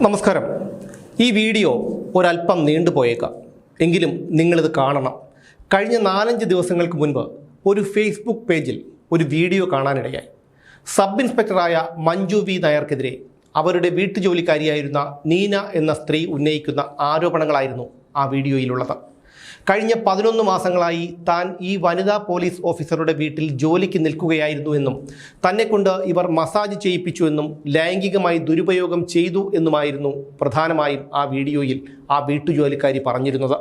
നമസ്കാരം. ഈ വീഡിയോ ഒരല്പം നീണ്ടുപോയേക്കാം, എങ്കിലും നിങ്ങളിത് കാണണം. കഴിഞ്ഞ 4-5 ദിവസങ്ങൾക്ക് മുൻപ് ഒരു ഫേസ്ബുക്ക് പേജിൽ ഒരു വീഡിയോ കാണാനിടയായി. സബ് ഇൻസ്പെക്ടറായ മഞ്ജു വി നായർക്കെതിരെ അവരുടെ വീട്ടുജോലിക്കാരിയായിരുന്ന നീന എന്ന സ്ത്രീ ഉന്നയിക്കുന്ന ആരോപണങ്ങളായിരുന്നു ആ വീഡിയോയിലുള്ളത്. കഴിഞ്ഞ 11 മാസങ്ങളായി താൻ ഈ വനിതാ പോലീസ് ഓഫീസറുടെ വീട്ടിൽ ജോലിക്ക് നിൽക്കുകയായിരുന്നു എന്നും തന്നെക്കൊണ്ട് ഇവർ മസാജ് ചെയ്യിപ്പിച്ചുവെന്നും ലൈംഗികമായി ദുരുപയോഗം ചെയ്തു എന്നുമായിരുന്നു പ്രധാനമായും ആ വീഡിയോയിൽ ആ വീട്ടുജോലിക്കാരി പറഞ്ഞിരുന്നത്.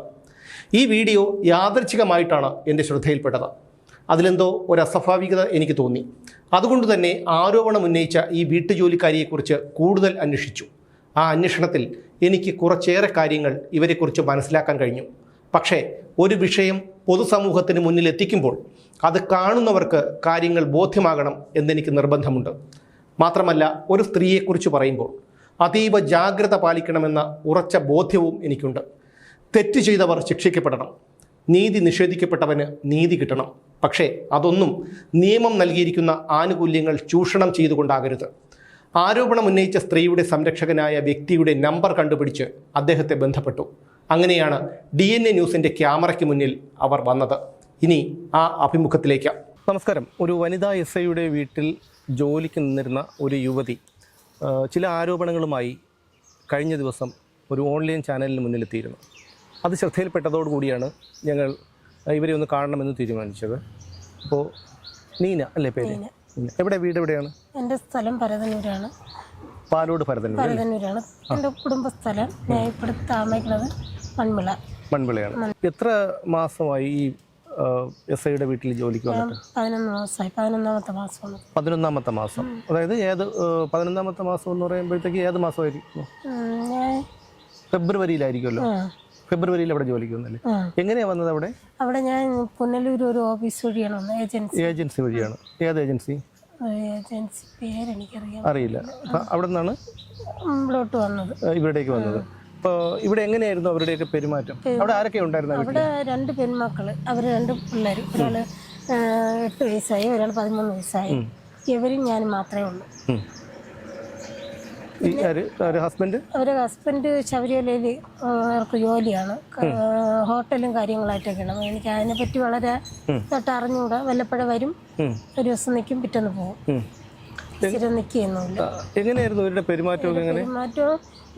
ഈ വീഡിയോ യാദൃച്ഛികമായിട്ടാണ് എൻ്റെ ശ്രദ്ധയിൽപ്പെട്ടത്. അതിലെന്തോ ഒരു അസ്വാഭാവികത എനിക്ക് തോന്നി. അതുകൊണ്ട് തന്നെ ആരോപണം ഉന്നയിച്ച ഈ വീട്ടുജോലിക്കാരിയെക്കുറിച്ച് കൂടുതൽ അന്വേഷിച്ചു. ആ അന്വേഷണത്തിൽ എനിക്ക് കുറച്ചേറെ കാര്യങ്ങൾ ഇവരെക്കുറിച്ച് മനസ്സിലാക്കാൻ കഴിഞ്ഞു. പക്ഷേ ഒരു വിഷയം പൊതുസമൂഹത്തിന് മുന്നിൽ എത്തിക്കുമ്പോൾ അത് കാണുന്നവർക്ക് കാര്യങ്ങൾ ബോധ്യമാകണം എന്നെനിക്ക് നിർബന്ധമുണ്ട്. മാത്രമല്ല, ഒരു സ്ത്രീയെക്കുറിച്ച് പറയുമ്പോൾ അതീവ ജാഗ്രത പാലിക്കണമെന്ന ഉറച്ച ബോധ്യവും എനിക്കുണ്ട്. തെറ്റ് ചെയ്തവർ ശിക്ഷിക്കപ്പെടണം, നീതി നിഷേധിക്കപ്പെട്ടവന് നീതി കിട്ടണം. പക്ഷേ അതൊന്നും നിയമം നൽകിയിരിക്കുന്ന ആനുകൂല്യങ്ങൾ ചൂഷണം ചെയ്തുകൊണ്ടാകരുത്. ആരോപണം ഉന്നയിച്ച സ്ത്രീയുടെ സംരക്ഷകനായ വ്യക്തിയുടെ നമ്പർ കണ്ടുപിടിച്ച് അദ്ദേഹത്തെ ബന്ധപ്പെട്ടു. അങ്ങനെയാണ് DNA ന്യൂസിൻ്റെ ക്യാമറയ്ക്ക് മുന്നിൽ അവർ വന്നത്. ഇനി ആ അഭിമുഖത്തിലേക്ക്. നമസ്കാരം. ഒരു വനിതാ SIയുടെ വീട്ടിൽ ജോലിക്ക് നിന്നിരുന്ന ഒരു യുവതി ചില ആരോപണങ്ങളുമായി കഴിഞ്ഞ ദിവസം ഒരു ഓൺലൈൻ ചാനലിന് മുന്നിലെത്തിയിരുന്നു. അത് ശ്രദ്ധയിൽപ്പെട്ടതോടുകൂടിയാണ് ഞങ്ങൾ ഇവരെ ഒന്ന് കാണണമെന്ന് തീരുമാനിച്ചത്. അപ്പോൾ നീന അല്ലേ പേര്? വീട് എവിടെയാണ്? എൻ്റെ സ്ഥലം പരതന്നൂരാണ്. പാലോട് പരതന്നൂരാണ് എൻ്റെ കുടുംബസ്ഥലം. ഞാൻ ഇപ്പോൾ താമസിക്കുന്നത് മൺവിളയാണ്. എത്ര മാസമായി ഈ SIയുടെ വീട്ടിൽ ജോലിക്ക് വന്നിട്ട്? 11 മാസമായി. 11ാമത്തെ മാസം. അതായത് ഏത് 11ാമത്തെ മാസം എന്ന് പറയുമ്പോഴത്തേക്ക് ഏത് മാസമായിരിക്കും? ഫെബ്രുവരിയിലായിരിക്കുമല്ലോ. ഫെബ്രുവരിയിൽ അവിടെ ജോലിക്ക് വന്നല്ലേ? എങ്ങനെയാണ് വന്നത് അവിടെ? അവിടെ ഞാൻ പുനലൂർ ഒരു ഓഫീസ് വഴിയാണ് വന്നത്. ഏജൻസി വഴിയാണ്. ഏത് ഏജൻസി പേരെനിക്കറിയാം, അറിയില്ല. അപ്പം അവിടെ നിന്നാണ് ഇവിടേക്ക് വന്നത്. അപ്പോൾ ഇവിടെ എങ്ങനെയായിരുന്നു അവരുടെയൊക്കെ പെരുമാറ്റം? അവിടെ ആരൊക്കെ ഉണ്ടായിരുന്നു? അവിടെ 2 പെൺമക്കള്, അവർ 2 പിള്ളേർ. ഒരാൾ 8 വയസ്സായി, ഒരാൾ 13 വയസ്സായി. ഇവരും ഞാനും മാത്രമേ ഉള്ളൂ. അവരുടെ ഹസ്ബൻഡ് ശബരിമലയിൽ അവർക്ക് ജോലിയാണ്, ഹോട്ടലും കാര്യങ്ങളായിട്ടൊക്കെയാണ്. എനിക്ക് അതിനെപ്പറ്റി വളരെ തൊട്ട് അറിഞ്ഞുകൂടാ. വല്ലപ്പോഴും വരും, ഒരു ദിവസം നിൽക്കും, പിറ്റേന്ന് പോകും. സ്ഥിരം നിൽക്കുകയൊന്നുമില്ല. എങ്ങനെയായിരുന്നു അവരുടെ പെരുമാറ്റം?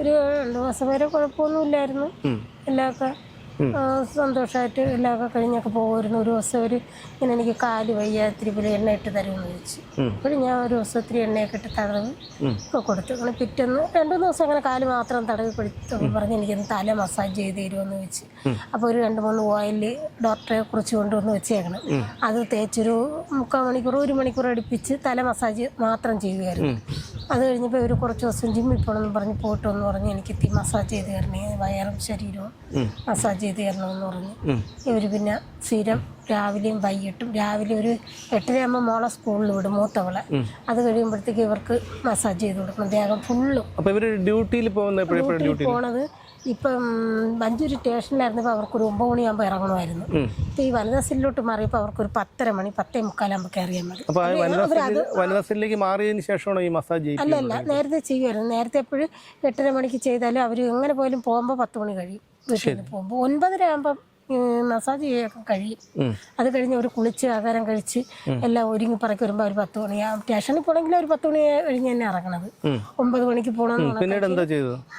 ഒരു 2 മാസം വരെ കുഴപ്പമൊന്നുമില്ലായിരുന്നു. എല്ലാമൊക്കെ സന്തോഷമായിട്ട് എല്ലാമൊക്കെ കഴിഞ്ഞൊക്കെ പോകുമായിരുന്നു. ഒരു ദിവസം ഇങ്ങനെ എനിക്ക് കാല് വയ്യ, ഇത്തിരി പോലെ എണ്ണ ഇട്ട് തരുമെന്ന് ചോദിച്ചു. അപ്പോഴും ഞാൻ ഒരു ദിവസം ഇത്തിരി എണ്ണയൊക്കെ ഇട്ട് തടവ് ഒക്കെ കൊടുത്തു. അങ്ങനെ പിറ്റേന്ന് 2 ദിവസം അങ്ങനെ കാല് മാത്രം തടവി കൊടുത്തു പറഞ്ഞ് എനിക്കൊന്ന് തല മസാജ് ചെയ്ത് തരുമെന്ന് ചോദിച്ചു. അപ്പോൾ ഒരു 2-3 ഓയിൽ ഡോക്ടറെ കുറിച്ച് കൊണ്ടുവന്ന് വെച്ചേക്കണം. അത് തേച്ചൊരു 3/4 മണിക്കൂർ 1 മണിക്കൂർ അടുപ്പിച്ച് തല മസാജ് മാത്രം ചെയ്യുമായിരുന്നു. അത് കഴിഞ്ഞപ്പോൾ ഒരു കുറച്ച് ദിവസം ജിമ്മിൽ പോകണമെന്ന് പറഞ്ഞ് പോയിട്ടോന്ന് പറഞ്ഞ് എനിക്ക് ഇത്തിരി മസാജ് ചെയ്ത് തരണേ, വയറും ശരീരവും മസാജ് ചെയ്ത് തരണമെന്ന് പറഞ്ഞ് ഇവർ പിന്നെ സ്ഥിരം രാവിലെയും വൈകിട്ടും, രാവിലെ ഒരു 8:30 മോളെ സ്കൂളിൽ വിടും, മൂത്തവളെ. അത് കഴിയുമ്പോഴത്തേക്ക് ഇവർക്ക് മസാജ് ചെയ്ത് കൊടുക്കണം ദേഹം ഫുള്ളും. ഡ്യൂട്ടിയിൽ പോണത് ഇപ്പം മഞ്ചൂരി സ്റ്റേഷനിലായിരുന്നപ്പോൾ അവർക്കൊരു 9 മണിയാകുമ്പോൾ ഇറങ്ങണമായിരുന്നു. ഇപ്പം ഈ വനിതാ സെല്ലിലോട്ട് മാറിയപ്പോൾ അവർക്കൊരു 10:30 മണി 10:45 കയറിയാൽ മതി. അല്ലല്ല, നേരത്തെ ചെയ്യുമായിരുന്നു. നേരത്തെ എപ്പോഴും 8:30 മണിക്ക് ചെയ്താലും അവർ എങ്ങനെ പോയാലും പോകുമ്പോൾ 10 മണി കഴിയും. വീട്ടിൽ നിന്ന് പോകുമ്പോൾ 9:30 ആകുമ്പം മസാജ് ചെയ്യൊക്കെ കഴിയും. അത് കഴിഞ്ഞ് അവർ കുളിച്ച് ആഹാരം കഴിച്ച് എല്ലാം ഒരുങ്ങി പറക്കി വരുമ്പോൾ ഒരു 10 മണിയാകും. സ്റ്റേഷനിൽ പോകണമെങ്കിൽ ഒരു 10 മണി കഴിഞ്ഞ് തന്നെ ഇറങ്ങണത്. 9 മണിക്ക് പോകണമെന്ന്.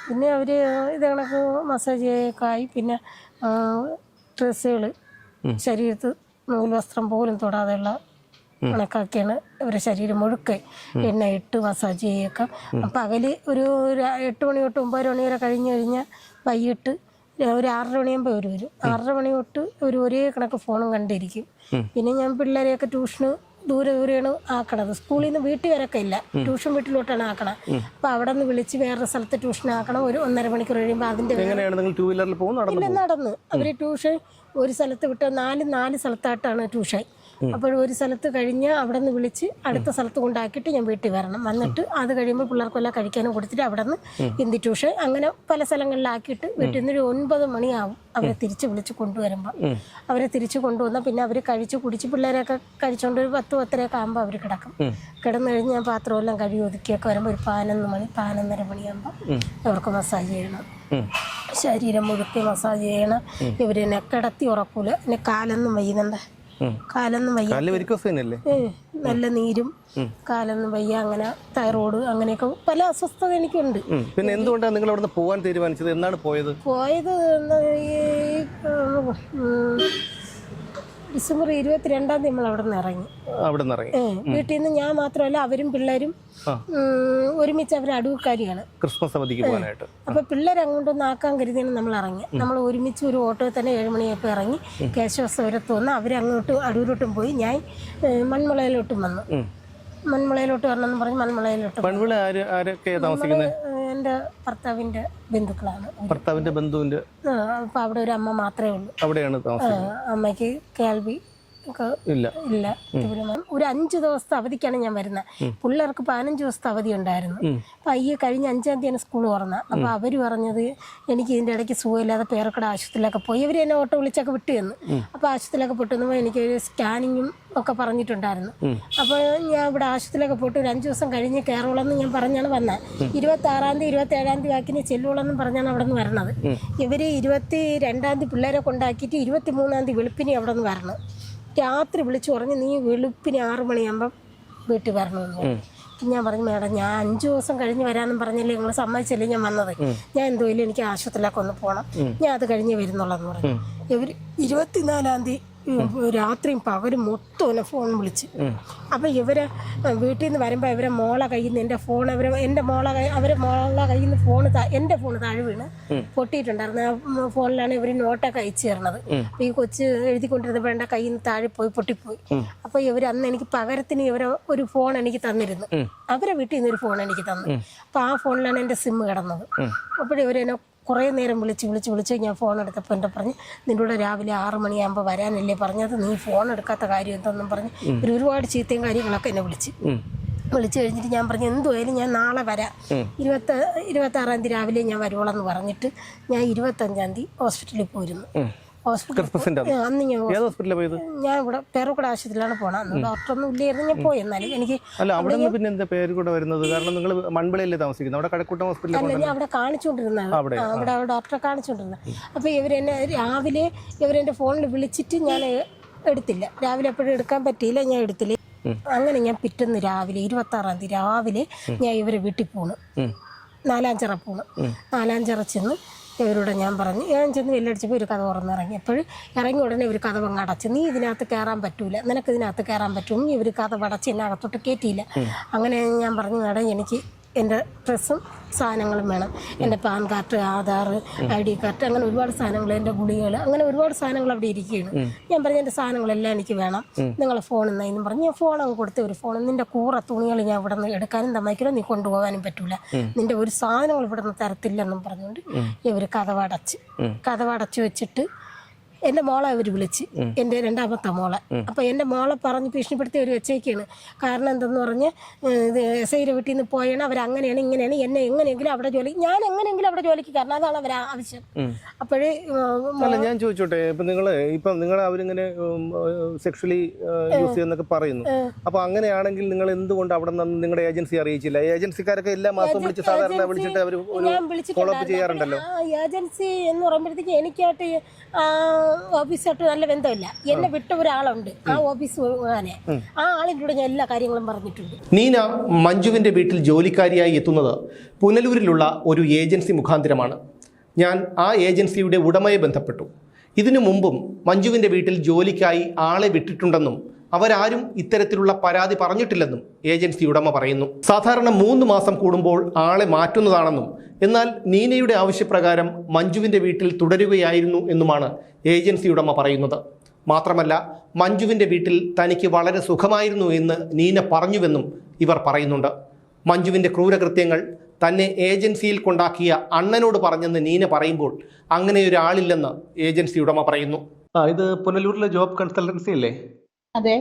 പിന്നെ അവർ ഇത് കണക്ക് മസാജ് ചെയ്യൊക്കെയായി. പിന്നെ ഡ്രസ്സുകൾ, ശരീരത്ത് നൂൽവസ്ത്രം പോലും തൊടാതെയുള്ള കണക്കാക്കിയാണ് ഇവരുടെ ശരീരം മുഴുക്കെ എണ്ണ ഇട്ട് മസാജ് ചെയ്യൊക്കെ. പകൽ ഒരു 8 മണി തൊട്ട് 9 മണി വരെ കഴിഞ്ഞാൽ വൈകിട്ട് ഒരു 6:30 മണിയാകുമ്പോൾ വരും. 6:30 മണി തൊട്ട് ഒരേ കണക്ക് ഫോണും കണ്ടിരിക്കും. പിന്നെ ഞാൻ പിള്ളേരെയൊക്കെ ട്യൂഷന് ദൂരെയാണ് ആക്കണത്. സ്കൂളിൽ നിന്ന് വീട്ടിൽ വരൊക്കെ ഇല്ല, ട്യൂഷൻ വീട്ടിലോട്ടാണ് ആക്കണം. അപ്പം അവിടെ നിന്ന് വിളിച്ച് വേറെ സ്ഥലത്ത് ട്യൂഷൻ ആക്കണം. ഒരു 1.5 മണിക്കൂർ കഴിയുമ്പോൾ അതിൻ്റെ നടന്ന് അവർ ട്യൂഷൻ ഒരു സ്ഥലത്ത് വിട്ട് 4 സ്ഥലത്തായിട്ടാണ് ട്യൂഷൻ. അപ്പോൾ ഒരു സ്ഥലത്ത് കഴിഞ്ഞ് അവിടെ നിന്ന് വിളിച്ച് അടുത്ത സ്ഥലത്ത് കൊണ്ടാക്കിയിട്ട് ഞാൻ വീട്ടിൽ വരണം. വന്നിട്ട് അത് കഴിയുമ്പോൾ പിള്ളേർക്കെല്ലാം കഴിക്കാനും കൊടുത്തിട്ട് അവിടെ നിന്ന് ഹിന്ദി ട്യൂഷൻ അങ്ങനെ പല സ്ഥലങ്ങളിലാക്കിയിട്ട് വീട്ടിൽ നിന്ന് ഒരു 9 മണിയാവും അവരെ തിരിച്ച് വിളിച്ച് കൊണ്ടുവരുമ്പോൾ. അവരെ തിരിച്ച് കൊണ്ടുവന്നാൽ പിന്നെ അവർ കഴിച്ച് കുടിച്ച് പിള്ളേരൊക്കെ കഴിച്ചുകൊണ്ട് ഒരു 10-10:30 ആകുമ്പോൾ അവർ കിടക്കും. കിടന്നു കഴിഞ്ഞ് ഞാൻ പാത്രമെല്ലാം കഴുകി ഒതുക്കിയൊക്കെ വരുമ്പോൾ ഒരു 11 മണിയാകുമ്പോൾ അവർക്ക് മസാജ് ചെയ്യണം. ശരീരം മുഴുക്കി മസാജ് ചെയ്യണം. ഇവരെന്നെ കിടത്തി ഉറക്കൂല. എന്നെ കാലൊന്നും വയ്യുന്നുണ്ട്. കാലൊന്നും വയ്യ, നല്ല നീരും കാലൊന്നും വയ്യ, അങ്ങനെ തൈറോയ്ഡ് അങ്ങനെയൊക്കെ പല അസ്വസ്ഥത എനിക്കുണ്ട്. പിന്നെ എന്തുകൊണ്ടാണ് നിങ്ങൾ അവിടെ പോകാൻ തീരുമാനിച്ചത്? എന്നാണ് പോയത്? ഡിസംബർ 22-ാം തീയതി നമ്മൾ അവിടെ നിന്ന് ഇറങ്ങി. വീട്ടിൽ നിന്ന് ഞാൻ മാത്രമല്ല അവരും പിള്ളേരും ഒരുമിച്ച് അവർ അടൂർക്കാരിയാണ്. ക്രിസ്മസ് അവധിക്ക് പോകാനായിട്ട്. അപ്പൊ പിള്ളേർ അങ്ങോട്ടൊന്ന് ആക്കാൻ കരുതിയാണ് നമ്മൾ ഇറങ്ങി. നമ്മൾ ഒരുമിച്ച് ഒരു ഓട്ടോയിൽ തന്നെ 7 മണിയായപ്പോൾ ഇറങ്ങി കേശവസ്വരത്ത് വന്ന് അവരങ്ങോട്ട് അടൂരോട്ടും പോയി. ഞാൻ മൺമുളയിലോട്ടും വന്നു. മൺമുളയിലോട്ട് വരണമെന്ന് പറഞ്ഞ് മൺമുളയിലോട്ട്. എൻ്റെ ഭർത്താവിന്റെ ബന്ധുക്കളാണ്. ഭർത്താവിന്റെ ബന്ധുവിന്റെ. അപ്പൊ അവിടെ ഒരു അമ്മ മാത്രമേ ഉള്ളൂ. അവിടെയാണ് അമ്മയ്ക്ക് കേൾവി ഇല്ല. ഒരു 5 ദിവസത്തെ അവധിക്കാണ് ഞാൻ വരുന്നത്. പിള്ളേർക്ക് 15 ദിവസത്തെ അവധി ഉണ്ടായിരുന്നു. അപ്പൊ കഴിഞ്ഞ 5-ാം തീയതിയാണ് സ്കൂൾ തുറന്നത്. അപ്പൊ അവര് പറഞ്ഞത് എനിക്ക് ഇതിന്റെ ഇടയ്ക്ക് സുഖമില്ലാതെ പേരക്കട ആശുപത്രിയിലൊക്കെ പോയി. ഇവര് എന്നെ ഓട്ടോ വിളിച്ചൊക്കെ വിട്ടു തന്നു. അപ്പൊ ആശുപത്രിയിലൊക്കെ പൊട്ടുന്നപ്പോൾ എനിക്ക് സ്കാനിങ്ങും ഒക്കെ പറഞ്ഞിട്ടുണ്ടായിരുന്നു. അപ്പോൾ ഞാൻ ഇവിടെ ആശുപത്രിയിലൊക്കെ പോയിട്ട് ഒരു 5 ദിവസം കഴിഞ്ഞ് കയറുള്ളെന്ന് ഞാൻ പറഞ്ഞാണ് വന്നത്. 26-ാം തീയതി 27-ാം തീയതി വാക്കിന് ചെല്ലുള്ളെന്നും പറഞ്ഞാണ് അവിടെ നിന്ന് വരണത്. ഇവര് 22-ാം തീയതി പിള്ളേരെ കൊണ്ടാക്കിയിട്ട് 23-ാം തീയതി വെളുപ്പിനെ അവിടെ നിന്ന് വരണം. രാത്രി വിളിച്ചു പറഞ്ഞ് നീ വെളുപ്പിന് 6 മണിയാകുമ്പം വീട്ടിൽ വരണമെന്ന് പറഞ്ഞു. ഞാൻ പറഞ്ഞു മേഡം ഞാൻ 5 ദിവസം കഴിഞ്ഞ് വരാമെന്നും പറഞ്ഞില്ലേ, നിങ്ങൾ സമ്മതിച്ചല്ലേ ഞാൻ വന്നത്. ഞാൻ എന്തോയില്ല എനിക്ക് ആശുപത്രിയിലൊക്കെ ഒന്ന് പോകണം, ഞാൻ അത് കഴിഞ്ഞ് വരുന്നുള്ളതെന്ന് പറഞ്ഞു. ഇവർ 24-ാം തീയതി രാത്രിയും പകലും മൊത്തം എന്നെ ഫോൺ വിളിച്ച്. അപ്പം ഇവരെ വീട്ടിൽ നിന്ന് വരുമ്പോൾ ഇവരെ മോളെ കയ്യിൽ നിന്ന് എൻ്റെ ഫോൺ എൻ്റെ അവരെ മോളെ കയ്യിൽ നിന്ന് ഫോൺ എൻ്റെ ഫോൺ താഴെ വീണ് പൊട്ടിയിട്ടുണ്ടായിരുന്നു. ആ ഫോണിലാണ് ഇവർ നോട്ടൊക്കെ അയച്ചു തരണത്. അപ്പം ഈ കൊച്ച് എഴുതിക്കൊണ്ടിരുന്നപ്പോൾ എൻ്റെ കയ്യിൽ നിന്ന് താഴെ പോയി പൊട്ടിപ്പോയി. അപ്പോൾ ഇവർ അന്ന് എനിക്ക് പകരത്തിന് ഇവരെ ഒരു ഫോൺ എനിക്ക് തന്നിരുന്നു. അവരെ വീട്ടിൽ നിന്നൊരു ഫോൺ എനിക്ക് തന്നു. അപ്പോൾ ആ ഫോണിലാണ് എൻ്റെ സിം കിടന്നത്. അപ്പോഴിവരെന്നെ കുറേ നേരം വിളിച്ച് ഞാൻ ഫോൺ എടുത്തപ്പോൾ എൻ്റെ പറഞ്ഞ് നിൻ്റെ കൂടെ രാവിലെ 6 മണിയാകുമ്പോൾ വരാനല്ലേ പറഞ്ഞത്, നീ ഫോൺ എടുക്കാത്ത കാര്യം എന്തെന്നും പറഞ്ഞ് ഒരുപാട് ചീത്തയും കാര്യങ്ങളൊക്കെ എന്നെ വിളിച്ചു കഴിഞ്ഞിട്ട് ഞാൻ പറഞ്ഞു എന്തുമായാലും ഞാൻ നാളെ വരാം, 26-ാം തീയതി രാവിലെ ഞാൻ വരുവോളെന്ന് പറഞ്ഞിട്ട് ഞാൻ 25-ാം തീയതി ഹോസ്പിറ്റലിൽ പോയിരുന്നു. അന്ന് ഞാൻ ഇവിടെ പേരൂക്കട ആശുപത്രിയിലാണ് പോണത്. അന്ന് ഡോക്ടറൊന്നും ഇല്ലായിരുന്നു. ഞാൻ പോയി. എന്നാലും എനിക്ക് ഞാൻ അവിടെ കാണിച്ചുകൊണ്ടിരുന്നത്, അവിടെ ഡോക്ടറെ കാണിച്ചുകൊണ്ടിരുന്നത്. അപ്പോൾ ഇവരെൻ്റെ ഫോണിൽ വിളിച്ചിട്ട് ഞാൻ എടുത്തില്ല. രാവിലെ എപ്പോഴും എടുക്കാൻ പറ്റിയില്ല, ഞാൻ എടുത്തില്ല. അങ്ങനെ ഞാൻ പിറ്റേന്ന് രാവിലെ 26-ാം തീയതി രാവിലെ ഞാൻ ഇവരെ വീട്ടിൽ പോണു. നാലാഞ്ചിറ ചെന്ന് ഇവരോട് ഞാൻ പറഞ്ഞു. ഞാൻ ചെന്ന് വെല്ലടിച്ചപ്പോൾ ഒരു കഥ തുറന്നിറങ്ങി. എപ്പോഴും ഇറങ്ങി ഉടനെ ഇവർ കഥ അടച്ച്, നീ ഇതിനകത്ത് കയറാൻ പറ്റൂല, നിനക്ക് ഇതിനകത്ത് കയറാൻ പറ്റും. ഇവർ കഥ അടച്ച് എന്നെ അകത്തോട്ട് കയറ്റിയില്ല. അങ്ങനെ ഞാൻ പറഞ്ഞു മേഡം എനിക്ക് എൻ്റെ ഡ്രസ്സും സാധനങ്ങളും വേണം, എൻ്റെ pan card, Aadhaar, ID card, അങ്ങനെ ഒരുപാട് സാധനങ്ങൾ, എൻ്റെ ഗുളികൾ, അങ്ങനെ ഒരുപാട് സാധനങ്ങൾ അവിടെ ഇരിക്കുകയാണ്. ഞാൻ പറഞ്ഞു എൻ്റെ സാധനങ്ങളെല്ലാം എനിക്ക് വേണം, നിങ്ങളെ ഫോൺ എന്നായിരുന്നു പറഞ്ഞു. ഞാൻ ഫോൺ അങ്ങ് കൊടുത്ത ഒരു ഫോൺ, നിൻ്റെ കൂറ തുണികൾ ഞാൻ ഇവിടെ നിന്ന് എടുക്കാനും തമ്മയ്ക്കലോ നീ കൊണ്ടുപോകാനും പറ്റൂല, നിൻ്റെ ഒരു സാധനങ്ങൾ ഇവിടെ നിന്ന് തരത്തില്ലെന്നും പറഞ്ഞുകൊണ്ട് ഇവർ കഥവടച്ച് വെച്ചിട്ട് എൻ്റെ മോളെ അവർ വിളിച്ച്, എൻ്റെ 2ാമത്തെ മോളെ. അപ്പോൾ എൻ്റെ മോളെ പറഞ്ഞ് ഭീഷണിപ്പെടുത്തി അവർ വെച്ചേക്കാണ്. കാരണം എന്തെന്ന് പറഞ്ഞ് ഇത് SIയുടെ വീട്ടിൽ നിന്ന് പോയാണ്, അവരങ്ങനെയാണ് ഇങ്ങനെയാണ്, എന്നെ എങ്ങനെയെങ്കിലും അവിടെ ഞാൻ എങ്ങനെയെങ്കിലും അവിടെ ജോലിക്ക് കാരണം അതാണ് അവർ ആവശ്യം. അപ്പോഴേ ഞാൻ ചോദിച്ചോട്ടെ, ഇപ്പം നിങ്ങൾ അവരിങ്ങനെ സെക്ഷലി യൂസ് ചെയ്യുന്നൊക്കെ പറയുന്നു. അപ്പോൾ അങ്ങനെയാണെങ്കിൽ നിങ്ങൾ എന്തുകൊണ്ട് അവിടെ നിന്ന് നിങ്ങളുടെ ഏജൻസി അറിയിച്ചില്ല? ഏജൻസിക്കാരൊക്കെ എല്ലാ മാസവും വിളിച്ച് സാധാരണ വിളിച്ചിട്ട് അവർ ഫോളോ അപ്പ് ചെയ്യാറുണ്ടല്ലോ. ഏജൻസി എന്ന് പറയുമ്പോഴത്തേക്ക് എനിക്കായിട്ട് ഓഫീസായിട്ട് നല്ല ബന്ധമില്ല. എന്നെ വിട്ട ഒരാളുണ്ട്, ആ ഓഫീസ് ആ ആളിൻ്റെ കൂടെ ഞാൻ എല്ലാ കാര്യങ്ങളും പറഞ്ഞിട്ടുണ്ട്. നീന മഞ്ജുവിൻ്റെ വീട്ടിൽ ജോലിക്കാരിയായി എത്തുന്നത് പുനലൂരിലുള്ള ഒരു ഏജൻസി മുഖാന്തരമാണ്. ഞാൻ ആ ഏജൻസിയുടെ ഉടമയെ ബന്ധപ്പെട്ടു. ഇതിനു മുമ്പും മഞ്ജുവിൻ്റെ വീട്ടിൽ ജോലിക്കായി ആളെ വിട്ടിട്ടുണ്ടെന്നും അവരാരും ഇത്തരത്തിലുള്ള പരാതി പറഞ്ഞിട്ടില്ലെന്നും ഏജൻസി ഉടമ പറയുന്നു. സാധാരണ 3 മാസം കൂടുമ്പോൾ ആളെ മാറ്റുന്നതാണെന്നും എന്നാൽ നീനയുടെ ആവശ്യപ്രകാരം മഞ്ജുവിൻ്റെ വീട്ടിൽ തുടരുകയായിരുന്നു എന്നുമാണ് ഏജൻസി ഉടമ പറയുന്നത്. മാത്രമല്ല മഞ്ജുവിൻ്റെ വീട്ടിൽ തനിക്ക് വളരെ സുഖമായിരുന്നു എന്ന് നീന പറഞ്ഞുവെന്നും ഇവർ പറയുന്നുണ്ട്. മഞ്ജുവിൻ്റെ ക്രൂരകൃത്യങ്ങൾ തന്നെ ഏജൻസിയിൽ കൊണ്ടാക്കിയ അണ്ണനോട് പറഞ്ഞെന്ന് നീന പറയുമ്പോൾ അങ്ങനെ ഒരാളില്ലെന്ന് ഏജൻസി ഉടമ പറയുന്നു. ഇത് പുനലൂരിലെ ജോബ് കൺസൾട്ടൻസി അല്ലേ? അതെ.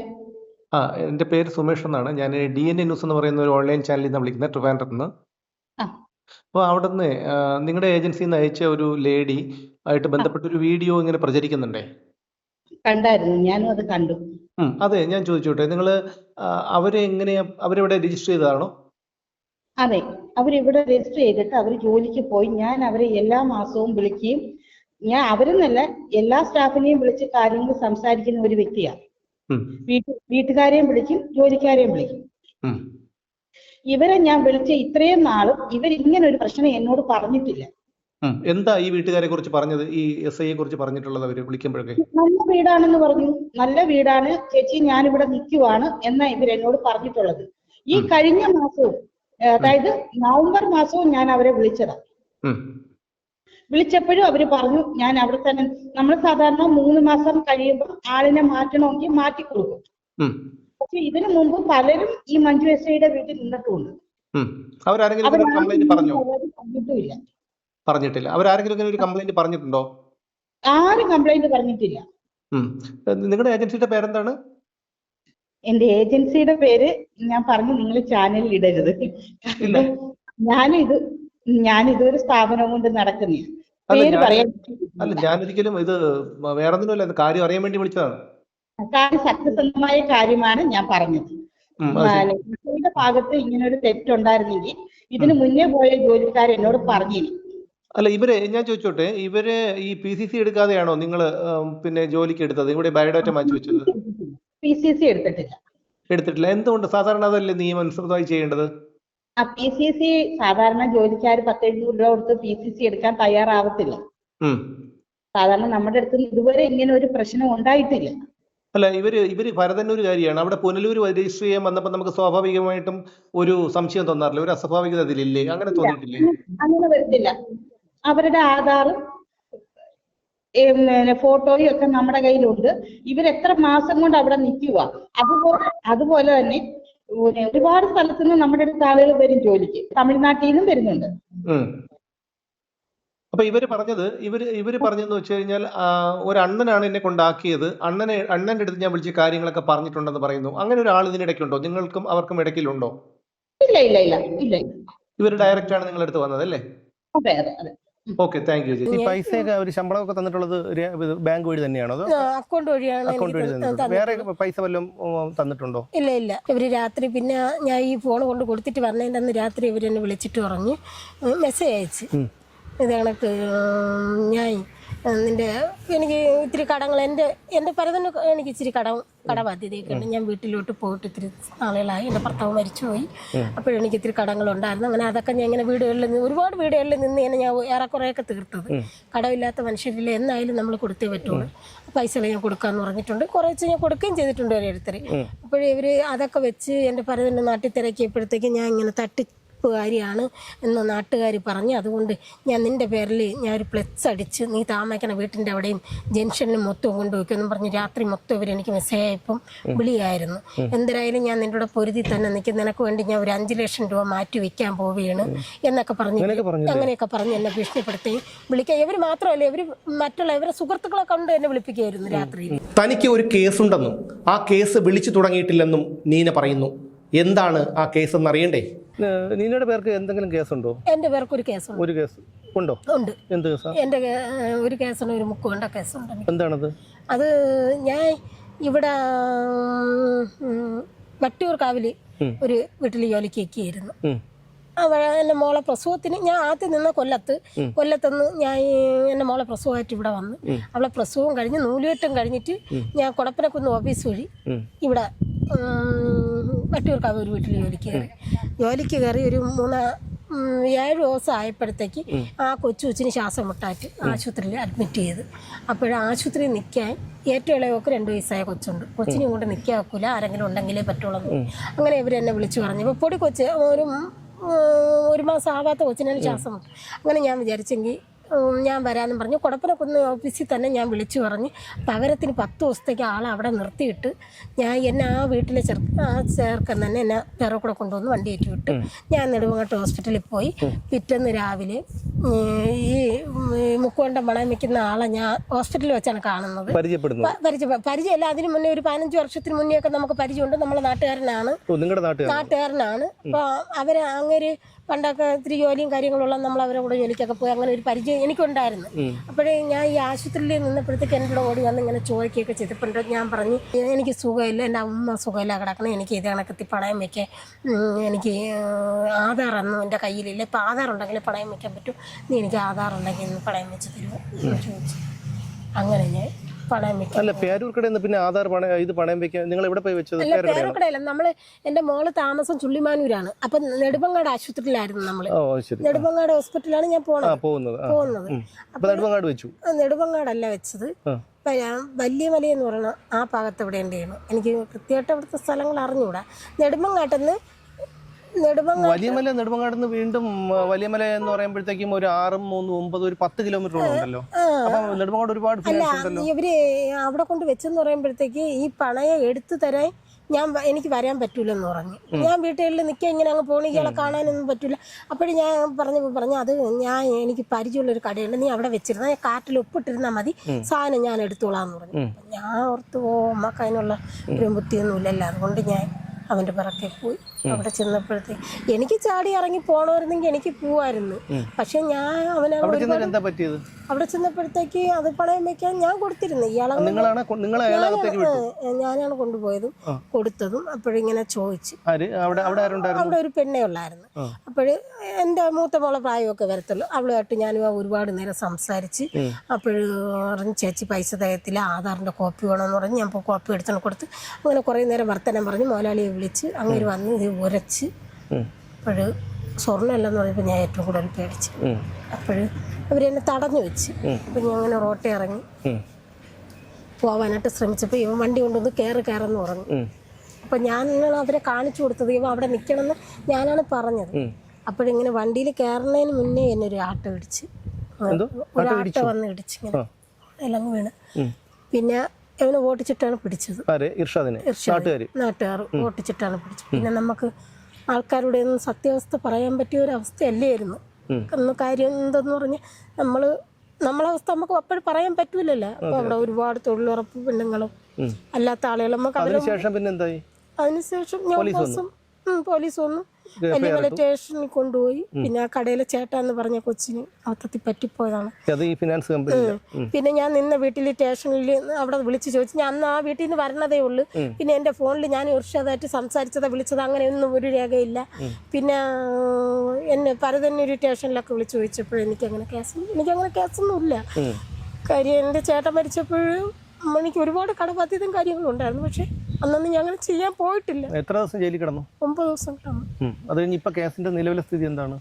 എൻ്റെ പേര് സുമേഷ് എന്നാണ്. ഞാൻ DNA ന്യൂസ് എന്ന് പറയുന്ന ഒരു ഓൺലൈൻ ചാനലിൽ നിന്ന് വിളിക്കുന്നത്, ട്രിവാൻഡ്രത്ത് നിന്ന്. ആ അപ്പോൾ അവിടെ നിന്ന് നിങ്ങളുടെ ഏജൻസിയിൽ നിന്ന് അയച്ച ഒരു ലേഡി ആയിട്ട് ബന്ധപ്പെട്ട ഒരു വീഡിയോ ഇങ്ങനെ പ്രചരിക്കുന്നുണ്ടേ. കണ്ടായിരുന്നു, ഞാനും അത് കണ്ടു. അതെ, ഞാൻ ചോദിച്ചോട്ടെ, നിങ്ങൾ അവരെ എങ്ങനെയാ, അവരെവിടെ രജിസ്റ്റർ ചെയ്തതാണോ? അതെ, അവരിവിടെ രജിസ്റ്റർ ചെയ്തിട്ട് അവർ ജോലിക്ക് പോയി. ഞാൻ അവരെ എല്ലാ മാസവും വിളിക്കുകയും അവരെന്നല്ല എല്ലാ സ്റ്റാഫിനെയും വിളിച്ച് കാര്യങ്ങൾ സംസാരിക്കുന്ന ഒരു വ്യക്തിയാണ്. വീട്ടുകാരെയും വിളിക്കും, ജോലിക്കാരെയും വിളിക്കും. ഇവരെ ഞാൻ വിളിച്ച ഇത്രയും നാളും ഇവരിങ്ങനെ ഒരു പ്രശ്നം എന്നോട് പറഞ്ഞിട്ടില്ല. എന്താ ഈ വീട്ടുകാരെ കുറിച്ച് പറഞ്ഞത്, ഈ SI കുറിച്ച് പറഞ്ഞിട്ടുള്ളത് അവര് വിളിക്കുമ്പോഴൊക്കെ? നല്ല വീടാണെന്ന് പറഞ്ഞു. നല്ല വീടാണ് ചേച്ചി, ഞാനിവിടെ നിൽക്കുവാണ് എന്നാ ഇവരെന്നോട് പറഞ്ഞിട്ടുള്ളത്. ഈ കഴിഞ്ഞ മാസവും, അതായത് നവംബർ മാസവും ഞാൻ അവരെ വിളിച്ചതാണ്. വിളിച്ചപ്പോഴും അവര് പറഞ്ഞു ഞാൻ അവിടെ തന്നെ. നമ്മൾ സാധാരണ 3 മാസം കഴിയുമ്പോൾ ആളിനെ മാറ്റണമെങ്കിൽ മാറ്റി കൊടുക്കും. പക്ഷെ ഇതിനു മുമ്പ് പലരും ഈ മഞ്ജു SIയുടെ വീട്ടിൽ നിന്നിട്ടുമുണ്ട്. പറഞ്ഞിട്ടില്ല. അവരാരെങ്കിലും ഒരു കംപ്ലൈന്റ് പറഞ്ഞിട്ടുണ്ടോ? ആരും കംപ്ലൈന്റ് പറഞ്ഞിട്ടില്ല. നിങ്ങളുടെ ഏജൻസിയുടെ പേരെന്താണ്? എന്റെ ഏജൻസിയുടെ പേര് ഞാൻ പറഞ്ഞു, നിങ്ങൾ ചാനലിൽ ഇടരുത്. ഞാനിതൊരു സ്ഥാപനം കൊണ്ട് നടക്കുന്ന പേര് പറയാൻ. അല്ല, ഞാനൊരിക്കലും ഇത് വേറൊന്നിനുമല്ല, കാര്യം അറിയാൻ വേണ്ടി വിളിച്ചതാണ്. കാര്യം സത്യസന്ധമായ കാര്യമാണ് ഞാൻ പറഞ്ഞത്. ഭാഗത്ത് ഇങ്ങനെ ഒരു തെറ്റുണ്ടായിരുന്നെങ്കിൽ ഇതിന് മുന്നേ പോയ ജോലിക്കാർ എന്നോട് പറഞ്ഞിരുന്നു. അല്ല, ഞാൻ ചോദിച്ചോട്ടെ, ഇവര് ഈ PCC എടുക്കാതെയാണോ നിങ്ങൾ പിന്നെ ജോലിക്ക് എടുത്തത്? ഇവിടെ ബയോഡാറ്റ മാറ്റി വെച്ചത്? PCC എടുത്തിട്ടില്ല. എന്തുകൊണ്ട്? സാധാരണ അതല്ലേ നിയമാനുസൃതമായി ചെയ്യേണ്ടത്? PCC സാധാരണ ജോലിക്കാർ 10-700 രൂപ കൊടുത്ത് PCC എടുക്കാൻ തയ്യാറാവത്തില്ല. സാധാരണ നമ്മുടെ അടുത്ത് ഇതുവരെ ഇങ്ങനെ ഒരു പ്രശ്നം ഉണ്ടായിട്ടില്ല. അല്ല, ഇവര് ഭരതന്നൂരുകാരിയാണ്. അവിടെ പുനലൂർ രജിസ്റ്റർ ചെയ്യാൻ വന്നപ്പോൾ നമുക്ക് സ്വാഭാവികമായിട്ടും ഒരു സംശയം തോന്നാറില്ല, ഒരു അസ്വാഭാവികത അതിലില്ലേ? അങ്ങനെ തോന്നിയിട്ടില്ലേ? അങ്ങനെ വരത്തില്ല. അവരുടെ ആധാറും ഫോട്ടോയും ഒക്കെ നമ്മുടെ കയ്യിലുണ്ട്. ഇവരെത്ര മാസം കൊണ്ട് അവിടെ നിൽക്കുക. അതുപോലെ തന്നെ ഒരുപാട് സ്ഥലത്തു നിന്ന് നമ്മുടെ അടുത്ത് ആളുകൾ വരും ജോലിക്ക്. തമിഴ്നാട്ടിൽ നിന്നും വരുന്നുണ്ട്. അപ്പൊ ഇവര് പറഞ്ഞതെന്ന് വെച്ച് കഴിഞ്ഞാൽ, ഒരു അണ്ണനാണ് എന്നെ കൊണ്ടാക്കിയത്, അണ്ണന്റെ അടുത്ത് ഞാൻ വിളിച്ച കാര്യങ്ങളൊക്കെ പറഞ്ഞിട്ടുണ്ടെന്ന് പറയുന്നു. അങ്ങനെ ഒരാൾ ഇതിനിടയ്ക്കുണ്ടോ? നിങ്ങൾക്കും അവർക്കും ഇടയ്ക്കിലുണ്ടോ? ഇല്ല. ഇവര് ഡയറക്റ്റ് ആണ് നിങ്ങളുടെ അടുത്ത് വന്നത് അല്ലേ? അതെ. Okay, thank you. ഈ പൈസയൊക്കെ അവർ ശമ്പളമൊക്കെ തന്നിട്ടുള്ളത് ബാങ്ക് വഴി തന്നെയാണോ? അക്കൗണ്ട് വഴിയാണ്. അക്കൗണ്ട് വഴി തന്നിട്ടുണ്ട്. വേറെ പൈസ വല്ലതും തന്നിട്ടുണ്ടോ? ഇല്ല. ഇവര് രാത്രി, പിന്നെ ഞാൻ ഈ ഫോൺ കൊണ്ട് കൊടുത്തിട്ട് പറഞ്ഞതിൻ്റെ അന്ന് രാത്രി ഇവരെന്നെ വിളിച്ചിട്ട് പറഞ്ഞ് മെസ്സേജ് അയച്ച്, ഇത് കണക്ക് എനിക്ക് ഇത്തിരി കടങ്ങൾ, എൻ്റെ പരതന് എനിക്ക് ഇച്ചിരി കടബാധ്യതയൊക്കെ ഉണ്ട്. ഞാൻ വീട്ടിലോട്ട് പോയിട്ട് ഇത്തിരി നാളുകളായി. എൻ്റെ ഭർത്താവ് മരിച്ചുപോയി. അപ്പോഴെനിക്ക് ഇത്തിരി കടങ്ങളുണ്ടായിരുന്നു. അങ്ങനെ അതൊക്കെ ഞാൻ ഇങ്ങനെ ഒരുപാട് വീടുകളിൽ നിന്ന് ഞാൻ ഏറെക്കുറെയൊക്കെ തീർത്തത്. കടമില്ലാത്ത മനുഷ്യരില്ല, എന്നായാലും നമ്മൾ കൊടുത്തേ പറ്റുള്ളൂ. പൈസകൾ ഞാൻ കൊടുക്കാമെന്ന് പറഞ്ഞിട്ടുണ്ട്. കുറച്ച് ഞാൻ കൊടുക്കുകയും ചെയ്തിട്ടുണ്ട് ഓരോരുത്തർ. അപ്പോഴേ ഇവർ അതൊക്കെ വെച്ച് എൻ്റെ പരതന് നാട്ടിൽ തിരക്കിയപ്പോഴത്തേക്ക് ഞാൻ ഇങ്ങനെ കാര്യമാണ് എന്ന് നാട്ടുകാർ പറഞ്ഞ്, അതുകൊണ്ട് ഞാൻ നിൻ്റെ പേരിൽ ഞാൻ ഒരു ഫ്ലെക്സ് അടിച്ച് നീ താമസിക്കണ വീട്ടിൻ്റെ അവിടെയും ജംഗ്ഷനിൽ മൊത്തം കൊണ്ടുപോയിക്കെന്നും പറഞ്ഞ് രാത്രി മൊത്തം ഇവരെനിക്ക് മെസ്സേജ് ആയപ്പം വിളിയായിരുന്നു. എന്തായാലും ഞാൻ നിൻ്റെ കൂടെ പൊരുതി തന്നെ നിൽക്കും, നിനക്ക് വേണ്ടി ഞാൻ ഒരു 5 ലക്ഷം രൂപ മാറ്റി വയ്ക്കാൻ പോവുകയാണ് എന്നൊക്കെ അങ്ങനെയൊക്കെ പറഞ്ഞ് എന്നെ ഭീഷണിപ്പെടുത്തുകയും വിളിക്കുക. ഇവർ മാത്രമല്ല, ഇവർ മറ്റുള്ള ഇവരെ സുഹൃത്തുക്കളെ കൊണ്ട് എന്നെ വിളിപ്പിക്കുകയായിരുന്നു രാത്രി. തനിക്ക് ഒരു കേസുണ്ടെന്നും ആ കേസ് വിളിച്ചു തുടങ്ങിയിട്ടില്ലെന്നും നീന പറയുന്നു. എന്താണ് ആ കേസ് എന്ന് അറിയണ്ടേ? നീനയുടെ പേർക്ക് എന്തെങ്കിലും കേസുണ്ടോ? എൻ്റെ പേർക്ക് ഒരു കേസുണ്ട്. ഒരു കേസ് ഉണ്ടോ? ഉണ്ട്. എന്ത് കേസാ? എൻ്റെ ഒരു കേസുണ്ട്, ഒരു മുക്കുകൊണ്ട കേസുണ്ട്. എന്താണത്? അത് ഞാൻ ഇവിടെ വട്ടിയൂർക്കാവിൽ ഒരു വീട്ടിൽ ജോലിക്ക് എത്തിയായിരുന്നു. എൻ്റെ മോളെ പ്രസവത്തിന് ഞാൻ ആദ്യം നിന്ന കൊല്ലത്തുനിന്ന് ഞാൻ എൻ്റെ മോളെ പ്രസവമായിട്ട് ഇവിടെ വന്ന്, അവളെ പ്രസവം കഴിഞ്ഞ് നൂലുകെട്ടും കഴിഞ്ഞിട്ട് ഞാൻ കൊടപ്പനക്കുന്ന് ഓഫീസ് വഴി ഇവിടെ വട്ടിയൂർക്കാവ് ഒരു വീട്ടിൽ ജോലിക്ക് കയറി ഒരു 7 ദിവസം ആയപ്പോഴത്തേക്ക് ആ കൊച്ചിന് ശ്വാസം മുട്ടാറ്റ് ആശുപത്രിയിൽ അഡ്മിറ്റ് ചെയ്ത്. ആശുപത്രിയിൽ നിൽക്കാൻ ഏറ്റവും ഇളയൊക്കെ 2 വയസ്സായ കൊച്ചുണ്ട്. കൊച്ചിനെ കൊണ്ട് നിൽക്കാൻ വെക്കില്ല, ആരെങ്കിലും ഉണ്ടെങ്കിലേ പറ്റുള്ളൂ. അങ്ങനെ ഇവരെന്നെ വിളിച്ചു പറഞ്ഞു. അപ്പോൾ പൊടി കൊച്ച് ഒരു മാസം ആവാത്ത കൊച്ചിനാണ് ശ്വാസം മുട്ട്. അങ്ങനെ ഞാൻ വിചാരിച്ചെങ്കിൽ ഞാൻ വരാമെന്നും പറഞ്ഞു. കൊടപ്പനക്കുന്ന് ഓഫീസിൽ തന്നെ ഞാൻ വിളിച്ചു പറഞ്ഞ് പകരത്തിന് 10 ദിവസത്തേക്ക് ആളെ അവിടെ നിർത്തിയിട്ട് എന്നെ ആ വീട്ടിലെ ചേർക്കൻ തന്നെ എന്നെ വേറെ കൂടെ കൊണ്ടുവന്ന് വണ്ടി കയറ്റി വിട്ടു. ഞാൻ നെടുമങ്ങാട്ട് ഹോസ്പിറ്റലിൽ പോയി. പിറ്റേന്ന് രാവിലെ ഈ മുക്കുകൊണ്ടം പണയം വെക്കുന്ന ആളെ ഞാൻ ഹോസ്പിറ്റലിൽ വെച്ചാണ് കാണുന്നത്. പരിചയമല്ല, അതിന് മുന്നേ ഒരു 15 വർഷത്തിന് മുന്നേ ഒക്കെ നമുക്ക് പരിചയമുണ്ട്. നമ്മളെ നാട്ടുകാരനാണ്. അപ്പോൾ അവരെ അങ്ങനെ പണ്ടൊക്കെ ഇത്തിരി ജോലിയും കാര്യങ്ങളുള്ള നമ്മൾ അവരെ കൂടെ ജോലിക്കൊക്കെ പോയി അങ്ങനെ ഒരു പരിചയം എനിക്കുണ്ടായിരുന്നു. അപ്പോഴേ ഞാൻ ഈ ആശുപത്രിയിൽ നിന്നപ്പോഴത്തേക്ക് എൻ്റെ കൂടെ ഓടി വന്ന് ഇങ്ങനെ ചോദിക്കുകയൊക്കെ ചെയ്തപ്പോൾ ഞാൻ പറഞ്ഞു, എനിക്ക് സുഖമില്ല, എൻ്റെ അമ്മ സുഖമില്ല കിടക്കണം, എനിക്ക് ഇത് കണക്കെത്തി പണയം വയ്ക്കാൻ എനിക്ക് ആധാറൊന്നും എൻ്റെ കയ്യിലില്ല, ഇപ്പോൾ ആധാർ ഉണ്ടെങ്കിൽ പണയം വയ്ക്കാൻ പറ്റും, നീ എനിക്ക് ആധാർ ഉണ്ടെങ്കിൽ ഇന്ന് പണയം വെച്ച് തരുമോ എന്ന് ചോദിച്ചു. അങ്ങനെ ഞാൻ പണയം വെക്കാം. അല്ല, പേരൂർക്കടയിൽ പിന്നെ ആധാർ ഇത് പണയം വെക്കാൻ നിങ്ങൾ എവിടെ പോയി വെച്ചത്? അല്ല, പേരൂർക്കടയല്ല, നമ്മള് എൻ്റെ മോള് താമസം ചുള്ളിമാനൂരാണ്. അപ്പൊ നെടുമങ്ങാട് ആശുപത്രിയിലായിരുന്നു നമ്മള്. നെടുമങ്ങാട് ഹോസ്പിറ്റലാണ് ഞാൻ പോകുന്നത്. നെടുമങ്ങാടല്ല വെച്ചത്, വലിയ മലയെന്ന് പറയുന്ന ആ ഭാഗത്ത് എവിടെ ഉണ്ടെയാണ്. എനിക്ക് കൃത്യമായിട്ട് അവിടുത്തെ സ്ഥലങ്ങൾ അറിഞ്ഞുകൂടാ. നെടുമങ്ങാട്ടെന്ന് നെടുമങ്ങാട് വീണ്ടും വലിയമല എന്ന് പറയുമ്പോഴത്തേക്കും ഒരു 6, 3, 9 ഒരു 10 കിലോമീറ്റർ ഉണ്ടല്ലോ. നെടുമങ്ങാട് ഒരുപാട് ഇവര് അവിടെ കൊണ്ട് വെച്ചെന്ന് പറയുമ്പോഴത്തേക്ക് ഈ പണയം എടുത്തു തരാൻ എനിക്ക് വരാൻ പറ്റൂലെന്ന് പറഞ്ഞു. ഞാൻ വീട്ടുകളിൽ നിൽക്കുക, ഇങ്ങനെ അങ്ങ് പോണികളെ കാണാനൊന്നും പറ്റില്ല. അപ്പോഴും ഞാൻ പറഞ്ഞു അത് എനിക്ക് പരിചയമുള്ളൊരു കടയുണ്ട്, നീ അവിടെ വെച്ചിരുന്ന കാറ്റിൽ ഒപ്പിട്ടിരുന്നാൽ മതി, സാധനം ഞാൻ എടുത്തോളാന്ന് പറഞ്ഞു. ഞാൻ ഓർത്ത് അമ്മക്ക് അതിനുള്ള ഒരു ബുദ്ധിയൊന്നുമില്ലല്ലോ, അതുകൊണ്ട് ഞാൻ അവൻ്റെ പിറക്കെ പോയി. അവിടെ ചെന്നപ്പോഴത്തേക്ക് എനിക്ക് ചാടി ഇറങ്ങി പോകണമായിരുന്നെങ്കിൽ എനിക്ക് പോവായിരുന്നു. പക്ഷെ ഞാൻ അവിടെ ചെന്നപ്പോഴത്തേക്ക് അത് പണയം വെക്കാൻ ഞാൻ കൊടുത്തിരുന്നു. ഞാനാണ് കൊണ്ടുപോയതും കൊടുത്തതും. അപ്പോഴിങ്ങനെ ചോദിച്ചു, അവിടെ ഒരു പെണ്ണേ ഉള്ളായിരുന്നു. അപ്പോഴ് എൻ്റെ മൂത്ത മോളെ പ്രായമൊക്കെ വരത്തുള്ളൂ. അവളുമായിട്ട് ഞാനും ഒരുപാട് നേരം സംസാരിച്ച്. അപ്പോഴ് പറഞ്ഞു, ചേച്ചി പൈസ തയ്യത്തില്ല, ആധാറിൻ്റെ കോപ്പി വേണമെന്ന് പറഞ്ഞ് ഞാൻ ഇപ്പോൾ കോപ്പി എടുത്തോണ്ട് കൊടുത്ത്. അങ്ങനെ കുറേ നേരം വർത്തനം പറഞ്ഞ് മുതലാളിയെ വിളിച്ച് അങ്ങനെ വന്ന് ഇത് ഉരച്ച്. അപ്പോഴ് സ്വർണ്ണമല്ലെന്ന് പറഞ്ഞപ്പോൾ ഞാൻ ഏറ്റവും കൂടുതൽ പേടിച്ചു. അപ്പോഴ് അവരെന്നെ തടഞ്ഞു വെച്ച്. അപ്പം ഞാൻ അങ്ങനെ റോട്ടിൽ ഇറങ്ങി പോവാനായിട്ട് ശ്രമിച്ചപ്പോൾ ഇവൻ വണ്ടി കൊണ്ടുവന്ന് കയറെന്ന് പറഞ്ഞു. അപ്പം ഞാനാണ് അവരെ കാണിച്ചു കൊടുത്തത്, ഇവ അവിടെ നിൽക്കണമെന്ന് ഞാനാണ് പറഞ്ഞത്. അപ്പോഴിങ്ങനെ വണ്ടിയിൽ കയറുന്നതിന് മുന്നേ എന്നെ ഒരു ആട്ട ഇടിച്ച്, ഒരാട്ട വന്ന് ഇടിച്ച് ഇങ്ങനെ എല്ലാം വീണ്. പിന്നെ അവനെ ഓട്ടിച്ചിട്ടാണ് പിടിച്ചത്. നാട്ടുകാർ ഓട്ടിച്ചിട്ടാണ് പിടിച്ചത്. പിന്നെ നമുക്ക് ആൾക്കാരുടെ ഒന്നും സത്യാവസ്ഥ പറയാൻ പറ്റിയ ഒരു അവസ്ഥയല്ലായിരുന്നു. കാര്യം എന്തെന്ന് പറഞ്ഞാൽ നമ്മളവസ്ഥ നമുക്ക് അപ്പോഴും പറയാൻ പറ്റൂലല്ലോ. അപ്പൊ അവിടെ ഒരുപാട് തൊഴിലുറപ്പ് പെണ്ണുങ്ങളും അല്ലാത്ത ആളുകളും നമുക്ക് അതിനുശേഷം ഞാൻ പോലീസ് വന്നു, വലിയമല സ്റ്റേഷനിൽ കൊണ്ടുപോയി. പിന്നെ ആ കടയിലെ ചേട്ടാന്ന് പറഞ്ഞ കൊച്ചിന് അബദ്ധത്തിൽ പറ്റിപ്പോയതാണ്. പിന്നെ ഞാൻ നിന്ന വീട്ടിൽ സ്റ്റേഷനിൽ അവിടെ വിളിച്ച് ചോദിച്ചു. ഞാൻ അന്ന് ആ വീട്ടിൽ നിന്ന് വരണതേ ഉള്ളൂ. പിന്നെ എൻ്റെ ഫോണിൽ ഞാൻ ഇർഷാദായിട്ട് സംസാരിച്ചതാ വിളിച്ചത്, അങ്ങനെയൊന്നും ഒരു രേഖയില്ല. പിന്നെ എന്നെ പരതന്നൊരു സ്റ്റേഷനിലൊക്കെ വിളിച്ച് ചോദിച്ചപ്പോഴും എനിക്കങ്ങനെ കേസൊന്നും ഇല്ല. കാര്യം എൻ്റെ ചേട്ടൻ മരിച്ചപ്പോഴും എനിക്ക് ഒരുപാട് കടബാധ്യതയും കാര്യങ്ങളും ഉണ്ടായിരുന്നു. പക്ഷെ അന്നൊന്നും ഞാൻ അങ്ങനെ ചെയ്യാൻ പോയിട്ടില്ല. എത്ര ദിവസം ജയിലിൽ കിടന്നു? 9 ദിവസം കിടന്നു. അത് കഴിഞ്ഞ് ഇപ്പൊ കേസിന്റെ നിലവിലെ സ്ഥിതി എന്താണ്?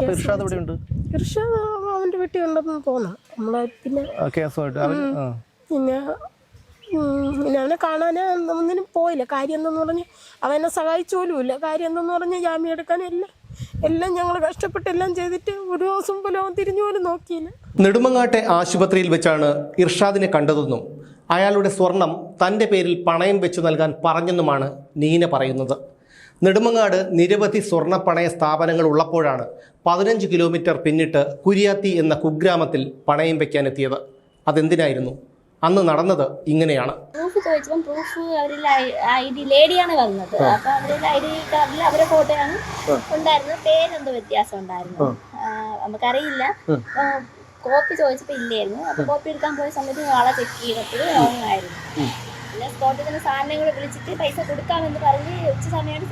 ഇർഷാദ് അവന്റെ വീട്ടിൽ ഉണ്ടെന്ന് തോന്നാം. നമ്മളെ പിന്നെ അവനെ കാണാനോ ഒന്നിനും പോയില്ല. കാര്യം എന്തെന്ന് പറഞ്ഞ് അവനെ സഹായിച്ചു പോലും ഇല്ല. കാര്യം എന്തെന്ന് പറഞ്ഞ് ജാമ്യം എടുക്കാനും എല്ലാം ഞങ്ങൾ കഷ്ടപ്പെട്ടെല്ലാം ചെയ്തിട്ട് ഒരു ദിവസം പോലും അവൻ തിരിഞ്ഞു പോലും നോക്കിയില്ല. നെടുമങ്ങാട്ടെ ആശുപത്രിയിൽ വെച്ചാണ് ഇർഷാദിനെ കണ്ടതെന്നും അയാളുടെ സ്വർണം തൻ്റെ പേരിൽ പണയം വെച്ചു നൽകാൻ പറഞ്ഞെന്നുമാണ് നീന പറയുന്നത്. നെടുമങ്ങാട് നിരവധി സ്വർണ്ണ പണയ സ്ഥാപനങ്ങൾ ഉള്ളപ്പോഴാണ് 15 കിലോമീറ്റർ പിന്നിട്ട് കുരിയാത്തി എന്ന കുഗ്രാമത്തിൽ പണയം വെക്കാനെത്തിയത്. അതെന്തിനായിരുന്നു? അന്ന് നടന്നത് ഇങ്ങനെയാണ്. പ്രൂഫ് ചോദിച്ചപ്പോൾ പ്രൂഫ് അവരിൽ ID ലേഡിയാണ് വന്നത്. അപ്പൊ അവരുടെ ID കാർഡിൽ അവരെ ഫോട്ടോയാണ് ഉണ്ടായിരുന്നത്. പേരെന്തോ വ്യത്യാസം ഉണ്ടായിരുന്നു, നമുക്കറിയില്ല. കോപ്പി ചോദിച്ചപ്പോൾ ഇല്ലായിരുന്നു. അപ്പൊ കോപ്പി എടുക്കാൻ പോയ സമയത്ത് ആളെ ചെക്ക് ചെയ്തപ്പോൾ റോങ് ആയിരുന്നു. പിന്നെ സ്പോട്ടിൽ തന്നെ സാധനങ്ങൾ വിളിച്ചിട്ട് പൈസ കൊടുക്കാമെന്ന് പറഞ്ഞ് ഉച്ച സമയത്ത്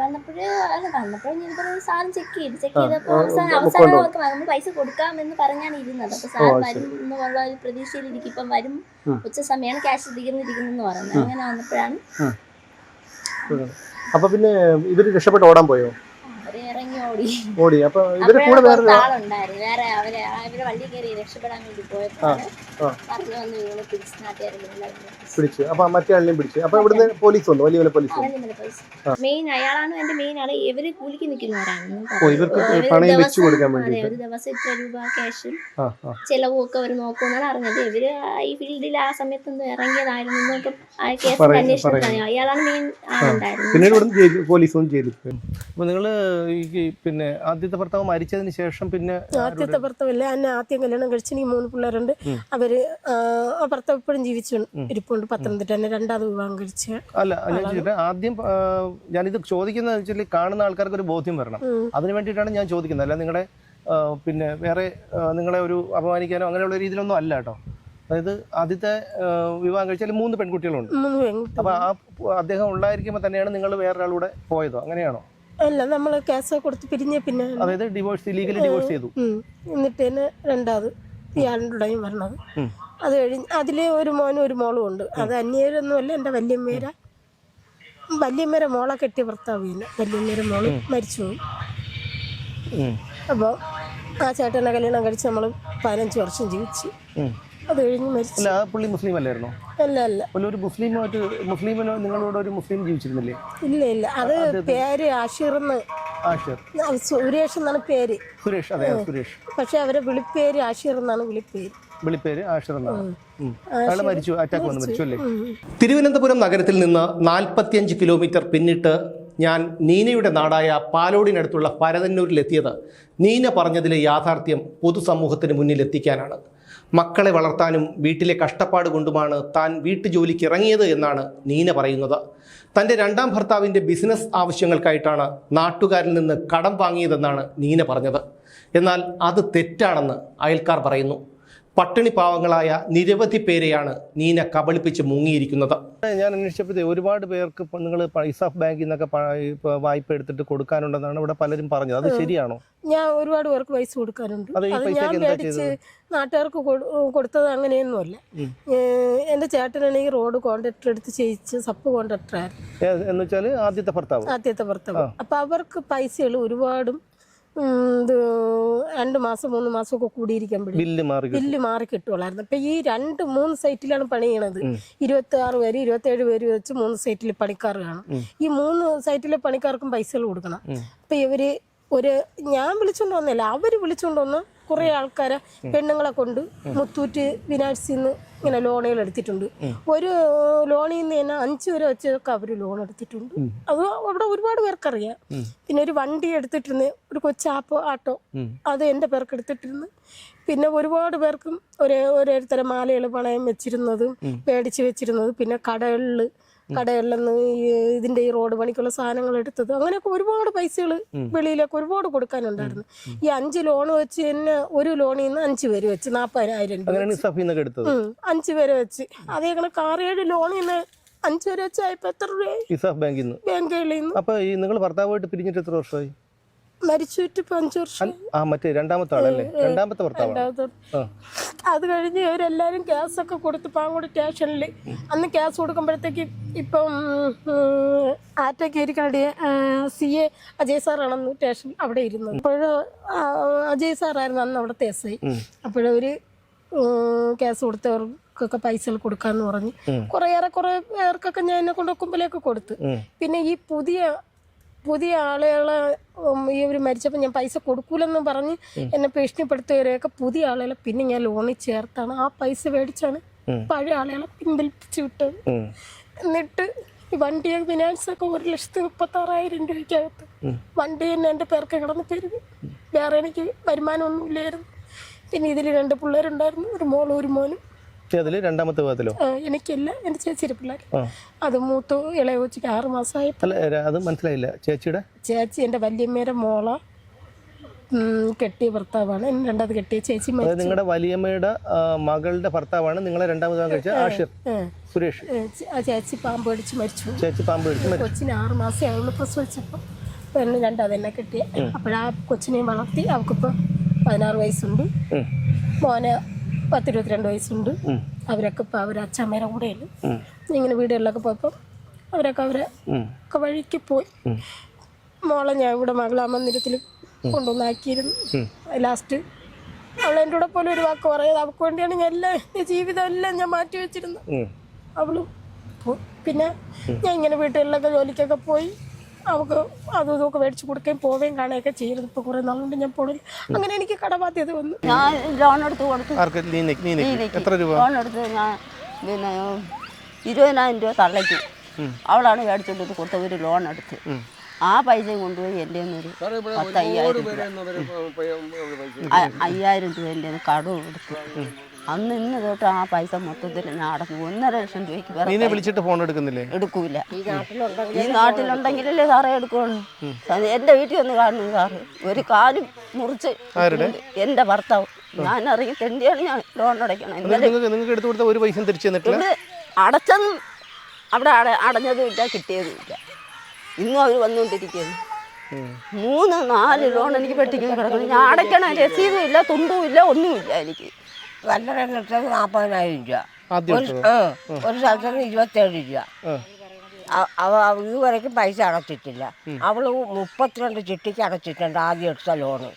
വന്നപ്പോഴും സാധനം ചെക്ക് ചെയ്തപ്പോൾ അവസാനം നമ്മൾ പൈസ കൊടുക്കാമെന്ന് പറഞ്ഞാണ് ഇരുന്നത്. അപ്പൊ സാർ വരും എന്നുള്ള ഒരു പ്രതീക്ഷയിലിരിക്കും. ഇപ്പം വരും, ഉച്ച സമയമാണ് ക്യാഷ് തീർന്നിരിക്കുന്നെന്ന് പറയുന്നത്. അങ്ങനെ വന്നപ്പോഴാണ്. അപ്പൊ പിന്നെ ഇവര് രക്ഷപ്പെട്ട് ഓടാൻ പോയോ? അവര് ഇറങ്ങി ഓടി. അപ്പൊ ഇവര് കൂടെ വേറെ ആളുണ്ടായിരുന്നു. വേറെ അവരെ വണ്ടി കയറി രക്ഷപ്പെടാൻ വേണ്ടി പോയപ്പോഴാണ് പറഞ്ഞു വന്ന് ഇവളെ പിടിച്ച് നാട്ടുകാരെല്ലാം പിടിച്ചു. അപ്പൊ മറ്റേ ആളിനെയും പിടിച്ചു. അപ്പൊ ഇവിടുന്ന് പോലീസ് വന്നു, വലിയ പോലീസ് വന്നു. മെയിൻ അയാളാണ് എന്റെ മെയിൻ ആള്. ഇവര് കൂലിക്ക് നിൽക്കുന്നവരാണ്. ഇവർക്ക് പണയം വെച്ച് കൊടുക്കാൻ വേണ്ടി ഒരു ദിവസം ഇത്ര രൂപ ക്യാഷും ചെലവും ഒക്കെ അവർ നോക്കുമെന്നാണ് അറിഞ്ഞത്. ഇവര് ഈ ഫീൽഡിൽ ആ സമയത്ത് ഒന്ന് ഇറങ്ങിയതായിരുന്നു എന്നൊക്കെ ആ കേസ് അന്വേഷിച്ചതാണ്. അയാളാണ് മെയിൻ ആളുണ്ടായിരുന്നത്. പിന്നീട് ഇവിടുന്ന് പോലീസ് ഒന്നും ചെയ്തു. അപ്പൊ നിങ്ങള് പിന്നെ ആദ്യത്തെ ഭർത്താവ് മരിച്ചതിന് ശേഷം പിന്നെ ആദ്യത്തെ ഭർത്താവല്ല, എന്നെ ആദ്യം കല്യാണം കഴിച്ചു. ഈ 3 പിള്ളേരുണ്ട്. അവര് ഭർത്താവ് ഇപ്പോഴും ജീവിച്ചു ഇരിപ്പുണ്ട് പത്തനംതിട്ട. എന്നെ രണ്ടാമത് വിവാഹം കഴിച്ച. അല്ല, ഞാൻ ചോദിച്ചിട്ട് ആദ്യം ഞാനിത് ചോദിക്കുന്നത് വെച്ചാൽ കാണുന്ന ആൾക്കാർക്ക് ഒരു ബോധ്യം വരണം. അതിന് വേണ്ടിയിട്ടാണ് ഞാൻ ചോദിക്കുന്നത്. അല്ല നിങ്ങളുടെ പിന്നെ വേറെ നിങ്ങളെ ഒരു അപമാനിക്കാനോ അങ്ങനെയുള്ള രീതിയിലൊന്നും അല്ല കേട്ടോ. അതായത് ആദ്യത്തെ വിവാഹം കഴിച്ചാൽ 3 പെൺകുട്ടികളുണ്ട്. അപ്പൊ അദ്ദേഹം ഉണ്ടായിരിക്കുമ്പോൾ തന്നെയാണ് നിങ്ങൾ വേറൊരാളൂടെ പോയതോ, അങ്ങനെയാണോ? അല്ല, നമ്മൾ കേസ് കൊടുത്ത് പിരിഞ്ഞ പിന്നെ, അതായത് ഡിവോഴ്സ്, ലീഗലി ഡിവോഴ്സ് ചെയ്തു. എന്നിട്ട് തന്നെ രണ്ടാമത് ഇയാളുടെയും വരണത്. അത് കഴിഞ്ഞ് അതില് ഒരു മോനും ഒരു മോളും ഉണ്ട്. അത് അന്യരൊന്നുമല്ല, എൻ്റെ വല്യമ്മേരെ മോളെ കെട്ടിയ ഭർത്താവ് തന്നെ. വല്യമ്മേരെ മോള് മരിച്ചുപോയി. അപ്പോൾ ആ ചേട്ടനെ കല്യാണം കഴിച്ച് നമ്മൾ 15 വർഷം ജീവിച്ചു. അത് കഴിഞ്ഞ് മരിച്ചു. അല്ല, ആ പുള്ളി മുസ്ലിം അല്ലായിരുന്നോ? അല്ല അല്ല, ഒരു മുസ്ലിമിനോ നിങ്ങളോട് ഒരു മുസ്ലിം ജീവിച്ചിരുന്നില്ലേ? ഇല്ല ഇല്ല, അത് പേര് ആഷിർന്ന്, സുരേഷ് എന്നാണ് പേര്. സുരേഷ്, അതെ സുരേഷ്. പക്ഷെ അവരെ വിളിപ്പേര് ആഷിർ എന്നാണ് വിളിപ്പേര് ആഷിർ എന്നാണ്. അയാൾ മരിച്ചു, അറ്റാക്ക് വന്ന് മരിച്ചു അല്ലേ? തിരുവനന്തപുരം നഗരത്തിൽ നിന്ന് 45 കിലോമീറ്റർ പിന്നിട്ട് ഞാൻ നീനയുടെ നാടായ പാലോടിനടുത്തുള്ള പരതന്നൂരിലെത്തിയത് നീന പറഞ്ഞതിലെ യാഥാർത്ഥ്യം പൊതുസമൂഹത്തിന് മുന്നിൽ എത്തിക്കാനാണ്. മക്കളെ വളർത്താനും വീട്ടിലെ കഷ്ടപ്പാട് കൊണ്ടുമാണ് താൻ വീട്ടുജോലിക്ക് ഇറങ്ങിയത് എന്നാണ് നീന പറയുന്നത്. തൻ്റെ 2ാം ഭർത്താവിൻ്റെ ബിസിനസ് ആവശ്യങ്ങൾക്കായിട്ടാണ് നാട്ടുകാരിൽ നിന്ന് കടം വാങ്ങിയതെന്നാണ് നീന പറഞ്ഞത്. എന്നാൽ അത് തെറ്റാണെന്ന് അയൽക്കാർ പറയുന്നു. പട്ടിണി പാവങ്ങളായ നിരവധി പേരെയാണ് നീന കബളിപ്പിച്ച് മുങ്ങിയിരിക്കുന്നത്. ഞാൻ അന്വേഷിച്ചപ്പോഴത്തേ ഒരുപാട് പേർക്ക് നിങ്ങൾ പൈസ ബാങ്കിൽ നിന്നൊക്കെ വായ്പ എടുത്തിട്ട് കൊടുക്കാനുണ്ടെന്നാണ് ഇവിടെ പലരും പറഞ്ഞത്. അത് ശരിയാണോ? ഞാൻ ഒരുപാട് പേർക്ക് പൈസ കൊടുക്കാനുണ്ട്. അത് ഞാൻ മേടിച്ച് നാട്ടുകാർക്ക് കൊടുത്തത് അങ്ങനെയൊന്നുമല്ല. എൻ്റെ ചേട്ടനാണെങ്കിൽ റോഡ് കോൺട്രാക്ടർ എടുത്ത് ചെയ്യിച്ച് സബ് കോൺട്രാക്ടറായിരുന്നു. എന്ന് വെച്ചാൽ ആദ്യത്തെ ഭർത്താവ്. അപ്പൊ അവർക്ക് പൈസകൾ ഒരുപാടും 2 മാസം 3 മാസമൊക്കെ കൂടിയിരിക്കാൻ ബില്ല് മാറി കിട്ടുള്ളായിരുന്നു. അപ്പൊ ഈ 2-3 സൈറ്റിലാണ് പണി ചെയ്യണത്. 26 പേര് 27 പേര് വെച്ച് 3 സൈറ്റിൽ പണിക്കാർ കാണും. ഈ 3 സൈറ്റിലെ പണിക്കാർക്കും പൈസകൾ കൊടുക്കണം. അപ്പൊ ഇവര് ഞാൻ വിളിച്ചോണ്ട് വന്നില്ല, അവര് വിളിച്ചോണ്ട് വന്ന് കുറെ ആൾക്കാരെ പെണ്ണുങ്ങളെ കൊണ്ട് മുത്തൂറ്റ് ഫിനാൻസിന്ന് ഇങ്ങനെ ലോണുകൾ എടുത്തിട്ടുണ്ട്. ഒരു ലോണിൽ നിന്ന് തന്നെ 5 വരെ വെച്ചൊക്കെ അവര് ലോൺ എടുത്തിട്ടുണ്ട്. അത് അവിടെ ഒരുപാട് പേർക്കറിയാം. പിന്നെ ഒരു വണ്ടി എടുത്തിട്ടിരുന്ന്, ഒരു ആട്ടോ, അത് എൻ്റെ പേർക്ക് എടുത്തിട്ടിരുന്നു. പിന്നെ ഒരുപാട് പേർക്കും ഓരോരുത്തരെ മാലകൾ പണയം വെച്ചിരുന്നതും പേടിച്ച് വെച്ചിരുന്നതും, പിന്നെ കടകളിൽ നിന്ന് ഇതിന്റെ ഈ റോഡ് പണിക്കുള്ള സാധനങ്ങൾ എടുത്തത്, അങ്ങനെയൊക്കെ ഒരുപാട് പൈസകൾ വെളിയിലേക്ക് ഒരുപാട് കൊടുക്കാനുണ്ടായിരുന്നു. ഈ 5 ലോൺ വെച്ച് തന്നെ ഒരു ലോണിൽ നിന്ന് 5 പേര് വെച്ച് 40,000 രൂപ 5 പേര് വെച്ച്, അതേ കണക്ക് 6-7 ലോണിൽ നിന്ന് 5 പേര് വെച്ച് ആയപ്പോ എത്ര രൂപ ബാങ്കിൽ നിന്ന്. അപ്പൊ നിങ്ങൾ ഭർത്താവായിട്ട് പിരിഞ്ഞിട്ട് എത്ര വർഷമായി? മരിച്ചിട്ട് 5 വർഷം. മറ്റേ രണ്ടാമത്തെ ആളല്ലേ? രണ്ടാമത്തെ ഭർത്താവ്. അത് കഴിഞ്ഞ് ഇവരെല്ലാരും ക്യാഷൊക്കെ കൊടുത്ത് പാങ്ങോട് സ്റ്റേഷനിൽ അന്ന് ക്യാഷ് കൊടുക്കുമ്പോഴത്തേക്ക് ഇപ്പം ആറ്റക്കേരിക്കടി CA അജയ് സാറാണെന്ന് സ്റ്റേഷൻ അവിടെ ഇരുന്നത്. അപ്പോഴ് അജയ് സാറായിരുന്നു അന്ന് അവിടുത്തെ SI. അപ്പോഴവര് ക്യാഷ് കൊടുത്തവർക്കൊക്കെ പൈസകൾ കൊടുക്കാന്ന് പറഞ്ഞ് കുറെ പേർക്കൊക്കെ ഞാൻ എന്നെ കൊണ്ട് കുമ്പലേക്ക് കൊടുത്ത്. പിന്നെ ഈ പുതിയ ആളുകളെ ഇവർ മരിച്ചപ്പോൾ ഞാൻ പൈസ കൊടുക്കൂലെന്ന് പറഞ്ഞ് എന്നെ ഭീഷണിപ്പെടുത്തിയവരെയൊക്കെ പുതിയ ആളുകളെ പിന്നെ ഞാൻ ലോണിൽ ചേർത്താണ് ആ പൈസ മേടിച്ചാണ് പഴയ ആളുകളെ പിൻവലിപ്പിച്ച് വിട്ടത്. എന്നിട്ട് ഈ വണ്ടിയെ ഫിനാൻസൊക്കെ 1,36,000 രൂപയ്ക്കകത്ത് വണ്ടി തന്നെ എൻ്റെ പേർക്ക് കിടന്ന് പെരുകി. വേറെ എനിക്ക് വരുമാനമൊന്നും ഇല്ലായിരുന്നു. പിന്നെ ഇതിൽ 2 പിള്ളേരുണ്ടായിരുന്നു, ഒരു മോളും ഒരു മോനും. രണ്ടാമത്തെ വിവാഹത്തിലോ? എനിക്കല്ല, എൻ്റെ ചേച്ചിയുടെ പിള്ളേർ. അത് മൂത്ത ഇളയ കൊച്ചിക്ക് 6 മാസമായി. അത് മനസ്സിലായില്ല. ചേച്ചി എൻ്റെ വല്യമ്മേരെ മോള കെട്ടിയ ഭർത്താവാണ്. രണ്ടാമത് കെട്ടിയ ചേച്ചി. നിങ്ങളുടെ വലിയമ്മയുടെ മകളുടെ ഭർത്താവാണ് നിങ്ങളെ രണ്ടാമത് കഴിച്ച ആഷിർ സുരേഷ്. ആ ചേച്ചി പാമ്പ് കടിച്ച് മരിച്ചു. കൊച്ചിന് 6 മാസമേ ആയുള്ളൂ പ്രസവിച്ചപ്പോൾ. പെണ്ണ് രണ്ടാമത് എന്നെ കെട്ടിയ. അപ്പോഴാ കൊച്ചിനെയും വളർത്തി. അവൾക്കിപ്പോൾ 16 വയസ്സുണ്ട്. മോനെ 10-22 വയസ്സുണ്ട്. അവരൊക്കെ ഇപ്പോൾ അവരെ അച്ഛമ്മേരെ കൂടെയാണ്. ഇങ്ങനെ വീടുകളിലൊക്കെ പോയപ്പോൾ അവരൊക്കെ ഒക്കെ വഴിക്ക് പോയി. മോളെ ഞാൻ ഇവിടെ മകളാ മന്ദിരത്തിൽ കൊണ്ടുവന്നാക്കിയിരുന്നു. ലാസ്റ്റ് അവൾ എൻ്റെ കൂടെ പോലും ഒരു വാക്ക് പറയാതെ അവൾക്ക് വേണ്ടിയാണ് ഞാൻ എൻ്റെ ജീവിതം എല്ലാം ഞാൻ മാറ്റി വെച്ചിരുന്നത്. അവളും പോയി. പിന്നെ ഞാൻ ഇങ്ങനെ വീട്ടുകളിലൊക്കെ ജോലിക്കൊക്കെ പോയി അവൾക്ക് അതും ഇതൊക്കെ മേടിച്ച് കൊടുക്കുകയും പോവുകയും കാണുകയൊക്കെ ചെയ്യുന്നത്. ഇപ്പോൾ കുറേ നാളുകൊണ്ട് ഞാൻ പോണില്ല. അങ്ങനെ എനിക്ക് കടബാധ്യത വന്നു. ഞാൻ ലോൺ എടുത്ത് കൊടുത്തു. എത്ര രൂപ ലോൺ എടുത്ത് ഞാൻ പിന്നെ 20,000 രൂപ തള്ളയ്ക്ക് അവളാണ് മേടിച്ചുകൊണ്ട് കൊടുത്ത ഒരു ലോൺ എടുത്ത്. ആ പൈസയും കൊണ്ടുപോയി എൻ്റെ ഒരു 10,000 രൂപ എൻ്റെ കടവും എടുത്തു. അന്ന് ഇന്ന് തൊട്ട് ആ പൈസ മൊത്തത്തിൽ ഞാൻ അടക്കും. 1.5 ലക്ഷം രൂപയ്ക്ക് വിളിച്ചിട്ട് ഫോൺ എടുക്കുന്നില്ലേ? എടുക്കൂല. ഈ നാട്ടിലുണ്ടെങ്കിലല്ലേ സാറേ എടുക്കുള്ളൂ. എൻ്റെ വീട്ടിൽ ഒന്ന് കാണുന്നു സാറ്. ഒരു കാലും മുറിച്ച് എൻ്റെ ഭർത്താവ് ഞാൻ ഇറങ്ങി തെണ്ടിയാണ് ഞാൻ ലോൺ അടയ്ക്കണം. നിങ്ങൾക്ക് എടുത്തു കൊടുത്ത ഒരു പൈസ തിരിച്ചു തന്നിട്ടില്ല? അടച്ചതും അവിടെ അടഞ്ഞതും ഇല്ല, കിട്ടിയതും ഇല്ല. ഇന്നും അവർ വന്നുകൊണ്ടിരിക്കുന്നു. 3-4 ലോൺ എനിക്ക് പെട്ടിക്കാൻ കിടക്കണം. ഞാൻ അടയ്ക്കണം. രസീതും ഇല്ല, തുണ്ടും ഇല്ല, ഒന്നുമില്ല. എനിക്ക് നല്ല 40,000 രൂപ, ഒരു സ്ഥലത്തിന് 27 രൂപ. ഇതുവരെയ്ക്കും പൈസ അടച്ചിട്ടില്ല. അവള് 32 ചിട്ടിക്ക് അടച്ചിട്ടുണ്ട് ആദ്യം എടുത്ത ലോണ്.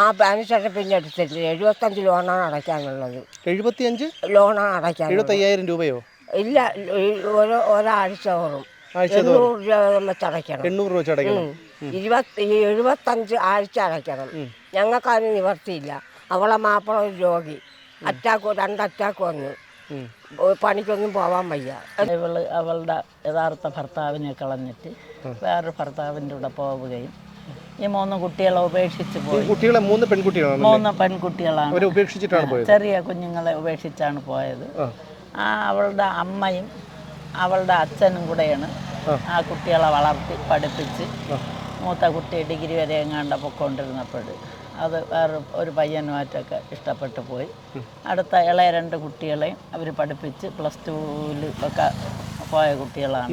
ആ ബാനിസ്റ്റർ പിന്നെ എടുത്തിട്ടില്ല. 75 ലോണാണ് അടയ്ക്കാനുള്ളത്. 75 ലോണാണ് അടയ്ക്കാൻ. 75,000 രൂപയോ? ഇല്ല, ഒരാഴ്ച തോറും 800 രൂപ വെച്ച് അടയ്ക്കണം. 800 രൂപ വെച്ച് അടയ്ക്കണം. 75 ആഴ്ച അടയ്ക്കണം. ഞങ്ങൾക്കതിന് നിവർത്തിയില്ല. അവളെ മാപ്പിള ഒരു രോഗി, 2 അറ്റാക്ക് വന്നു. പണിക്കൊന്നും പോവാൻ വയ്യ. അവളുടെ യഥാർത്ഥ ഭർത്താവിനെ കളഞ്ഞിട്ട് വേറൊരു ഭർത്താവിൻ്റെ കൂടെ പോവുകയും ഈ 3 കുട്ടികളെ ഉപേക്ഷിച്ച് പോയി. കുട്ടികളെ 3 പെൺകുട്ടികളാണ്. 3 പെൺകുട്ടികളാണ്. ഉപേക്ഷിച്ചിട്ടാണ് പോയത്. ചെറിയ കുഞ്ഞുങ്ങളെ ഉപേക്ഷിച്ചാണ് പോയത്. അവളുടെ അമ്മയും അവളുടെ അച്ഛനും കൂടെയാണ് ആ കുട്ടികളെ വളർത്തി പഠിപ്പിച്ച് മൂത്ത കുട്ടി ഡിഗ്രി വരെ എങ്ങാണ്ട് പൊയ്ക്കൊണ്ടിരുന്നപ്പോൾ അത് വേറെ ഒരു പയ്യനുമായിട്ടൊക്കെ ഇഷ്ടപ്പെട്ടു പോയി. അടുത്ത ഇളയ 2 കുട്ടികളെയും അവർ പഠിപ്പിച്ച് +2 ഒക്കെ പോയ കുട്ടികളാണ്.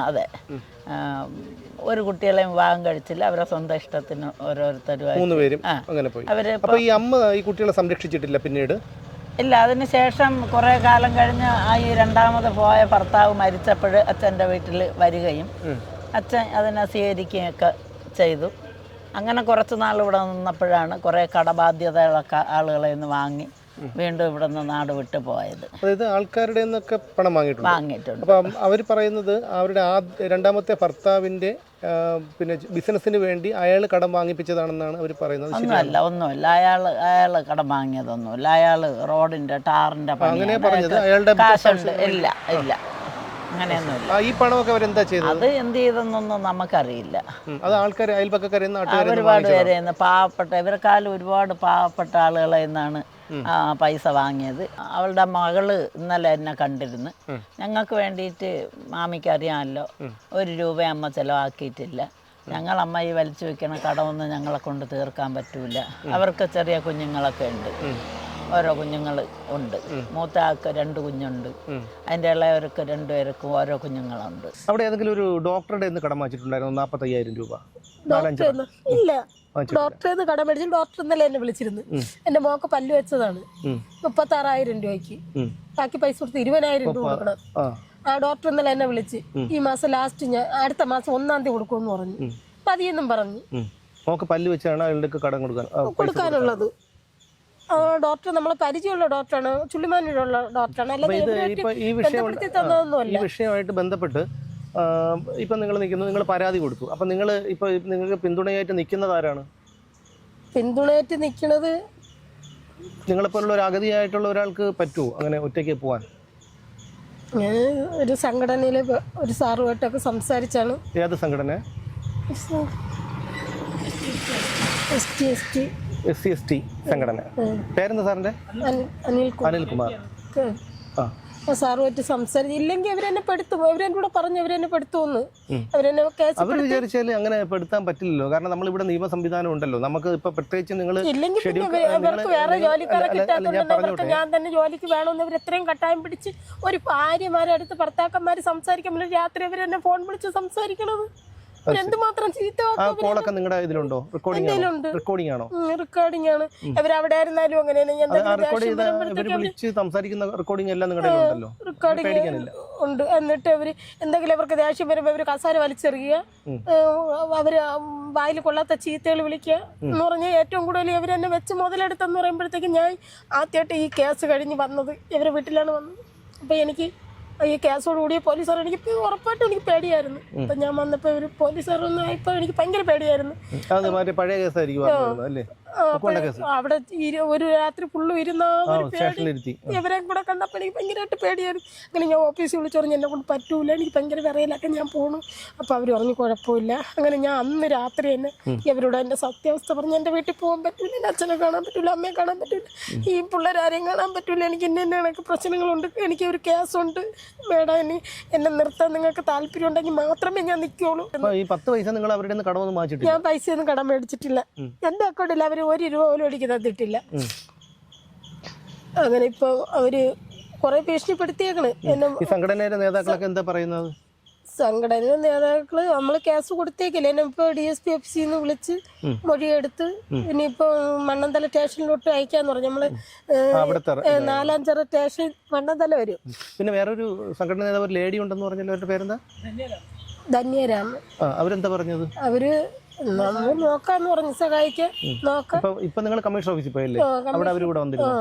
അതെ. ഒരു കുട്ടികളെയും വിവാഹം കഴിച്ചില്ല. അവരെ സ്വന്തം ഇഷ്ടത്തിന് ഓരോരുത്തരും അവര് ഈ അമ്മ ഈ കുട്ടികളെ സംരക്ഷിച്ചിട്ടില്ല പിന്നീട്? ഇല്ല. അതിന് ശേഷം കുറേ കാലം കഴിഞ്ഞ് ഈ 2ാമത് പോയ ഭർത്താവ് മരിച്ചപ്പോൾ അച്ഛൻ്റെ വീട്ടിൽ വരികയും അച്ഛൻ അതിനെ സ്വീകരിക്കുകയൊക്കെ ചെയ്തു. അങ്ങനെ കുറച്ച് നാൾ ഇവിടെ നിന്നപ്പോഴാണ് കുറേ കടബാധ്യതകളൊക്കെ ആളുകളെ നിന്ന് വാങ്ങി വീണ്ടും ഇവിടെ നിന്ന് നാട് വിട്ടു പോയത്. അതായത് ആൾക്കാരുടെ നിന്നൊക്കെ പണം വാങ്ങിയിട്ടുണ്ട്. അപ്പം അവർ പറയുന്നത് അവരുടെ 2ാമത്തെ ഭർത്താവിൻ്റെ പിന്നെ ബിസിനസ്സിന് വേണ്ടി അയാൾ കടം വാങ്ങിപ്പിച്ചതാണെന്നാണ് അവർ പറയുന്നത്. ഒന്നുമില്ല. അയാൾ കടം വാങ്ങിയതൊന്നുമില്ല. അയാൾ റോഡിൻ്റെ ടാറിൻ്റെ അങ്ങനെ പറഞ്ഞത് അയാളുടെ കാശുണ്ട്. ഇല്ല ഇല്ല, അങ്ങനെയൊന്നുമില്ല. ഈ പണമൊക്കെ അവരെന്താ ചെയ്തത്? അത് എന്ത് ചെയ്തെന്നൊന്നും നമുക്കറിയില്ല. അത് ആൾക്കാർ അയൽപക്കക്കാരെന്ന് ഒരുപാട് പേരെ പാവപ്പെട്ട ഇവർക്കാലും ഒരുപാട് പാവപ്പെട്ട ആളുകളെ നിന്നാണ് പൈസ വാങ്ങിയത്. അവളുടെ മകള് ഇന്നലെ എന്നെ കണ്ടിരുന്നു. ഞങ്ങൾക്ക് വേണ്ടിയിട്ട് മാമിക്ക് അറിയാമല്ലോ, 1 രൂപ അമ്മ ചിലവാക്കിയിട്ടില്ല. ഞങ്ങളമ്മ ഈ വലിച്ചു വെക്കണ കടമൊന്നും ഞങ്ങളെ കൊണ്ട് തീർക്കാൻ പറ്റൂല. അവർക്ക് ചെറിയ കുഞ്ഞുങ്ങളൊക്കെ ഉണ്ട്. ഓരോ കുഞ്ഞുങ്ങൾ ഉണ്ട്. മൂത്ത ആൾക്ക് 2 കുഞ്ഞുണ്ട്. അതിൻ്റെ ഇളയവർക്ക് 2 പേർക്കും ഓരോ കുഞ്ഞുങ്ങളുണ്ട്. അവിടെ ഏതെങ്കിലും ഒരു ഡോക്ടറുടെ കടം വാങ്ങിച്ചിട്ടുണ്ടായിരുന്നു? 45,000 രൂപ? ഇല്ല, ഡോക്ടറെ കടം മേടിച്ചു. ഡോക്ടർ ഇന്നലെ എന്നെ വിളിച്ചിരുന്നു. എന്റെ മോക്ക് പല്ല് വെച്ചതാണ്. 36,000 രൂപയ്ക്ക്. ബാക്കി പൈസ കൊടുത്ത് 20,000 രൂപ കൊടുക്കണം. ആ ഡോക്ടർ ഇന്നലെ എന്നെ വിളിച്ച് ഈ മാസം ലാസ്റ്റ് ഞാൻ അടുത്ത മാസം 1-ാം തീയതി കൊടുക്കുമെന്ന് പറഞ്ഞു. പതിയെന്നും പറഞ്ഞു. പല്ല് വെച്ചാണ് കടം കൊടുക്കാനുള്ളത്. ഡോക്ടർ നമ്മളെ പരിചയമുള്ള ഡോക്ടറാണ്, ചുള്ളിമാനൂരുള്ള ഡോക്ടറാണ്. അല്ലാതെ ഈ വിഷയമായിട്ട് ബന്ധപ്പെട്ട് ഇപ്പം നിങ്ങൾ പരാതി കൊടുത്തു. അപ്പം നിങ്ങൾക്ക് പിന്തുണയായിട്ട് നിൽക്കുന്നത് ആരാണ്? പിന്തുണയായിട്ട് നിൽക്കുന്നത് നിങ്ങളെപ്പോലുള്ള ഒരു അഗതിയായിട്ടുള്ള ഒരാൾക്ക് പറ്റുമോ അങ്ങനെ ഒറ്റയ്ക്ക് പോവാൻ? ഞാൻ ഒരു സംഘടനയിലെ ഒരു സാറുമായിട്ടൊക്കെ സംസാരിച്ചാണ്. ഏത് സംഘടന? SC/ST സംഘടന. പേരെന്താ സാറിന്റെ? അനിൽകുമാർ. സാറുമായിട്ട് സംസാരിച്ചു. ഇല്ലെങ്കിൽ അവരെന്നെ പെടുത്തും. അവരെന്നോട് പറഞ്ഞു അവരെന്നെ പെടുത്തുമെന്ന്. അവരെന്നെ അവർ വിചാരിച്ചാൽ അങ്ങനെ പെടുത്താൻ പറ്റില്ലല്ലോ. കാരണം നമ്മളിവിടെ നിയമ സംവിധാനം ഉണ്ടല്ലോ. നമുക്ക് ഇപ്പൊ പ്രത്യേകിച്ച് നിങ്ങൾ അവർക്ക് വേറെ ജോലിക്കാരെ കിട്ടാത്തതുകൊണ്ട് ഞാൻ തന്നെ ജോലിക്ക് വേണമെന്ന് അവർ എത്രയും കട്ടായം പിടിച്ച് ഒരു ഭാര്യമാരെ അടുത്ത് ഭർത്താക്കന്മാര് സംസാരിക്കുമ്പോൾ രാത്രി അവരെന്നെ ഫോൺ വിളിച്ച് സംസാരിക്കണത് എന്തുമാത്രം കോളൊക്കെ നിങ്ങളുടെ ഇതിലുണ്ടോ? റെക്കോർഡിംഗ് ആണോ? റെക്കോർഡിംഗ് ആണ്. അവരവിടെ ആയിരുന്നാലും വിളിച്ച് സംസാരിക്കുന്ന റെക്കോർഡിംഗ് എല്ലാം നിങ്ങളുടെ ഉണ്ടല്ലോ. റെക്കോർഡിംഗ് ഉണ്ട്. എന്നിട്ട് അവര് എന്തെങ്കിലും അവർക്ക് ദേഷ്യം വരുമ്പോ അവര് കസാര വലിച്ചെറിയുക, അവര് വായിൽ കൊള്ളാത്ത ചീത്തകൾ വിളിക്കുക എന്ന് പറഞ്ഞാൽ ഏറ്റവും കൂടുതൽ ഇവർ എന്നെ വെച്ച് മുതലെടുത്തെന്ന് പറയുമ്പോഴത്തേക്ക് ഞാൻ ആദ്യമായിട്ട് ഈ കേസ് കഴിഞ്ഞ് വന്നത് ഇവരെ വീട്ടിലാണ് വന്നത്. അപ്പം എനിക്ക് ഈ കേസോട് കൂടിയ പോലീസുകാർ എനിക്ക് ഉറപ്പായിട്ടും എനിക്ക് പേടിയായിരുന്നു. അപ്പം ഞാൻ വന്നപ്പോൾ ഒരു പോലീസുകാരൊന്നും ആയപ്പോൾ എനിക്ക് ഭയങ്കര പേടിയായിരുന്നു. പഴയ കേസായിരിക്കും അല്ലേ? അവിടെ ഒരു രാത്രി ഫുള്ളും ഇരുന്ന ഇവരെ കൂടെ കണ്ടപ്പോൾ എനിക്ക് ഭയങ്കരമായിട്ട് പേടിയായിരുന്നു. അങ്ങനെ ഞാൻ ഓഫീസിൽ വിളിച്ചു പറഞ്ഞു എന്നെ കൊണ്ട് പറ്റൂല, എനിക്ക് ഭയങ്കര വിറയിലൊക്കെ ഞാൻ പോകണം. അപ്പോൾ അവർ പറഞ്ഞു കുഴപ്പമില്ല. അങ്ങനെ ഞാൻ അന്ന് രാത്രി തന്നെ ഇവരോട് എൻ്റെ സത്യാവസ്ഥ പറഞ്ഞു. എൻ്റെ വീട്ടിൽ പോകാൻ പറ്റൂല, എൻ്റെ അച്ഛനെ കാണാൻ പറ്റൂല, അമ്മയെ കാണാൻ പറ്റൂല, ഈ പിള്ളേരാരെയും കാണാൻ പറ്റൂല, എനിക്ക് ഇന്ന കണക്ക് പ്രശ്നങ്ങളുണ്ട്, എനിക്ക് ഒരു കേസുണ്ട്, മേഡം ഇനി എന്നെ നിർത്താൻ നിങ്ങൾക്ക് താല്പര്യം ഉണ്ടെങ്കിൽ മാത്രമേ ഞാൻ നിൽക്കുള്ളൂ. ഈ 10 പൈസ നിങ്ങൾ അവരുടെ കടമൊന്നും വാങ്ങിച്ചിട്ടില്ല? ഞാൻ പൈസയൊന്നും കടം മേടിച്ചിട്ടില്ല. എൻ്റെ അക്കൗണ്ടിൽ അവർ 1 രൂപ പോലും എനിക്ക് തന്നിട്ടില്ല. അങ്ങനെ ഇപ്പൊ അവര് കുറെ ഭീഷണിപ്പെടുത്തിയേക്കണ് എന്നെ. ഈ സംഘടനയുടെ നേതാക്കളൊക്കെ എന്താ പറയുന്നത്? സംഘടന നേതാക്കള് നമ്മള് കേസ് കൊടുത്തേക്കില്ല. എന്നെ ഇപ്പൊ DSP ഓഫീസിൽ നിന്ന് വിളിച്ച് മൊഴിയെടുത്ത് ഇനിയിപ്പോ മണ്ണന്തല സ്റ്റേഷനിലോട്ട് അയക്കാന്ന് പറഞ്ഞു. നമ്മള് 4-5 സ്റ്റേഷൻ മണ്ണന്തല വരും. പിന്നെ വേറൊരു സംഘടന നേതാവ് ലേഡി ഉണ്ടെന്ന് പറഞ്ഞല്ലോ, അവരുടെ പേരെന്താ? ധന്യരാമ. അവരെന്താ പറഞ്ഞത്? അവര് നമ്മൾ നോക്കാന്ന് പറഞ്ഞു, സഹായിക്കാൻ നോക്കാം. ഇപ്പൊ നിങ്ങൾ കമ്മീഷൻ ഓഫീസിൽ പോയല്ലേ? അവിടെ അവര് കൂടെ വന്നിരുന്നു.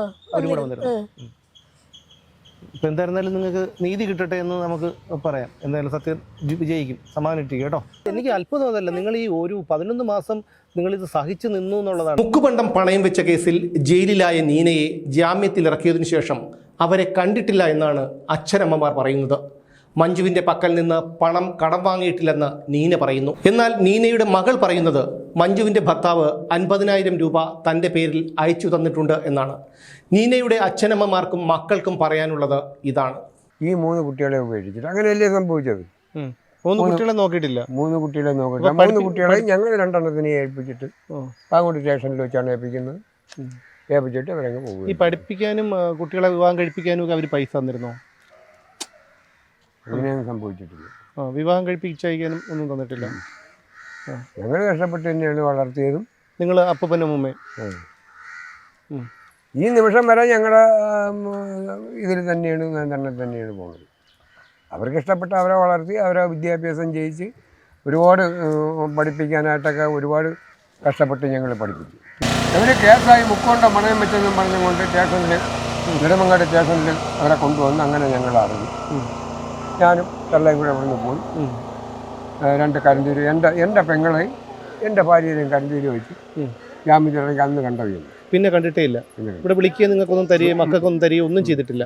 ഇപ്പൊ എന്തായിരുന്നാലും നിങ്ങൾക്ക് നീതി കിട്ടട്ടെ എന്ന് നമുക്ക് പറയാം. എന്തായാലും സത്യം വിജയിക്കും, സമാധാനിക്കും കേട്ടോ. എനിക്ക് അത്ഭുതം അതല്ല, നിങ്ങൾ ഈ ഒരു 11 മാസം നിങ്ങളിത് സഹിച്ചു നിന്നു എന്നുള്ളതാണ്. മുക്കുപണ്ടം പണയം വെച്ച കേസിൽ ജയിലിലായ നീനയെ ജാമ്യത്തിലിറക്കിയതിനു ശേഷം അവരെ കണ്ടിട്ടില്ല എന്നാണ് അച്ഛനമ്മമാർ പറയുന്നത്. മഞ്ജുവിൻ്റെ പക്കൽ നിന്ന് പണം കടം വാങ്ങിയിട്ടില്ലെന്ന് നീന പറയുന്നു. എന്നാൽ നീനയുടെ മകൾ പറയുന്നത് മഞ്ജുവിൻ്റെ ഭർത്താവ് 50,000 രൂപ തൻ്റെ പേരിൽ അയച്ചു തന്നിട്ടുണ്ട് എന്നാണ്. നീനയുടെ അച്ഛനമ്മമാർക്കും മക്കൾക്കും പറയാനുള്ളത് ഇതാണ്. ഈ 3 കുട്ടികളെ ഉപേക്ഷിച്ചിട്ട് അങ്ങനെയല്ലേ സംഭവിച്ചത്? 3 കുട്ടികളെ നോക്കിയിട്ടില്ല. 3 കുട്ടികളെ നോക്കിയില്ല. 3 കുട്ടികളെ ഞങ്ങൾ 2 എണ്ണത്തിനെ ഏൽപ്പിച്ചിട്ട് പാങ്ങോട്ട് സ്റ്റേഷനിൽ വെച്ചാണ് ഏൽപ്പിക്കുന്നത്. ഏൽപ്പിച്ചിട്ട് അവരങ്ങ് പോകും. ഈ പഠിപ്പിക്കാനും കുട്ടികളെ വിവാഹം കഴിപ്പിക്കാനും ഒക്കെ അവർ പൈസ തന്നിരുന്നോ? അങ്ങനെയൊന്നും സംഭവിച്ചിട്ടില്ല. വിവാഹം കഴിപ്പിച്ചയക്കാനും ഒന്നും തന്നിട്ടില്ല. ഞങ്ങൾ കഷ്ടപ്പെട്ട് തന്നെയാണ് വളർത്തിയതും. നിങ്ങൾ അപ്പനും അമ്മയും ഈ നിമിഷം വരെ ഞങ്ങളുടെ ഇതിൽ തന്നെയാണ്, നിയന്ത്രണത്തിൽ തന്നെയാണ് പോകുന്നത്. അവർക്ക് ഇഷ്ടപ്പെട്ട് അവരെ വളർത്തി, അവരെ വിദ്യാഭ്യാസം ചെയ്യിച്ച് ഒരുപാട് പഠിപ്പിക്കാനായിട്ടൊക്കെ ഒരുപാട് കഷ്ടപ്പെട്ട് ഞങ്ങൾ പഠിപ്പിച്ചു. അവർ കേസായി മുക്കോണ്ട മണയം വെച്ചെന്നും പറഞ്ഞുകൊണ്ട് സ്റ്റേഷനിൽ, നെടുമങ്ങാട് സ്റ്റേഷനിൽ അവരെ കൊണ്ടുവന്ന് അങ്ങനെ ഞങ്ങൾ അറിഞ്ഞു. ഞാനും തള്ളയും കൂടെ അവിടെ നിന്ന് പോയി 2 കരിന്തീര് എൻ്റെ പെങ്ങളെയും എൻ്റെ ഭാര്യയെയും കരിന്തീര് വെച്ച് ജാമ്യത്തിലിറങ്ങി അന്ന് കണ്ടവയാണ്. പിന്നെ കണ്ടിട്ടേ ഇല്ല. ഇവിടെ വിളിക്കുക, നിങ്ങൾക്കൊന്നും തരികയും മക്കൾക്കൊന്നും തരികയും ഒന്നും ചെയ്തിട്ടില്ല.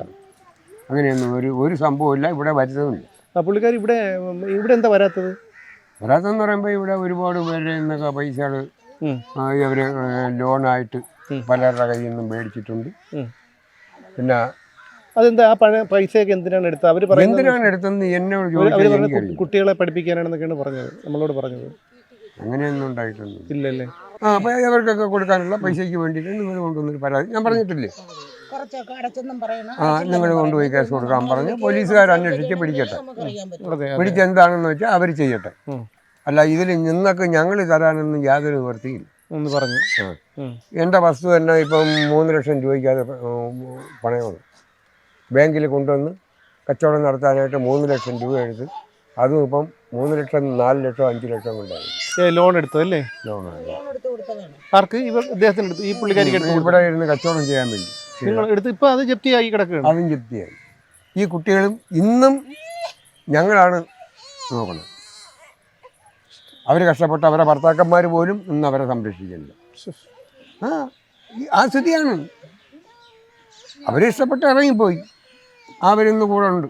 അങ്ങനെയൊന്നും ഒരു സംഭവമില്ല. ഇവിടെ വരുന്നതുമില്ല. പുള്ളിക്കാർ ഇവിടെ എന്താ വരാത്തത്? വരാത്തതെന്ന് പറയുമ്പോൾ ഇവിടെ ഒരുപാട് പേരുടെ നിന്നൊക്കെ പൈസകൾ അവർ ലോണായിട്ട് പലരുടെ കയ്യിൽ നിന്നും മേടിച്ചിട്ടുണ്ട്. പിന്നെ അതെന്താ ആ പഴയ പൈസയൊക്കെ എന്തിനാണ് എടുത്തത്? അവർ പറയുന്നത് എന്തിനാണ് എടുത്തതെന്ന് എന്നോട് കുട്ടികളെ പഠിപ്പിക്കാനാണെന്നൊക്കെയാണ് പറഞ്ഞത്, നമ്മളോട് പറഞ്ഞത്. അങ്ങനെയൊന്നും ഉണ്ടായിട്ടൊന്നും ഇല്ലല്ലേ? അപ്പോൾ അവർക്കൊക്കെ കൊടുക്കാനുള്ള പൈസയ്ക്ക് വേണ്ടിയിട്ട് നിങ്ങൾ കൊണ്ടുവന്നൊരു പരാതി ഞാൻ പറഞ്ഞിട്ടില്ലേ? നിങ്ങൾ കൊണ്ടുപോയി കേസ് കൊടുക്കാൻ പറഞ്ഞ് പോലീസുകാർ അന്വേഷിച്ച് പിടിക്കട്ടെ. പിടിച്ചെന്താണെന്ന് വെച്ചാൽ അവർ ചെയ്യട്ടെ. അല്ല ഇതിൽ നിങ്ങൾക്ക് ഞങ്ങൾ തരാനൊന്നും യാതൊരു നിവൃത്തിയില്ല എന്ന് പറഞ്ഞു. എൻ്റെ വസ്തു തന്നെ ഇപ്പം 3 ലക്ഷം രൂപയ്ക്കാതെ പണയമാണ്. ബാങ്കിൽ കൊണ്ടുവന്ന് കച്ചവടം നടത്താനായിട്ട് 3 ലക്ഷം രൂപ എടുത്ത്, അതും ഇപ്പം 3 ലക്ഷം 4 ലക്ഷം 5 ലക്ഷം കൊണ്ടായിരുന്നു ലോൺ എടുത്തതല്ലേ? ആർക്ക്? ഇദ്ദേഹത്തിന് എടുത്തു, ഈ പുള്ളിക്കാരിക്ക് എടുത്തു. ഇവിടെ ഇരുന്ന് കച്ചവടം ചെയ്യാൻ വേണ്ടി നിങ്ങൾ എടുത്ത് ഇപ്പം അത് ജപ്തിയായി കിടക്കുകയാണ്. അതും ജപ്തിയായി. ഈ കുട്ടികളും ഇന്നും ഞങ്ങളാണ് നോക്കണം. അവർ കഷ്ടപ്പെട്ട് അവരെ ഭർത്താക്കന്മാർ പോലും ഇന്ന് അവരെ സംരക്ഷിക്കുന്നില്ല. ആ സ്ഥിതിയാണ്. അവരിഷ്ടപ്പെട്ട് ഇറങ്ങിപ്പോയി, അവരിന്ന് കൂടെ ഉണ്ട്.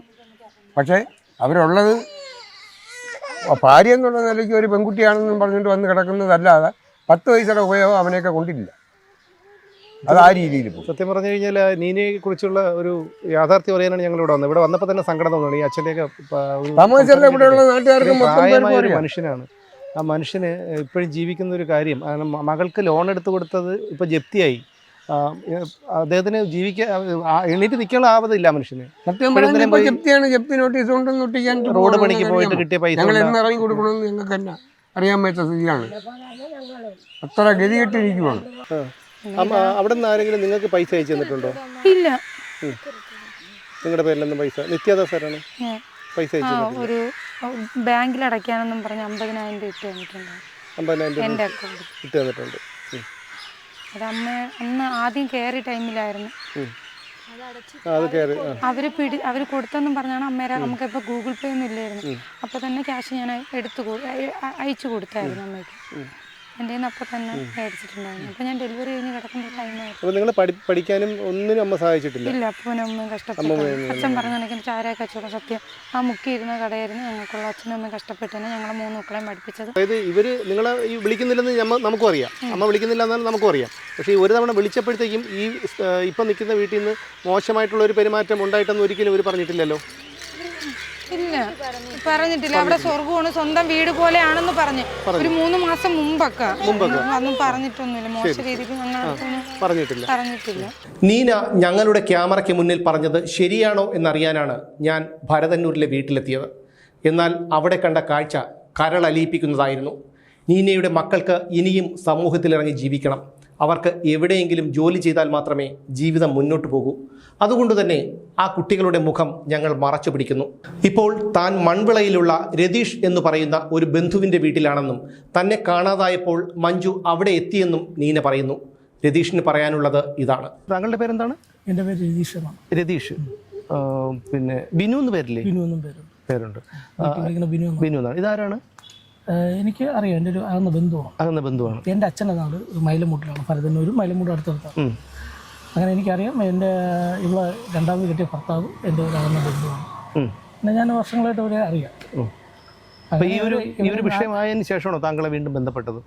പക്ഷേ അവരുള്ളത് ഭാര്യ എന്നുള്ള നിലയ്ക്ക് ഒരു പെൺകുട്ടിയാണെന്നും പറഞ്ഞിട്ട് വന്ന് കിടക്കുന്നതല്ലാതെ 10 പൈസയുടെ ഉപയോഗം അവനെയൊക്കെ കൊണ്ടില്ല. അത് ആ രീതിയിൽ പോകും. സത്യം പറഞ്ഞു കഴിഞ്ഞാൽ നീനയെ കുറിച്ചുള്ള ഒരു യാഥാർത്ഥ്യം പറയാനാണ് ഞങ്ങൾ ഇവിടെ വന്നത്. ഇവിടെ വന്നപ്പോൾ തന്നെ സങ്കടം തോന്നുന്നു. ഈ അച്ഛൻ്റെയൊക്കെ ഇവിടെയുള്ള നാട്ടുകാർക്ക് മനുഷ്യനാണ്. ആ മനുഷ്യന് ഇപ്പോഴും ജീവിക്കുന്ന ഒരു കാര്യം, മകൾക്ക് ലോൺ എടുത്ത് കൊടുത്തത് ഇപ്പോൾ ജപ്തിയായി. അദ്ദേഹത്തിന് എണീറ്റ് നിൽക്കാനുള്ള ആവതില്ല മനുഷ്യന്. ജപ്തി നോട്ടീസ് കൊണ്ടൊന്നും ഒട്ടിക്കാൻ റോഡ് പണിക്ക് പോയിട്ട് കിട്ടിയ പൈസ ഇറങ്ങി കൊടുക്കണമെന്ന് ഞങ്ങൾക്ക് തന്നെ അറിയാൻ പറ്റുന്ന സ്ഥിതിയാണ്. അത്ര ഗതികെട്ടിരിക്കുവാണ്. അവിടെ നിന്ന് ആരെങ്കിലും നിങ്ങൾക്ക് പൈസ അയച്ചു തന്നിട്ടുണ്ടോ? ഇല്ല. നിങ്ങളുടെ പേരിലൊന്നും പൈസ? നിത്യദാസരാണ് പൈസ അയച്ചു. ഒരു ബാങ്കിൽ അടയ്ക്കാനെന്നും പറഞ്ഞ് 50,000 രൂപ ഇട്ട് തന്നിട്ടുണ്ട്. 50,000 രൂപ ഇട്ട് തന്നിട്ടുണ്ട്. അത് അമ്മ അന്ന് ആദ്യം കയറിയ ടൈമിലായിരുന്നു. അത് കയറി അവർ കൊടുത്തെന്നും പറഞ്ഞാണ് അമ്മേരെ. നമുക്കിപ്പോൾ ഗൂഗിൾ പേ ഒന്നും ഇല്ലായിരുന്നു. അപ്പോൾ തന്നെ ക്യാഷ് ഞാൻ അയച്ചു കൊടുത്തായിരുന്നു അമ്മയ്ക്ക്. എൻ്റെ കയ്യിൽ നിന്ന് അപ്പം തന്നെ മേടിച്ചിട്ടുണ്ടായിരുന്നു. അപ്പോൾ ഞാൻ ഡെലിവറി കഴിഞ്ഞ് കിടക്കുന്ന ടൈമായിരുന്നു. അപ്പോൾ നിങ്ങൾ പഠിക്കാനും ഒന്നിനും അമ്മ സഹായിച്ചിട്ടില്ല? ഇല്ല, അപ്പനും അമ്മയും കഷ്ടപ്പെട്ടു. അച്ഛൻ പറഞ്ഞു എനിക്ക് ചാരായ കച്ചവടം സത്യം. ആ മുക്കിയിരുന്ന കടയായിരുന്നു ഞങ്ങൾക്കുള്ള. അച്ഛനും അമ്മയും കഷ്ടപ്പെട്ട് തന്നെ ഞങ്ങളെ 3 മക്കളെയും പഠിപ്പിച്ചത്. അതായത് ഇവർ നിങ്ങളെ ഈ വിളിക്കുന്നില്ലെന്ന് നമുക്കും അറിയാം, അമ്മ വിളിക്കുന്നില്ല എന്നാലും നമുക്കും അറിയാം. പക്ഷേ ഈ ഒരു തവണ വിളിച്ചപ്പോഴത്തേക്കും ഈ ഇപ്പം നിൽക്കുന്ന വീട്ടിൽ നിന്ന് മോശമായിട്ടുള്ള ഒരു പെരുമാറ്റം ഉണ്ടായിട്ടെന്ന് ഒരിക്കലും ഇവർ പറഞ്ഞിട്ടില്ലല്ലോ? ഇല്ല, പറഞ്ഞിട്ടില്ല. അവിടെ സ്വർഗ്ഗമാണ്, സ്വന്തം വീട് പോലെയാണെന്ന് പറഞ്ഞു. ഒരു 3 മാസം മുമ്പൊക്കെ ഒന്നും പറഞ്ഞിട്ടൊന്നുമില്ല. മോശം രീതിക്ക് പറഞ്ഞിട്ടില്ല. നീന ഞങ്ങളുടെ ക്യാമറയ്ക്ക് മുന്നിൽ പറഞ്ഞത് ശരിയാണോ എന്നറിയാനാണ് ഞാൻ ഭരതന്നൂരിലെ വീട്ടിലെത്തിയത്. എന്നാൽ അവിടെ കണ്ട കാഴ്ച കരളലിയിപ്പിക്കുന്നതായിരുന്നു. നീനയുടെ മക്കൾക്ക് ഇനിയും സമൂഹത്തിലിറങ്ങി ജീവിക്കണം. അവർക്ക് എവിടെയെങ്കിലും ജോലി ചെയ്താൽ മാത്രമേ ജീവിതം മുന്നോട്ട് പോകൂ. അതുകൊണ്ട് തന്നെ ആ കുട്ടികളുടെ മുഖം ഞങ്ങൾ മറച്ചു പിടിക്കുന്നു. ഇപ്പോൾ താൻ മൺവിളയിലുള്ള രതീഷ് എന്ന് പറയുന്ന ഒരു ബന്ധുവിൻ്റെ വീട്ടിലാണെന്നും തന്നെ കാണാതായപ്പോൾ മഞ്ജു അവിടെ എത്തിയെന്നും നീന പറയുന്നു. രതീഷിന് പറയാനുള്ളത് ഇതാണ്. താങ്കളുടെ പേരെന്താണ്? എൻ്റെ പേര് രതീഷ് എന്നാണ്. രതീഷ്. പിന്നെ ബിനു എന്ന് പേരില്ലേ? ബിനു എന്നും പേരുണ്ട്. ബിനു എന്നാണ്. ഇതാരാണ്? എനിക്ക് അറിയാം, എൻ്റെ ഒരു അകന്ന ബന്ധുവാണ്. എൻ്റെ അച്ഛൻ്റെ നാട് മൈലമൂട്ടിലാണ്, ഭരതന്നൂരും മൈലമൂട്ടും അടുത്തടുത്താണ്. അങ്ങനെ എനിക്കറിയാം. എൻ്റെ ഇവിടെ രണ്ടാമത് കിട്ടിയ ഭർത്താവ് എൻ്റെ ഒരു അകന്ന ബന്ധുവാണ്. പിന്നെ ഞാൻ വർഷങ്ങളായിട്ട് അവരെ അറിയാം. അപ്പോൾ ഈ ഒരു വിഷയമായതിനു ശേഷമാണോ താങ്കളെ വീണ്ടും ബന്ധപ്പെട്ടത്?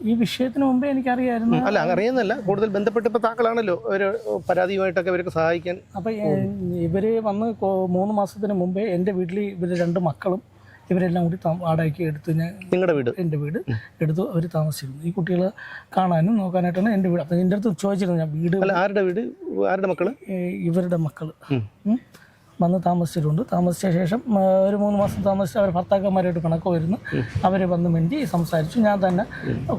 ഈ വിഷയത്തിന് മുമ്പേ എനിക്കറിയായിരുന്നു. അല്ല, അറിയുന്നല്ല, കൂടുതൽ ബന്ധപ്പെട്ടപ്പോൾ താങ്കളാണല്ലോ ഒരു പരാതിയുമായിട്ടൊക്കെ ഇവർക്ക് സഹായിക്കാൻ. അപ്പം ഇവർ വന്ന് 3 മാസത്തിന് മുമ്പേ എൻ്റെ വീട്ടിൽ ഇവർ 2 മക്കളും ഇവരെല്ലാം കൂടി വാടകയ്ക്ക് എടുത്ത് നിങ്ങളുടെ വീട്, എൻ്റെ വീട് എടുത്തു അവർ താമസിച്ചിരുന്നു. ഈ കുട്ടികളെ കാണാനും നോക്കാനായിട്ടാണ് എൻ്റെ വീട്. അപ്പം എൻ്റെ അടുത്ത് ചോദിച്ചിരുന്നു ഞാൻ വീട്. ആരുടെ വീട്? ആരുടെ മക്കൾ? ഇവരുടെ മക്കൾ വന്ന് താമസിച്ചിട്ടുണ്ട്. താമസിച്ച ശേഷം ഒരു 3 മാസം താമസിച്ച് അവർ ഭർത്താക്കന്മാരായിട്ട് കണക്ക് വരുന്നു. അവർ വന്ന് മിണ്ടി സംസാരിച്ചു. ഞാൻ തന്നെ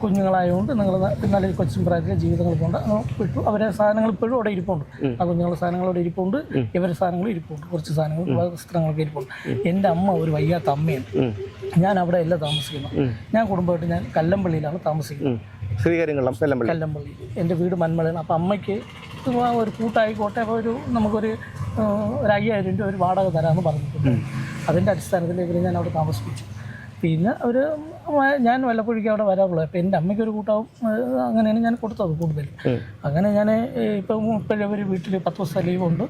കുഞ്ഞുങ്ങളായതുകൊണ്ട് നിങ്ങൾ നല്ല കൊച്ചും പ്രായത്തിലെ ജീവിതങ്ങൾ പോകണ്ട വിട്ടു. അവരെ സാധനങ്ങൾ ഇപ്പോഴും അവിടെ ഇരിപ്പുണ്ട്. ആ കുഞ്ഞുങ്ങളുടെ സാധനങ്ങൾ അവിടെ ഇരിപ്പുണ്ട്, ഇവരുടെ സാധനങ്ങൾ ഇരിപ്പുണ്ട്, കുറച്ച് സാധനങ്ങൾ വസ്ത്രങ്ങളൊക്കെ ഇരിപ്പുണ്ട്. എൻ്റെ അമ്മ ഒരു വയ്യാത്ത അമ്മയാണ്. ഞാൻ അവിടെ അല്ല താമസിക്കുന്നത്. ഞാൻ കുടുംബമായിട്ട് ഞാൻ കല്ലമ്പള്ളിയിലാണ് താമസിക്കുന്നത്. കല്ലമ്പള്ളി. എൻ്റെ വീട് മന്മലയാണ്. അപ്പം അമ്മയ്ക്ക് ഒരു കൂട്ടായിക്കോട്ടെ, അപ്പോൾ നമുക്കൊരു 5,000 രൂപ ഒരു വാടക തരാമെന്ന് പറഞ്ഞിട്ടുണ്ട്. അതിൻ്റെ അടിസ്ഥാനത്തിൽ ഇവർ ഞാൻ അവിടെ താമസിപ്പിച്ചു. പിന്നെ ഞാൻ വല്ലപ്പോഴേക്കും അവിടെ വരാറുള്ളൂ. അപ്പോൾ എൻ്റെ അമ്മയ്ക്കൊരു കൂട്ടാവും. അങ്ങനെയാണ് ഞാൻ കൊടുത്തത് കൂടുതൽ. അങ്ങനെ ഞാൻ ഇപ്പോഴും ഒരു വീട്ടിൽ 10 ദിവസം ലീവുണ്ട്.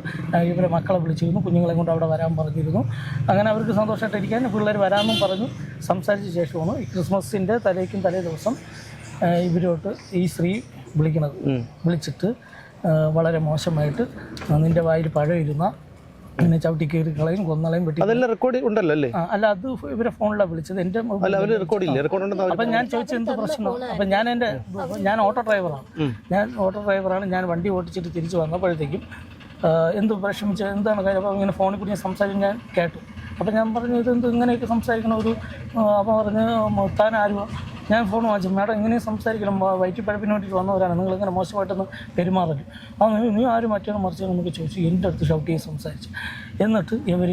ഇവരെ മക്കളെ വിളിച്ചിരുന്നു, കുഞ്ഞുങ്ങളെ കൊണ്ട് അവിടെ വരാൻ പറഞ്ഞിരുന്നു. അങ്ങനെ അവർക്ക് സന്തോഷമായിട്ടിരിക്കാൻ പിള്ളേർ വരാമെന്നും പറഞ്ഞു സംസാരിച്ച ശേഷമാണ് ഈ ക്രിസ്മസിൻ്റെ തലേ ദിവസം ഇവരോട്ട് ഈ സ്ത്രീ വിളിച്ചിട്ട് വളരെ മോശമായിട്ട് നിൻ്റെ വായിൽ പഴയിരുന്ന പിന്നെ ചവിട്ടി കയറി കളയും കൊന്നളയും വെട്ടി. അതെല്ലാം റെക്കോർഡ് ഉണ്ടല്ലോ അല്ലേ? അല്ല, അത് ഇവരെ ഫോണിലാണ് വിളിച്ചത്. എൻ്റെ അപ്പം ഞാൻ ചോദിച്ചത് എന്ത് പ്രശ്നം. അപ്പം ഞാൻ ഓട്ടോ ഡ്രൈവറാണ്. ഞാൻ വണ്ടി ഓടിച്ചിട്ട് തിരിച്ച് വന്നപ്പോഴത്തേക്കും എന്ത് വിഷമിച്ച് എന്താണ് കാര്യം. അപ്പോൾ ഇങ്ങനെ ഫോണിൽ കൂടി ഞാൻ സംസാരിച്ച് ഞാൻ കേട്ടു. അപ്പം ഞാൻ പറഞ്ഞു ഇതെന്ത് ഇങ്ങനെയൊക്കെ സംസാരിക്കണം ഒരു. അപ്പോൾ പറഞ്ഞ് താൻ ആരുമോ? ഞാൻ ഫോൺ വാങ്ങിച്ചു. മാഡം ഇങ്ങനെ സംസാരിക്കണം, വയറ്റിപ്പഴപ്പിന് വേണ്ടിയിട്ട് വന്നവരാണ്, നിങ്ങളിങ്ങനെ മോശമായിട്ടൊന്ന് പെരുമാറരുത്. നീ ആരും മറ്റോ മറിച്ച് നമുക്ക് ചോദിച്ചു. എൻ്റെ അടുത്ത് ഷൗട്ട് ചെയ്ത് സംസാരിച്ചു. എന്നിട്ട് ഇവർ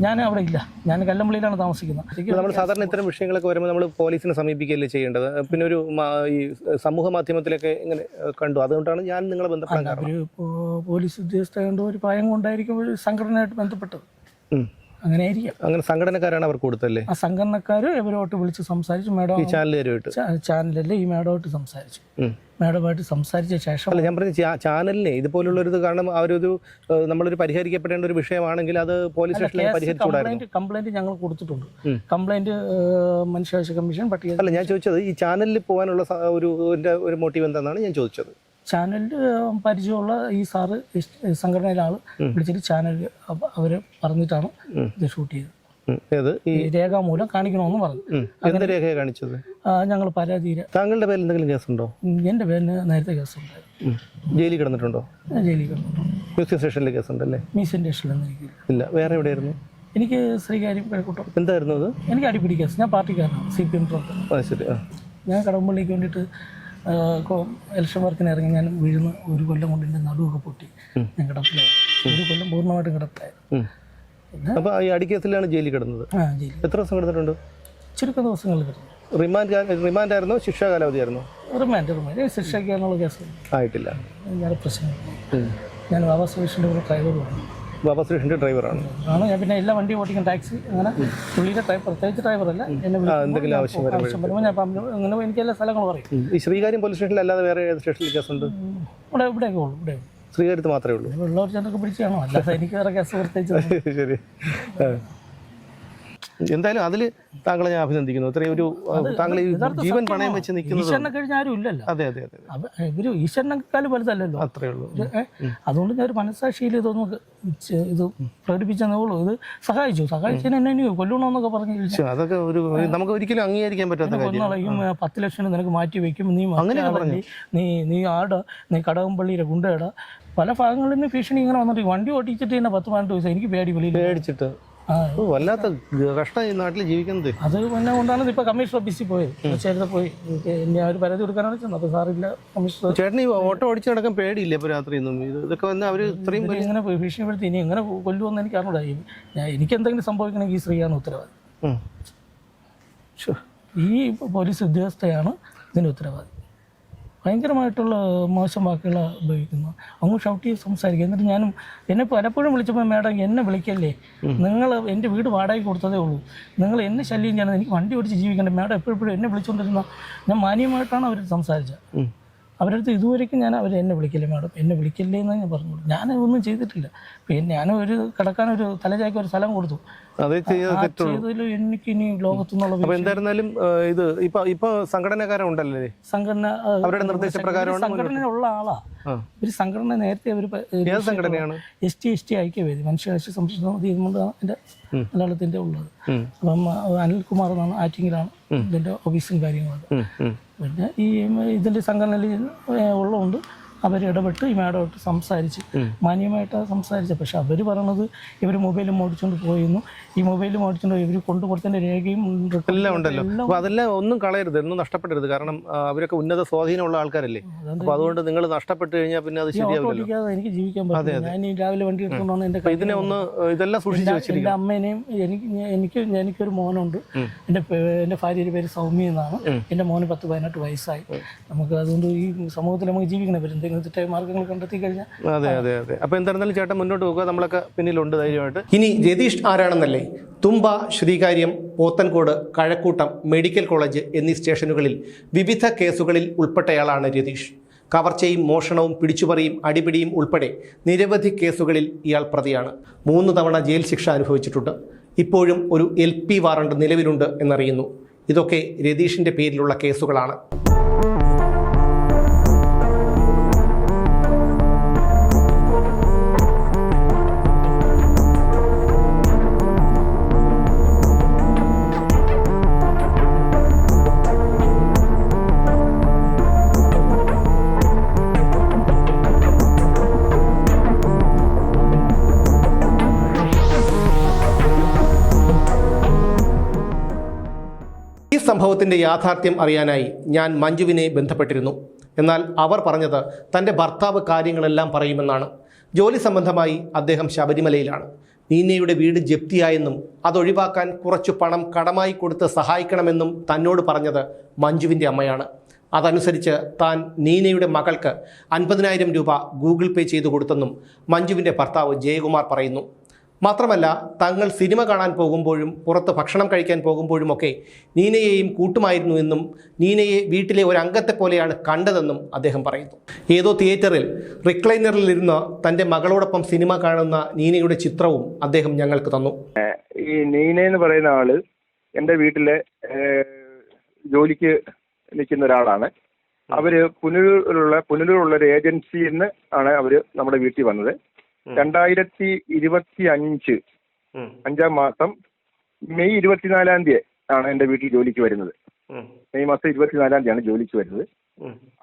ഞാൻ അവിടെ ഇല്ല, ഞാൻ കല്ലമ്പള്ളിയിലാണ് താമസിക്കുന്നത്. നമ്മൾ സാധാരണ ഇത്തരം വിഷയങ്ങളൊക്കെ വരുമ്പോൾ നമ്മൾ പോലീസിനെ സമീപിക്കുകയല്ലേ ചെയ്യേണ്ടത്? പിന്നെ ഒരു ഈ സമൂഹ മാധ്യമത്തിലൊക്കെ ഇങ്ങനെ കണ്ടു, അതുകൊണ്ടാണ് ഞാൻ നിങ്ങളെ ബന്ധപ്പെടാൻ കാരണം. പോലീസ് ഉദ്യോഗസ്ഥ ഒരു ഭയം കൊണ്ടായിരിക്കും ഒരു സംഘടനയായിട്ട് ബന്ധപ്പെട്ടത്. അങ്ങനെ ആയിരിക്കാം. അങ്ങനെ സംഘടനക്കാരാണ് അവർ കൊടുത്തല്ലേ? ആ സംഘടനക്കാർ ഇവരോട്ട് വിളിച്ച് സംസാരിച്ചു. മാഡം ഈ ചാനലല്ലേ ഈ മാഡമായിട്ട് സംസാരിച്ചു. മാഡമായിട്ട് സംസാരിച്ച ശേഷം അല്ല, ഞാൻ പറഞ്ഞ ചാനലിനെ ഇതുപോലുള്ളൊരു കാരണം അവരൊരു നമ്മളൊരു പരിഹരിക്കപ്പെടേണ്ട ഒരു വിഷയമാണെങ്കിൽ അത് പോലീസ് സ്റ്റേഷനിൽ പരിഹരിച്ചുകൂടായിരുന്നു. കംപ്ലൈന്റ് ഞങ്ങൾ കൊടുത്തിട്ടുണ്ട്. കംപ്ലൈന്റ് മനുഷ്യാവകാശ കമ്മീഷൻ പട്ടിക. അല്ല, ഞാൻ ചോദിച്ചത് ഈ ചാനലിൽ പോകാനുള്ള ഒരു മോട്ടീവ് എന്താണെന്നാണ് ഞാൻ ചോദിച്ചത്. ചാനലിൽ പരിചയമുള്ള ഈ സാറ് സംഘടനയിലെ ആൾ വിളിച്ചിട്ട് ചാനൽ അവർ പറഞ്ഞിട്ടാണ് ഇത് ഷൂട്ട് ചെയ്തത്. ഈ രേഖാമൂലം കാണിക്കണമെന്ന് പറഞ്ഞു. എന്ത് രേഖയാണ് കാണിച്ചത്? ഞങ്ങൾ പരാതി. താങ്കളുടെ പേരിൽ എന്തെങ്കിലും കേസുണ്ടോ? എൻ്റെ പേരിന് നേരത്തെ കേസുണ്ടായിരുന്നു. ജയിലിൽ കിടന്നിട്ടുണ്ടോ? ജയിലിൽ കിടന്നിട്ടുണ്ടോ? മ്യൂസിയം സ്റ്റേഷനിൽ കേസുണ്ടല്ലേ? മ്യൂസിയം സ്റ്റേഷനിൽ ഇല്ല. വേറെ എവിടെയായിരുന്നു? എനിക്ക് ശ്രീകാര്യം കിഴക്കൂട്ടം. എന്തായിരുന്നു അത്? എനിക്ക് അടിപിടി കേസ്. ഞാൻ പാർട്ടിക്കാരനാണ്, CPM പ്രവർത്തനം. ശരി. ഞാൻ കടമ്പള്ളിക്ക് വേണ്ടിയിട്ട് ഇലക്ഷൻ വർക്കിന് ഇറങ്ങി ഞാൻ വീഴുന്ന 1 കൊല്ലം കൊണ്ട് എൻ്റെ നടുവൊക്കെ പൊട്ടി. ഞാൻ കിടപ്പിലായി. 1 കൊല്ലം പൂർണ്ണമായിട്ടും കിടപ്പിലായി. അപ്പോൾ ഈ അടിക്കേസിലാണ് ജയിലിൽ കിടന്നത്? ജയിലിൽ. എത്ര ദിവസം കിടന്നിട്ടുണ്ട്? ചുരുക്കം ദിവസങ്ങളിൽ കിടന്നു. റിമാൻഡ് ആയിരുന്നോ ശിക്ഷാ കാലാവധി ആയിരുന്നോ? റിമാൻഡ്. ശിക്ഷയ്ക്കാനുള്ള കേസ് ആയിട്ടില്ല. പ്രശ്നം ഞാൻ ബാബാ സുരേഷിൻ്റെ ഒരു ഡ്രൈവറുമാണ്. ബാബാ സുരേഷിൻ്റെ ഡ്രൈവറാണ്. ഞാൻ പിന്നെ എല്ലാ വണ്ടിയും ഓടിക്കും, ടാക്സി അങ്ങനെ. പുള്ളിയുടെ പ്രത്യേകിച്ച് ഡ്രൈവറല്ല, എന്നെ എന്തെങ്കിലും ആവശ്യം വരുമ്പോൾ ഞാൻ അങ്ങനെ എനിക്ക് എല്ലാ സ്ഥലങ്ങളും പറയും. ഈ ശ്രീകാര്യം പോലീസ് സ്റ്റേഷനിൽ അല്ലാതെ വേറെ ഏത് സ്റ്റേഷനിൽ കേസുണ്ട്? ഇവിടെയൊക്കെ ഉള്ളൂ. ഇവിടെ ശ്രീകാര്യത്ത് മാത്രമേ ഉള്ളൂ. ഉള്ളവർ ചെന്നൊക്കെ പിടിച്ചാണോ, അല്ലാതെ എനിക്ക് വേറെ കേസ് പ്രത്യേകിച്ച്. ശരി. എന്തായാലും അതിൽ താങ്കളെ ഞാൻ അഭിനന്ദിക്കുന്നു. ഇത്രയും ഒരു താങ്കൾ ജീവൻ പണയം വെച്ച് നിൽക്കുന്നത്. ഈശ്വരനെ കഴിഞ്ഞ ആരും ഇല്ലല്ലോ. അതെ അതെ അതെ. ഇവര് ഈശ്വരനെക്കാളും വലുതല്ലല്ലോ. അത്രേ ഉള്ളൂ. അതുകൊണ്ട് ഞാൻ ഒരു മനസ്സാക്ഷിയിൽ ഇതൊന്നും ഇത് പ്രകടിപ്പിച്ചെന്നേ ഉള്ളൂ. ഇത് സഹായിച്ചതിന് എന്നെ കൊല്ലണമെന്നൊക്കെ പറഞ്ഞു. അതൊക്കെ ഒരു നമുക്ക് ഒരിക്കലും അംഗീകരിക്കാൻ പറ്റാത്ത കൊന്നളയും 10 ലക്ഷം നിനക്ക് മാറ്റി വെക്കും, നീ ആട്, നീ കടകംപള്ളിയിലെ ഗുണ്ടയുടെ പല ഭാഗങ്ങളിൽ നിന്ന് ഭീഷണി ഇങ്ങനെ വന്നിട്ട് വണ്ടി ഓടിച്ചിട്ട് തന്നെ 10-12 ദിവസം എനിക്ക് പേടിച്ചിട്ട് വല്ലാത്ത കഷ്ടം ഈ നാട്ടിൽ ജീവിക്കുന്നത്. അത് പിന്നെ കൊണ്ടാണ് ഇപ്പോൾ കമ്മീഷണർ ഓഫീസിൽ പോയത്. ചേട്ടൻ പോയി എന്നെ ഒരു പരാതി കൊടുക്കാനാണ് ചെന്നത്. അപ്പോൾ സാറില്ല കമ്മീഷണർ. ചേട്ടന് ഈ ഓട്ടോ ഓടിച്ച് നടക്കാൻ പേടിയില്ല ഇപ്പോൾ രാത്രിയൊന്നും? ഇതൊക്കെ വന്ന് അവർ ഇത്രയും ഇങ്ങനെ ഭീഷണിപ്പെടുത്തി ഇനി എങ്ങനെ കൊല്ലുമെന്ന് എനിക്ക് അറിഞ്ഞൂടാ. എനിക്ക് എന്തെങ്കിലും സംഭവിക്കണമെങ്കിൽ ഈ സ്ത്രീയാണ് ഉത്തരവാദി. ഈ പോലീസ് ഉദ്യോഗസ്ഥയാണ് ഇതിന് ഉത്തരവാദി. ഭയങ്കരമായിട്ടുള്ള മോശം വാക്കുകൾ ഉപയോഗിക്കുന്നു. അങ്ങ് ഷൗട്ട് ചെയ്ത് സംസാരിക്കുക. എന്നിട്ട് ഞാനും എന്നെ പലപ്പോഴും വിളിച്ചപ്പോൾ മാഡം എന്നെ വിളിക്കല്ലേ, നിങ്ങൾ എൻ്റെ വീട് വാടകയ്ക്ക് കൊടുത്തതേ ഉള്ളൂ, നിങ്ങൾ എന്നെ ശല്യം ചെയ്യണം, എനിക്ക് വണ്ടി ഓടിച്ച് ജീവിക്കണ്ടേ, മാഡം എപ്പോഴും എന്നെ വിളിച്ചുകൊണ്ടിരുന്ന. ഞാൻ മാന്യമായിട്ടാണ് അവർ സംസാരിച്ചത്. അവരടുത്ത് ഇതുവരെയ്ക്കും ഞാൻ എന്നെ വിളിക്കില്ലേ മാഡം, എന്നെ വിളിക്കില്ലേ എന്നാണ് ഞാൻ പറഞ്ഞോളൂ. ഞാനൊന്നും ചെയ്തിട്ടില്ല. പിന്നെ ഞാനൊരു കിടക്കാനൊരു തലചായ്ക്ക് ഒരു സ്ഥലം കൊടുത്തു. ചെയ്തതിൽ എനിക്ക് ഇനി ലോകത്തുനിന്നുള്ള. എന്തായിരുന്നാലും ഇത് ഇപ്പൊ സംഘടനക്കാരുണ്ടല്ലേ, സംഘടന അവരുടെ നിർദ്ദേശപ്രകാരം സംഘടനയുള്ള ആളാ. ഒരു സംഘടന നേരത്തെ അവർ സംഘടനയാണ് ST ഐക്യവേദി, മനുഷ്യാവകാശ സംരക്ഷണ സമിതി ഇതുകൊണ്ടാണ് എൻ്റെ മലയാളത്തിൻ്റെ ഉള്ളത്. അപ്പം അനിൽകുമാർ എന്നാണ്, ആറ്റിങ്ങിലാണ് ഇതിൻ്റെ ഓഫീസും കാര്യങ്ങളൊക്കെ. പിന്നെ ഈ ഇതിൽ സംഘടനയിൽ ഉള്ളതുകൊണ്ട് അവരിടപെട്ട് ഈ മാഡമായിട്ട് സംസാരിച്ച് മാന്യമായിട്ട് സംസാരിച്ചത്. പക്ഷെ അവർ പറയണത് ഇവർ മൊബൈലും ഓടിച്ചുകൊണ്ട് പോയിരുന്നു, ഈ മൊബൈലും ഓടിച്ചുകൊണ്ട് ഇവർ കൊണ്ടുകൊടുത്തതിൻ്റെ രേഖയും എല്ലാം ഉണ്ടല്ലോ. അപ്പോൾ അതെല്ലാം ഒന്നും കളയരുത്, ഒന്നും നഷ്ടപ്പെടരുത്. കാരണം അവരൊക്കെ ഉന്നത സ്വാധീനമുള്ള ആൾക്കാരല്ലേ. അപ്പോൾ അതുകൊണ്ട് നിങ്ങൾ നഷ്ടപ്പെട്ട് കഴിഞ്ഞാൽ പിന്നെ അത് ശരിയാവില്ല. എനിക്ക് ജീവിക്കാൻ പറ്റില്ല. ഞാൻ ഈ രാവിലെ വണ്ടി എടുത്തുകൊണ്ടാണ് എൻ്റെ ഇതിനെ ഒന്ന് ഇതെല്ലാം സൂക്ഷിച്ച് വെച്ചിരിക്കും. എൻ്റെ അമ്മേനെയും എനിക്കൊരു മോനുണ്ട്. എൻ്റെ ഭാര്യയുടെ പേര് സൗമ്യ എന്നാണ്. എൻ്റെ മോന് 10-18 വയസ്സായി. നമുക്ക് അതുകൊണ്ട് ഈ സമൂഹത്തിൽ നമുക്ക് ജീവിക്കണം. എന്തെങ്കിലും തെറ്റായ മാർഗങ്ങൾ കണ്ടെത്തി കഴിഞ്ഞാൽ. അതെ അതെ അതെ. അപ്പോൾ എന്തായിരുന്നാലും ചേട്ടൻ മുന്നോട്ട് പോകുക, നമ്മളൊക്കെ പിന്നിലുണ്ട് ധൈര്യമായിട്ട്. ഇനി രതീഷ് ആരാണെന്നല്ലേ? തുമ്പ, ശ്രീകാര്യം, പോത്തൻകോട്, കഴക്കൂട്ടം, മെഡിക്കൽ കോളേജ് എന്നീ സ്റ്റേഷനുകളിൽ വിവിധ കേസുകളിൽ ഉൾപ്പെട്ടയാളാണ് രതീഷ്. കവർച്ചയും മോഷണവും പിടിച്ചുപറിയും അടിപിടിയും ഉൾപ്പെടെ നിരവധി കേസുകളിൽ ഇയാൾ പ്രതിയാണ്. 3 തവണ ജയിൽ ശിക്ഷ അനുഭവിച്ചിട്ടുണ്ട്. ഇപ്പോഴും ഒരു LP വാറണ്ട് നിലവിലുണ്ട് എന്നറിയുന്നു. ഇതൊക്കെ രതീഷിൻ്റെ പേരിലുള്ള കേസുകളാണ്. ഈ സംഭവത്തിൻ്റെ യാഥാർത്ഥ്യം അറിയാനായി ഞാൻ മഞ്ജുവിനെ ബന്ധപ്പെട്ടിരുന്നു. എന്നാൽ അവർ പറഞ്ഞത് തൻ്റെ ഭർത്താവ് കാര്യങ്ങളെല്ലാം പറയുമെന്നാണ്. ജോലി സംബന്ധമായി അദ്ദേഹം ശബരിമലയിലാണ്. നീനയുടെ വീട് ജപ്തിയായെന്നും അതൊഴിവാക്കാൻ കുറച്ചു പണം കടമായി കൊടുത്ത് സഹായിക്കണമെന്നും തന്നോട് പറഞ്ഞത് മഞ്ജുവിൻ്റെ അമ്മയാണ്. അതനുസരിച്ച് താൻ നീനയുടെ മകൾക്ക് 50,000 രൂപ ഗൂഗിൾ പേ ചെയ്തു കൊടുത്തെന്നും മഞ്ജുവിൻ്റെ ഭർത്താവ് ജയകുമാർ പറയുന്നു. മാത്രമല്ല, തങ്ങൾ സിനിമ കാണാൻ പോകുമ്പോഴും പുറത്ത് ഭക്ഷണം കഴിക്കാൻ പോകുമ്പോഴുമൊക്കെ നീനയെയും കൂട്ടുമായിരുന്നു എന്നും നീനയെ വീട്ടിലെ ഒരു അംഗത്തെ പോലെയാണ് കണ്ടതെന്നും അദ്ദേഹം പറയുന്നു. ഏതോ തിയേറ്ററിൽ റിക്ലൈനറിലിരുന്ന് തൻ്റെ മകളോടൊപ്പം സിനിമ കാണുന്ന നീനയുടെ ചിത്രവും അദ്ദേഹം ഞങ്ങൾക്ക് തന്നു. ഈ നീന എന്ന് പറയുന്ന ആള് എൻ്റെ വീട്ടിലെ ജോലിക്ക് നിൽക്കുന്ന ഒരാളാണ്. അവര് പുനലൂരുള്ള ഒരു ഏജൻസിയിൽ നിന്ന് ആണ് അവര് നമ്മുടെ വീട്ടിൽ വന്നത്. 2025 5-ാം മാസം മെയ് 24-ാം തീയതി ആണ് എൻ്റെ വീട്ടിൽ ജോലിക്ക് വരുന്നത്. മെയ് മാസം 24-ാം തീയതിയാണ് ജോലിക്ക് വരുന്നത്.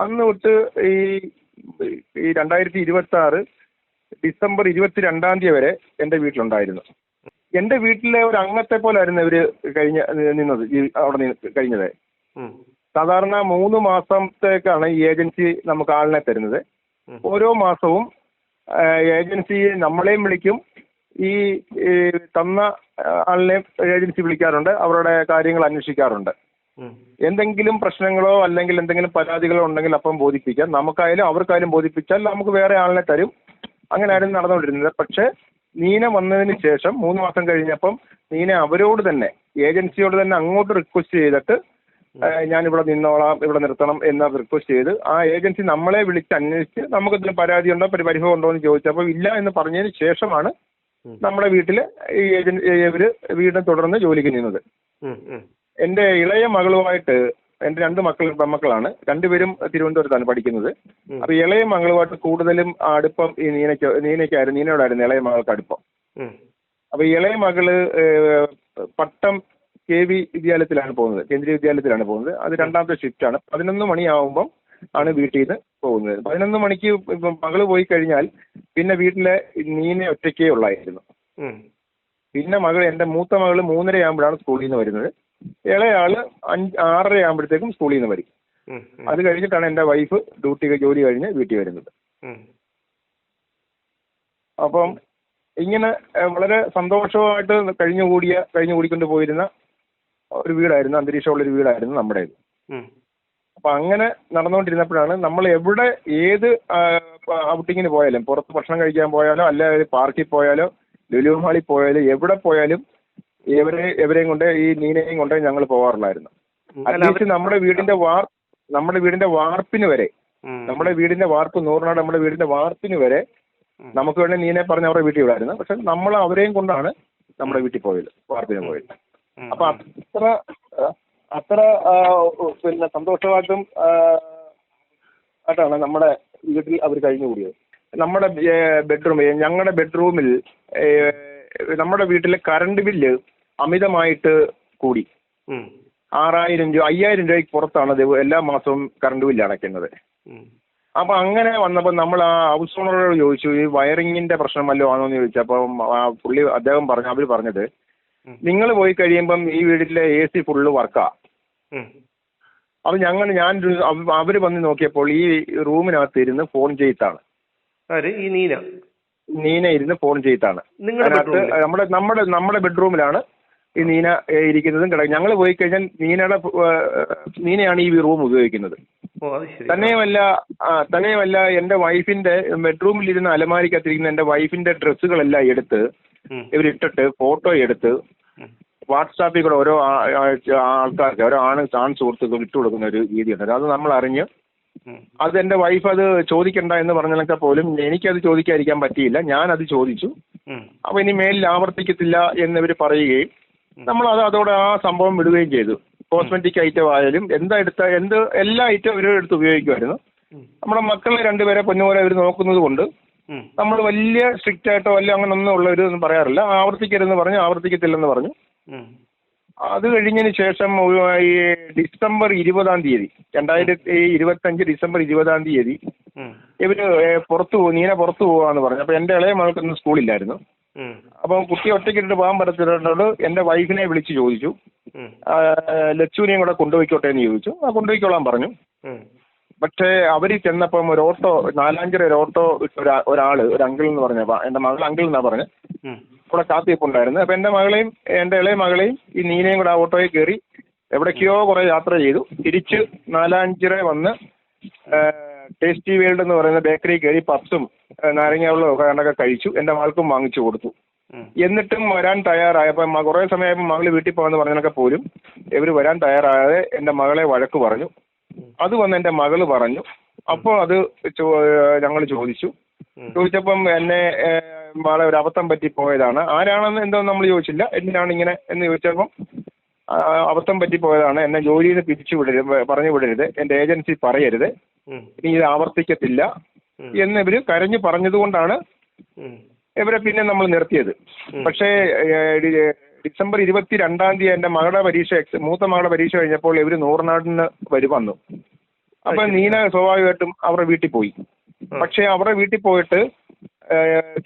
അന്ന് തൊട്ട് ഈ 2026 ഡിസംബർ 22-ാം തീയതി വരെ എൻ്റെ വീട്ടിലുണ്ടായിരുന്നു. എൻ്റെ വീട്ടിലെ ഒരു അംഗത്തെ പോലെ ആയിരുന്നു ഇവര് നിന്നത് അവിടെ കഴിഞ്ഞത്. സാധാരണ 3 മാസത്തേക്കാണ് ഈ ഏജൻസി നമുക്ക് ആളിനെ തരുന്നത്. ഓരോ മാസവും ഏജൻസി നമ്മളെയും വിളിക്കും, ഈ തന്ന ആളിനെ ഏജൻസി വിളിക്കാറുണ്ട്, അവരുടെ കാര്യങ്ങൾ അന്വേഷിക്കാറുണ്ട്. എന്തെങ്കിലും പ്രശ്നങ്ങളോ അല്ലെങ്കിൽ എന്തെങ്കിലും പരാതികളോ ഉണ്ടെങ്കിൽ അപ്പം ബോധിപ്പിക്കാം. നമുക്കായാലും അവർക്കായാലും ബോധിപ്പിച്ചാൽ നമുക്ക് വേറെ ആളിനെ തരും. അങ്ങനെയായിരുന്നു നടന്നുകൊണ്ടിരുന്നത്. പക്ഷെ നീന വന്നതിന് ശേഷം 3 മാസം കഴിഞ്ഞപ്പം നീന അവരോട് തന്നെ, ഏജൻസിയോട് തന്നെ അങ്ങോട്ട് റിക്വസ്റ്റ് ചെയ്തിട്ട് ഞാനിവിടെ നിന്നോളാം, ഇവിടെ നിർത്തണം എന്ന് റിക്വസ്റ്റ് ചെയ്ത് ആ ഏജൻസി നമ്മളെ വിളിച്ച് അന്വേഷിച്ച് നമുക്കിതിന് പരാതി ഉണ്ടോ പരിഭവം ഉണ്ടോ എന്ന് ചോദിച്ചപ്പോൾ ഇല്ല എന്ന് പറഞ്ഞതിന് ശേഷമാണ് നമ്മുടെ വീട്ടിൽ ഈ ഇവര് വീണ്ടും തുടർന്ന് ജോലിക്ക് നിന്നത്. എൻ്റെ ഇളയ മകളുമായിട്ട്, എൻ്റെ 2 പെൺമക്കളാണ്, 2 പേരും തിരുവനന്തപുരത്താണ് പഠിക്കുന്നത്. അപ്പൊ ഇളയ മകളുമായിട്ട് കൂടുതലും അടുപ്പം ഈ നീനയോടായിരുന്നു ഇളയ മകൾക്ക് അടുപ്പം. അപ്പൊ ഇളയ മകള് പട്ടം KV വിദ്യാലയത്തിലാണ് പോകുന്നത്, കേന്ദ്രീയ വിദ്യാലയത്തിലാണ് പോകുന്നത്. അത് 2ാമത്തെ ഷിഫ്റ്റാണ്. 11 മണിയാവുമ്പം ആണ് വീട്ടിൽ നിന്ന് പോകുന്നത്. 11 മണിക്ക് മകള് പോയി കഴിഞ്ഞാൽ പിന്നെ വീട്ടിലെ നീന ഒറ്റയ്ക്കേ ഉള്ളായിരുന്നു. പിന്നെ എൻ്റെ മൂത്ത മകള് 3:30 ആകുമ്പോഴാണ് സ്കൂളിൽ നിന്ന് വരുന്നത്. ഇളയാള് 6:30 ആകുമ്പോഴത്തേക്കും സ്കൂളിൽ നിന്ന് വരും. അത് കഴിഞ്ഞിട്ടാണ് എൻ്റെ വൈഫ് ജോലി കഴിഞ്ഞ് വീട്ടിൽ വരുന്നത്. അപ്പം ഇങ്ങനെ വളരെ സന്തോഷമായിട്ട് കഴിഞ്ഞുകൂടിക്കൊണ്ട് പോയിരുന്ന ഒരു വീടായിരുന്നു, അന്തരീക്ഷമുള്ളൊരു വീടായിരുന്നു നമ്മുടേത്. അപ്പൊ അങ്ങനെ നടന്നുകൊണ്ടിരുന്നപ്പോഴാണ് നമ്മൾ എവിടെ ഏത് ഔട്ടിങ്ങിന് പോയാലും, പുറത്ത് ഭക്ഷണം കഴിക്കാൻ പോയാലോ അല്ല പാർക്കിൽ പോയാലോ ലുലു മാളിൽ പോയാലോ എവിടെ പോയാലും എവരെയും കൊണ്ട് ഈ നീനയും കൊണ്ട് ഞങ്ങൾ പോകാറുള്ളായിരുന്നു. അറ്റ്ലീസ്റ്റ് നമ്മുടെ വീടിന്റെ വാർപ്പിന് വരെ, നമ്മുടെ വീടിന്റെ വാർപ്പ് നൂറിനാട് നമ്മുടെ വീടിന്റെ വാർപ്പിന് വരെ നമുക്ക് വേണ്ടി നീനെ പറഞ്ഞ് അവരുടെ വീട്ടിൽ വിടായിരുന്നു. പക്ഷെ നമ്മൾ അവരെയും കൊണ്ടാണ് നമ്മുടെ വീട്ടിൽ പോയത്, വാർപ്പിന് പോയത്. അപ്പൊ അത്ര പിന്നെ സന്തോഷമായിട്ടും ആയിട്ടാണ് നമ്മുടെ വീട്ടിൽ അവർ കഴിഞ്ഞുകൂടിയത്. നമ്മുടെ ഞങ്ങളുടെ ബെഡ്റൂമിൽ നമ്മുടെ വീട്ടിലെ കറണ്ട് ബില്ല് അമിതമായിട്ട് കൂടി. 6,000 രൂപ 5,000 രൂപയ്ക്ക് പുറത്താണ് എല്ലാ മാസവും കറണ്ട് ബില്ല് അടയ്ക്കുന്നത്. അപ്പൊ അങ്ങനെ വന്നപ്പോൾ നമ്മൾ ആ ഹൗസ് ഓണറോട് ചോദിച്ചു, ഈ വയറിങ്ങിന്റെ പ്രശ്നം വല്ലതും ആണോ എന്ന് ചോദിച്ചപ്പം അവർ പറഞ്ഞത് നിങ്ങൾ പോയി കഴിയുമ്പം ഈ വീട്ടിലെ AC ഫുള്ള് വർക്കാ. അപ്പൊ അവര് വന്ന് നോക്കിയപ്പോൾ ഈ റൂമിനകത്ത് ഇരുന്ന് ഫോൺ ചെയ്താണ്. നീന ഇരുന്ന് ഫോൺ ചെയ്താണ്. അതിനകത്ത് നമ്മുടെ ബെഡ്റൂമിലാണ് ഈ നീന ഇരിക്കുന്നതും കിടക്കും. ഞങ്ങൾ പോയി കഴിഞ്ഞാൽ നീനയാണ് ഈ റൂം ഉപയോഗിക്കുന്നത്. തന്നെയുമല്ല എൻ്റെ വൈഫിന്റെ ബെഡ്റൂമിൽ ഇരുന്ന് അലമാരിക്കകത്തിരിക്കുന്ന എൻ്റെ വൈഫിന്റെ ഡ്രസ്സുകളെല്ലാം എടുത്ത് ഇവരിട്ടിട്ട് ഫോട്ടോ എടുത്ത് വാട്സാപ്പിൽ കൂടെ ഓരോ ആൾക്കാർക്ക്, ഓരോ ആൺ സുഹൃത്തുക്കൾ ഇട്ട് കൊടുക്കുന്ന ഒരു രീതിയുണ്ട്. അത് നമ്മൾ അറിഞ്ഞ് അത് എൻ്റെ വൈഫ് അത് ചോദിക്കണ്ട എന്ന് പറഞ്ഞാൽ പോലും എനിക്കത് ചോദിക്കാതിരിക്കാൻ പറ്റിയില്ല. ഞാനത് ചോദിച്ചു. അപ്പൊ ഇനി മേലിൽ ആവർത്തിക്കത്തില്ല എന്നിവർ പറയുകയും നമ്മൾ അതോടെ ആ സംഭവം വിടുകയും ചെയ്തു. കോസ്മെറ്റിക് ഐറ്റം ആയാലും എല്ലാ ഐറ്റം ഇവരും എടുത്ത് ഉപയോഗിക്കുമായിരുന്നു. നമ്മുടെ മക്കളെ 2 പേരെ പൊന്നുപോലെ അവർ നോക്കുന്നത് കൊണ്ട് നമ്മൾ വലിയ സ്ട്രിക്റ്റ് ആയിട്ടോ അല്ല അങ്ങനെ ഒന്നും ഉള്ളവരൊന്നും പറയാറില്ല. ആവർത്തിക്കരുതെന്ന് പറഞ്ഞു, ആവർത്തിക്കത്തില്ലെന്ന് പറഞ്ഞു. അത് കഴിഞ്ഞതിന് ശേഷം ഈ ഡിസംബർ 20-ാം തീയതി 2025 ഡിസംബർ 20-ാം തീയതി ഇവര് നീന പുറത്തു പോവാന്ന് പറഞ്ഞു. അപ്പൊ എൻ്റെ ഇളയ മകൾക്കൊന്നും സ്കൂളില്ലായിരുന്നു. അപ്പം കുട്ടി ഒറ്റയ്ക്കിട്ട് പോകാൻ പറ്റത്തില്ലോട് എൻ്റെ വൈഫിനെ വിളിച്ച് ചോദിച്ചു, ലച്ചുവിനെയും കൂടെ കൊണ്ടുപോയിക്കോട്ടെ എന്ന് ചോദിച്ചു. ആ കൊണ്ടുപോയിക്കോളാൻ പറഞ്ഞു. പക്ഷേ അവർ ചെന്നപ്പം ഒരു ഓട്ടോ, 4-5 ഓട്ടോ ഇട്ട് ഒരു അങ്കിൾ എന്ന് പറഞ്ഞ, എൻ്റെ മകൾ അങ്കിൾ എന്നാ പറഞ്ഞ് ഇവിടെ കാത്തിരിപ്പുണ്ടായിരുന്നു. അപ്പൊ എൻ്റെ ഇളയ മകളെയും ഈ നീനയും കൂടെ ആ ഓട്ടോയിൽ കയറി എവിടേക്കോ കുറെ യാത്ര ചെയ്തു. തിരിച്ച് 4-5 വന്ന് ടേസ്റ്റി വേൾഡ് എന്ന് പറയുന്ന ബേക്കറി കയറി പപ്സും നാരങ്ങ വെള്ളവും കണ്ടൊക്കെ കഴിച്ചു. എൻ്റെ മകൾക്കും വാങ്ങിച്ചു കൊടുത്തു. എന്നിട്ടും വരാൻ തയ്യാറായപ്പോൾ കുറേ സമയമായപ്പോൾ മകള് വീട്ടിൽ പോകാന്ന് പറഞ്ഞതൊക്കെ പോലും ഇവർ വരാൻ തയ്യാറാകാതെ എൻ്റെ മകളെ വഴക്ക് പറഞ്ഞു. അത് വന്ന് എൻ്റെ മകള് പറഞ്ഞു. അപ്പോൾ അത് ഞങ്ങൾ ചോദിച്ചപ്പം എന്നെ വളരെ ഒരു അബദ്ധം പറ്റി പോയതാണ്. ആരാണെന്ന് എന്തോന്ന് നമ്മൾ ചോദിച്ചില്ല. എന്തിനാണ് ഇങ്ങനെ എന്ന് ചോദിച്ചപ്പം അബദ്ധം പറ്റി പോയതാണ്, എന്നെ ജോലിയിൽ നിന്ന് പറഞ്ഞു വിടരുത്, എൻ്റെ ഏജൻസി പറയരുത്, ഇനി ഇത് ആവർത്തിക്കത്തില്ല എന്ന് ഇവര് കരഞ്ഞു പറഞ്ഞതുകൊണ്ടാണ് ഇവരെ പിന്നെ നമ്മൾ നിർത്തിയത്. പക്ഷേ ഡിസംബർ 22-ാം തീയതി എൻ്റെ മൂത്ത മകളുടെ പരീക്ഷ കഴിഞ്ഞപ്പോൾ ഇവര് നൂറിനാടിന് വന്നു. അപ്പൊ നീന സ്വാഭാവികമായിട്ടും അവരുടെ വീട്ടിൽ പോയി. പക്ഷെ അവരുടെ വീട്ടിൽ പോയിട്ട്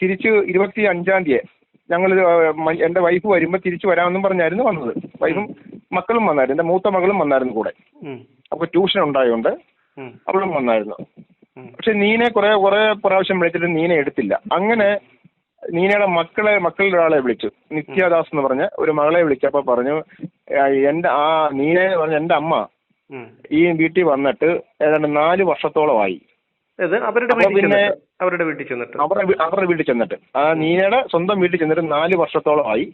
തിരിച്ച് 25-ാം തീയതി ഞങ്ങൾ എൻ്റെ വൈഫ് വരുമ്പോൾ തിരിച്ചു വരാമെന്നും പറഞ്ഞായിരുന്നു വന്നത്. വൈഫും മക്കളും വന്നായിരുന്നു, എൻ്റെ മൂത്ത മകളും വന്നായിരുന്നു കൂടെ. അപ്പൊ ട്യൂഷൻ ഉണ്ടായതുകൊണ്ട് അവളും വന്നായിരുന്നു. പക്ഷെ നീനെ കുറെ പ്രാവശ്യം വിളിച്ചിട്ട് നീന എടുത്തില്ല. അങ്ങനെ നീനയുടെ മക്കളുടെ ഒരാളെ വിളിച്ചു, നിത്യദാസ് എന്ന് പറഞ്ഞ ഒരു മകളെ വിളിച്ചപ്പോൾ പറഞ്ഞു, നീന പറഞ്ഞ എൻ്റെ അമ്മ ഈ വീട്ടിൽ വന്നിട്ട് ഏതാണ്ട് 4 വർഷത്തോളമായി. അവരുടെ അപ്പൊ പിന്നെ അവരുടെ വീട്ടിൽ ചെന്നിട്ട് അവരുടെ വീട്ടിൽ ചെന്നിട്ട് ആ നീനയുടെ സ്വന്തം വീട്ടിൽ ചെന്നിട്ട് 4 വർഷത്തോളമായി.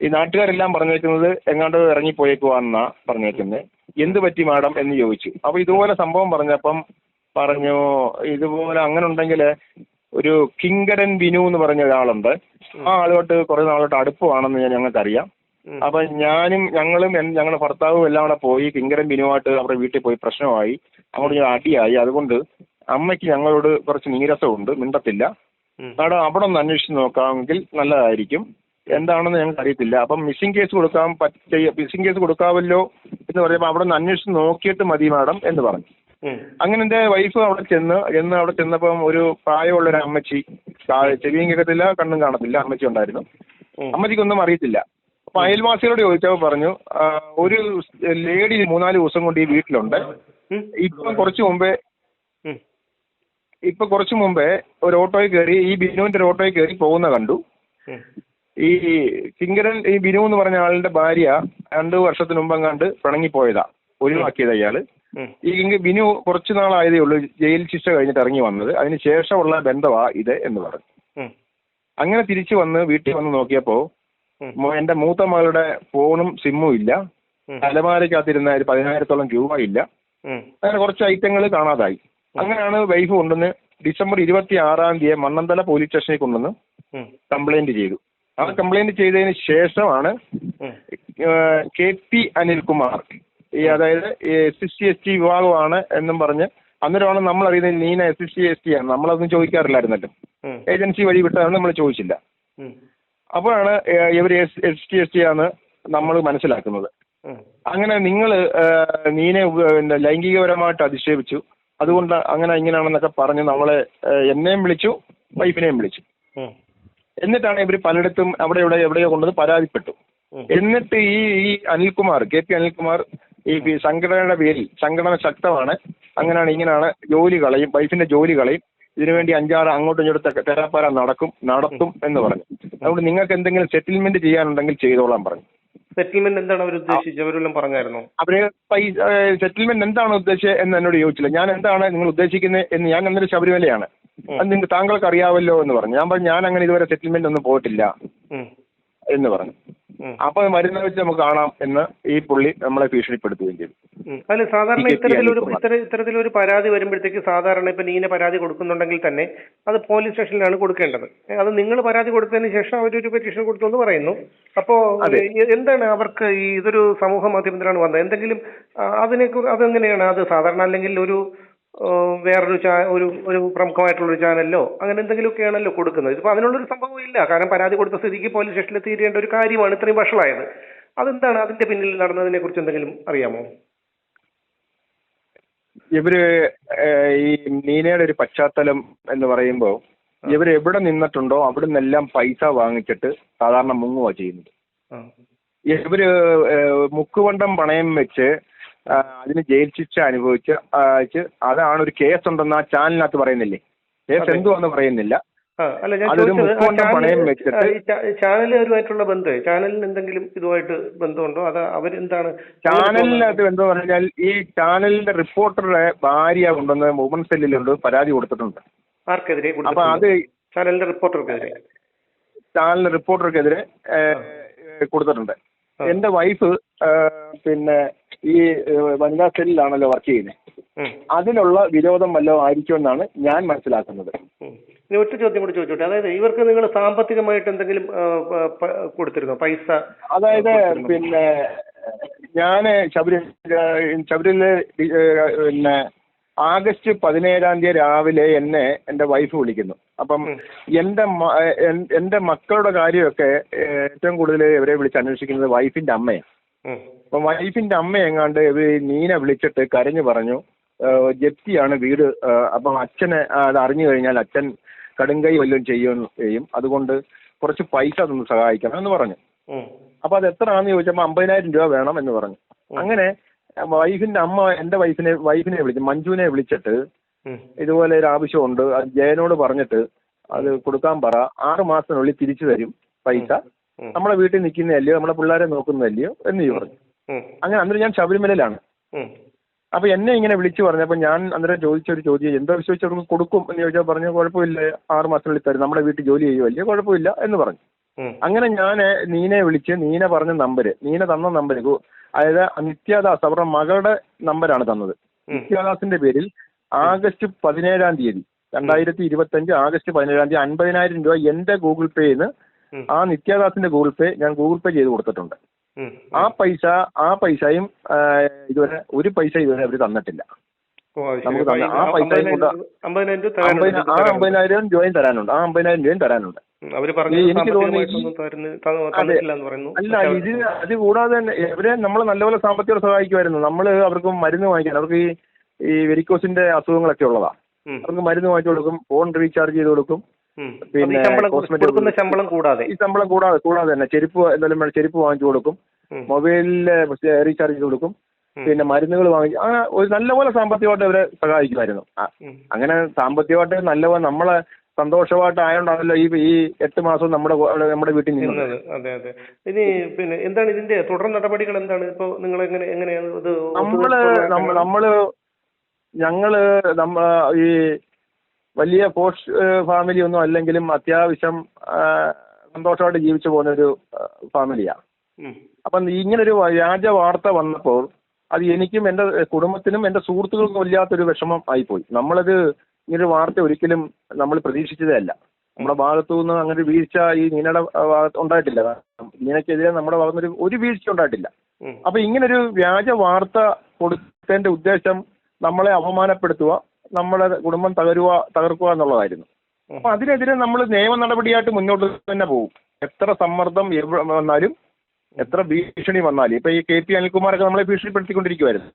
ഈ നാട്ടുകാരെല്ലാം പറഞ്ഞേക്കുന്നത് എങ്ങാണ്ട് ഇറങ്ങിപ്പോയേക്കുവാന്നാ പറഞ്ഞേക്കുന്നത്. എന്ത് പറ്റി മാഡം എന്ന് ചോദിച്ചു. അപ്പൊ ഇതുപോലെ സംഭവം പറഞ്ഞപ്പം പറഞ്ഞു ഇതുപോലെ അങ്ങനെ ഉണ്ടെങ്കിൽ ഒരു കിങ്കരൻ ബിനു എന്ന് പറഞ്ഞ ഒരാളുണ്ട്, ആ ആളുമായിട്ട് കുറെ നാളോട്ട് അടുപ്പമാണെന്ന് ഞങ്ങൾക്കറിയാം. അപ്പൊ ഞങ്ങളും ഞങ്ങളുടെ ഭർത്താവും എല്ലാം കൂടെ പോയി കിങ്കരൻ ബിനുവായിട്ട് അവരുടെ വീട്ടിൽ പോയി പ്രശ്നമായി, അങ്ങോട്ട് ഞാൻ അടിയായി. അതുകൊണ്ട് അമ്മയ്ക്ക് ഞങ്ങളോട് കുറച്ച് നീരസമുണ്ട്, മിണ്ടത്തില്ല. മാഡം അവിടെ ഒന്ന് അന്വേഷിച്ച് നോക്കാമെങ്കിൽ നല്ലതായിരിക്കും. എന്താണെന്ന് ഞങ്ങൾക്ക് അറിയത്തില്ല. അപ്പം മിസ്സിംഗ് കേസ് കൊടുക്കാമല്ലോ എന്ന് പറയുമ്പോൾ അവിടെ നിന്ന് അന്വേഷിച്ച് നോക്കിയിട്ട് മതി മാഡം എന്ന് പറഞ്ഞു. അങ്ങനെ എൻ്റെ വൈഫ് അവിടെ അവിടെ ചെന്നപ്പം ഒരു പ്രായമുള്ളൊരു അമ്മച്ചി, ചെവിയും കേൾക്കത്തില്ല കണ്ണും കാണത്തില്ല അമ്മച്ചി ഉണ്ടായിരുന്നു. അമ്മച്ചിക്കൊന്നും അറിയത്തില്ല. അപ്പൊ അയൽവാസികളോട് ചോദിച്ചപ്പോൾ പറഞ്ഞു ഒരു ലേഡി 3-4 ദിവസം കൊണ്ട് ഈ വീട്ടിലുണ്ട്. ഇപ്പൊ കുറച്ചു മുമ്പേ ഒരു ഓട്ടോയിൽ കയറി, ഈ ബിനുവിന്റെ ഒരു ഓട്ടോയിൽ കയറി പോകുന്ന കണ്ടു. ഈ ബിനു എന്ന് പറഞ്ഞ ആളുടെ ഭാര്യ 2 വർഷത്തിന് മുമ്പ് കണ്ട് പിണങ്ങിപ്പോയതാ, ഒഴിവാക്കിയതാ ഇയാള്. ഈ ബിനു കുറച്ചു നാളായതേ ഉള്ളൂ ജയിൽ ശിക്ഷ കഴിഞ്ഞിട്ട് ഇറങ്ങി വന്നത്, അതിന് ശേഷമുള്ള ബന്ധമാ ഇത് എന്ന് പറഞ്ഞു. അങ്ങനെ തിരിച്ചു വന്ന് വീട്ടിൽ വന്ന് നോക്കിയപ്പോ എന്റെ മൂത്ത മകളുടെ ഫോണും സിമ്മും ഇല്ല, അലമാരക്കകത്തിരുന്ന 10,000-ഓളം രൂപ ഇല്ല, അങ്ങനെ കുറച്ച് ഐറ്റങ്ങൾ കാണാതായി. അങ്ങനെയാണ് വൈഫ് കൊണ്ടുവന്ന് ഡിസംബർ 26-ാം തീയതി മണ്ണന്തല പോലീസ് സ്റ്റേഷനിൽ കൊണ്ടുവന്ന് കംപ്ലൈന്റ് ചെയ്തു. ആ കംപ്ലൈന്റ് ചെയ്തതിന് ശേഷമാണ് KP അനിൽകുമാർ, അതായത് SC/ST വിഭാഗമാണ് എന്നും പറഞ്ഞ്, അന്നേരമാണ് നമ്മൾ അറിയുന്നത് നീന SC/ST ആണ്. നമ്മളതൊന്നും ചോദിക്കാറില്ലായിരുന്നല്ലോ, ഏജൻസി വഴി വിട്ടതാണ്, നമ്മൾ ചോദിച്ചില്ല. അപ്പോഴാണ് ഇവർ ST/ST ആണ് നമ്മൾ മനസ്സിലാക്കുന്നത്. അങ്ങനെ നിങ്ങൾ നീനെ ലൈംഗികപരമായിട്ട് അധിക്ഷേപിച്ചു, അതുകൊണ്ട് അങ്ങനെ ഇങ്ങനെയാണെന്നൊക്കെ പറഞ്ഞ് നമ്മളെ എന്നെയും വിളിച്ചു, വൈഫിനെയും വിളിച്ചു. എന്നിട്ടാണ് ഇവർ പലയിടത്തും എവിടെയോ കൊണ്ടുവന്ന് പരാതിപ്പെട്ടു. എന്നിട്ട് ഈ അനിൽകുമാർ, KP അനിൽകുമാർ, ഈ സംഘടനയുടെ പേരിൽ സംഘടന ശക്തമാണ്, അങ്ങനെയാണ് ഇങ്ങനെയാണ്, ജോലി കളയും, വൈഫിന്റെ ജോലി കളയും, ഇതിനുവേണ്ടി 5-6 അങ്ങോട്ടും ഇങ്ങോട്ടും തെരാപ്പാര നടത്തും എന്ന് പറഞ്ഞു. അതുകൊണ്ട് നിങ്ങൾക്ക് എന്തെങ്കിലും സെറ്റിൽമെന്റ് ചെയ്യാനുണ്ടെങ്കിൽ ചെയ്തോളാൻ പറഞ്ഞു. സെറ്റിൽമെന്റ് എന്താണ് അവർ ഉദ്ദേശിച്ചത്? അവരെല്ലാം പറഞ്ഞായിരുന്നു. അവര് സെറ്റിൽമെന്റ് എന്താണ് ഉദ്ദേശിച്ചത് എന്ന് എന്നോട് ചോദിച്ചില്ല. ഞാൻ എന്താണ് നിങ്ങൾ ഉദ്ദേശിക്കുന്നത് എന്ന്, ഞാൻ അന്നൊരു ശബരിമലയാണ്, അത് താങ്കൾക്ക് അറിയാവല്ലോ എന്ന് പറഞ്ഞു. ഞാൻ പറഞ്ഞു ഞാൻ അങ്ങനെ ഇതുവരെ സെറ്റിൽമെന്റ് ഒന്നും പോയിട്ടില്ല എന്ന് പറഞ്ഞു. അപ്പൊ മരുന്ന് വെച്ച് നമുക്ക് കാണാം എന്ന് ഈ പുള്ളി നമ്മളെ ഭീഷണിപ്പെടുത്തുകയും ചെയ്തു. അല്ല, സാധാരണ ഇത്തരത്തിലൊരു പരാതി വരുമ്പോഴത്തേക്ക് സാധാരണ ഇപ്പൊ നീന പരാതി കൊടുക്കുന്നുണ്ടെങ്കിൽ തന്നെ അത് പോലീസ് സ്റ്റേഷനിലാണ് കൊടുക്കേണ്ടത്. അത് നിങ്ങൾ പരാതി കൊടുത്തതിന് ശേഷം അവരൊരു പെറ്റീഷൻ കൊടുത്തു എന്ന് പറയുന്നു. അപ്പോ എന്താണ് അവർക്ക് ഇതൊരു സമൂഹ മാധ്യമത്തിലാണ് വന്നത്, എന്തെങ്കിലും അതെങ്ങനെയാണ് അത് സാധാരണ, അല്ലെങ്കിൽ വേറൊരു ഒരു പ്രമുഖമായിട്ടുള്ളൊരു ചാനലിലോ അങ്ങനെ എന്തെങ്കിലുമൊക്കെയാണല്ലോ കൊടുക്കുന്നത്. ഇപ്പൊ അതിനുള്ളൊരു സംഭവം ഇല്ല. കാരണം പരാതി കൊടുത്ത സ്ഥിതിക്ക് പോലീസ് സ്റ്റേഷനിൽ തീരേണ്ട ഒരു കാര്യമാണ് ഇത്രയും വഷളായത്. അതെന്താണ് അതിന്റെ പിന്നിൽ നടന്നതിനെ കുറിച്ച് എന്തെങ്കിലും അറിയാമോ? ഇവര് ഈ നീനയുടെ ഒരു പശ്ചാത്തലം എന്ന് പറയുമ്പോൾ ഇവർ എവിടെ നിന്നിട്ടുണ്ടോ അവിടെ നിന്നെല്ലാം പൈസ വാങ്ങിച്ചിട്ട് സാധാരണ മുങ്ങുക ചെയ്യുന്നത്. ഇവര് മുക്കുവണ്ടം പണയം വെച്ച് അതിന് ജയിൽ ശിക്ഷ അനുഭവിച്ച് അതാണ് ഒരു കേസ് ഉണ്ടെന്ന് ആ ചാനലിനകത്ത് പറയുന്നില്ലേ. കേസ് എന്തുവാന്ന് പറയുന്നില്ല. അതൊരു മുക്കുവണ്ടം പണയം വെച്ചിട്ട് ചാനലുമായിട്ടുള്ള ബന്ധം, ചാനലിന് എന്തെങ്കിലും ഇതുമായിട്ട് ബന്ധമുണ്ടോ? അത് അവരെന്താണ് ചാനലിനകത്ത് ബന്ധം പറഞ്ഞാൽ ഈ ചാനലിന്റെ റിപ്പോർട്ടറുടെ ഭാര്യ കൊണ്ടുവന്ന് വുമൺ സെല്ലിലുണ്ട് പരാതി കൊടുത്തിട്ടുണ്ട്. ആർക്കെതിരെ? അപ്പൊ അത് ചാനലിന്റെ റിപ്പോർട്ടർക്കെതിരെ കൊടുത്തിട്ടുണ്ട്. എന്റെ വൈഫ് പിന്നെ ഈ വനിതാ സെല്ലിലാണല്ലോ വർക്ക് ചെയ്യുന്നത്. അതിനുള്ള വിരോധം വല്ലതും ആയിരിക്കുമെന്നാണ് ഞാൻ മനസ്സിലാക്കുന്നത്. ഒറ്റ ചോദ്യം കൂടി ചോദിച്ചോട്ടെ, അതായത് ഇവർക്ക് നിങ്ങൾ സാമ്പത്തികമായിട്ട് എന്തെങ്കിലും കൊടുത്തിരുന്നോ പൈസ? അതായത് പിന്നെ ഞാൻ ശബരിമല പിന്നെ ആഗസ്റ്റ് 17-ാം തീയതി രാവിലെ എന്നെ എൻ്റെ വൈഫ് വിളിക്കുന്നു. അപ്പം എൻ്റെ മക്കളുടെ കാര്യമൊക്കെ ഏറ്റവും കൂടുതൽ ഇവരെ വിളിച്ച് അന്വേഷിക്കുന്നത് വൈഫിന്റെ അമ്മയാണ്. അപ്പം വൈഫിന്റെ അമ്മ എങ്ങാണ്ട് നീന വിളിച്ചിട്ട് കരഞ്ഞു പറഞ്ഞു ജപ്തിയാണ് വീട്, അപ്പം അച്ഛനെ അത് അറിഞ്ഞു കഴിഞ്ഞാൽ അച്ഛൻ കടുങ്കൈ വല്ലതും ചെയ്യും, അതുകൊണ്ട് കുറച്ച് പൈസ അതൊന്ന് സഹായിക്കണം എന്ന് പറഞ്ഞു. അപ്പൊ അത് എത്രയാണെന്ന് ചോദിച്ചപ്പോൾ 50,000 രൂപ വേണം എന്ന് പറഞ്ഞു. അങ്ങനെ വൈഫിന്റെ അമ്മ എൻ്റെ വൈഫിനെ വിളിച്ചു, മഞ്ജുവിനെ വിളിച്ചിട്ട് ഇതുപോലെ ഒരു ആവശ്യമുണ്ട്, അത് ജയനോട് പറഞ്ഞിട്ട് അത് കൊടുക്കാൻ പറ, 6 മാസത്തിനുള്ളിൽ തിരിച്ചു തരും പൈസ, നമ്മളെ വീട്ടിൽ നിൽക്കുന്നതല്ലയോ, നമ്മളെ പിള്ളേരെ നോക്കുന്നതല്ലയോ എന്ന് പറഞ്ഞു. അങ്ങനെ അന്നേരം ഞാൻ ശബരിമലയിലാണ്. അപ്പൊ എന്നെ ഇങ്ങനെ വിളിച്ചു പറഞ്ഞപ്പോൾ ഞാൻ അന്നേരം ചോദിച്ച ഒരു ചോദ്യം, എന്താ വിശ്വസിച്ച് അവർക്ക് കൊടുക്കും എന്ന് ചോദിച്ചാൽ പറഞ്ഞു കുഴപ്പമില്ല, 6 മാസത്തിനുള്ളിൽ തരും, നമ്മുടെ വീട്ടിൽ ജോലി ചെയ്യുമല്ലേ, കുഴപ്പമില്ല എന്ന് പറഞ്ഞു. അങ്ങനെ ഞാൻ നീനെ വിളിച്ച് നീന പറഞ്ഞ നമ്പര്, നീന തന്ന നമ്പര്, അതായത് നിത്യദാസ് അവരുടെ മകളുടെ നമ്പരാണ് തന്നത്. നിത്യദാസിന്റെ പേരിൽ ആഗസ്റ്റ് 17-ാം തീയതി 2025 ആഗസ്റ്റ് 17-ാം തീയതി 50,000 രൂപ എന്റെ ഗൂഗിൾ പേന്ന് ആ നിത്യദാസിന്റെ ഗൂഗിൾ പേ ഞാൻ ഗൂഗിൾ പേ ചെയ്ത് കൊടുത്തിട്ടുണ്ട്. ആ പൈസയും ഇതുവരെ ഒരു പൈസ ഇതുവരെ അവർ തന്നിട്ടില്ല. നമുക്ക് ആ പൈസ 50,000 രൂപയും തരാനുണ്ട്. ആ 50,000 രൂപയും തരാനുണ്ട്. എനിക്ക് തോന്നി അല്ല, അത് കൂടാതെ തന്നെ ഇവരെ നമ്മൾ നല്ലപോലെ സാമ്പത്തികം സഹായിക്കുമായിരുന്നു. നമ്മൾ അവർക്ക് മരുന്ന് വാങ്ങിക്കാൻ, അവർക്ക് ഈ വെരിക്കോസിന്റെ അസുഖങ്ങളൊക്കെ ഉള്ളതാ, അവർക്ക് മരുന്ന് വാങ്ങിച്ചു കൊടുക്കും, ഫോൺ റീചാർജ് ചെയ്ത് കൊടുക്കും, പിന്നെ ശമ്പളം കൂടാതെ ഈ ശമ്പളം കൂടാതെ തന്നെ ചെരുപ്പ് എന്തായാലും ചെരുപ്പ് വാങ്ങിച്ചു കൊടുക്കും, മൊബൈലില് റീചാർജ് ചെയ്ത് കൊടുക്കും, പിന്നെ മരുന്നുകൾ വാങ്ങി, അങ്ങനെ ഒരു നല്ലപോലെ സാമ്പത്തികമായിട്ട് അവരെ സഹായിക്കുമായിരുന്നു. അങ്ങനെ സാമ്പത്തികമായിട്ട് നല്ലപോലെ നമ്മളെ സന്തോഷമായിട്ട് ആയതുകൊണ്ടാണല്ലോ ഈ 8 മാസം നമ്മുടെ വീട്ടിൽ നിന്നത്. അതെ അതെ. ഇനി പിന്നെ എന്താണ് ഇതിന്റെ തുടർ നടപടികൾ എന്താണ്? ഇപ്പൊ നിങ്ങൾ എങ്ങനെയാണ് ഞങ്ങള് ഈ വലിയ പോഷ് ഫാമിലി ഒന്നും അല്ലെങ്കിലും അത്യാവശ്യം സന്തോഷമായിട്ട് ജീവിച്ചു പോകുന്ന ഒരു ഫാമിലിയാ. അപ്പം ഇങ്ങനൊരു വ്യാജ വാർത്ത വന്നപ്പോൾ അത് എനിക്കും എൻ്റെ കുടുംബത്തിനും എൻ്റെ സുഹൃത്തുക്കൾക്കും വല്ലാത്തൊരു വിഷമം ആയിപ്പോയി. നമ്മളത് ഇങ്ങനൊരു വാർത്ത ഒരിക്കലും നമ്മൾ പ്രതീക്ഷിച്ചതേ അല്ല. നമ്മുടെ ഭാഗത്തു നിന്ന് അങ്ങനെ ഒരു വീഴ്ച ഈ നീനയുടെ ഉണ്ടായിട്ടില്ല. നീനയ്ക്കെതിരെ നമ്മുടെ ഭാഗത്ത് ഒരു വീഴ്ച ഉണ്ടായിട്ടില്ല. അപ്പൊ ഇങ്ങനൊരു വ്യാജ വാർത്ത കൊടുത്തതിന്റെ ഉദ്ദേശം നമ്മളെ അപമാനപ്പെടുത്തുക, നമ്മളെ കുടുംബം തകർക്കുക എന്നുള്ളതായിരുന്നു. അപ്പൊ അതിനെതിരെ നമ്മൾ നിയമ നടപടിയായിട്ട് മുന്നോട്ട് തന്നെ പോകും. എത്ര സമ്മർദ്ദം വന്നാലും, എത്ര ഭീഷണി വന്നാലും. ഇപ്പൊ ഈ KP അനിൽകുമാറൊക്കെ നമ്മളെ ഭീഷണിപ്പെടുത്തിക്കൊണ്ടിരിക്കുവായിരുന്നു.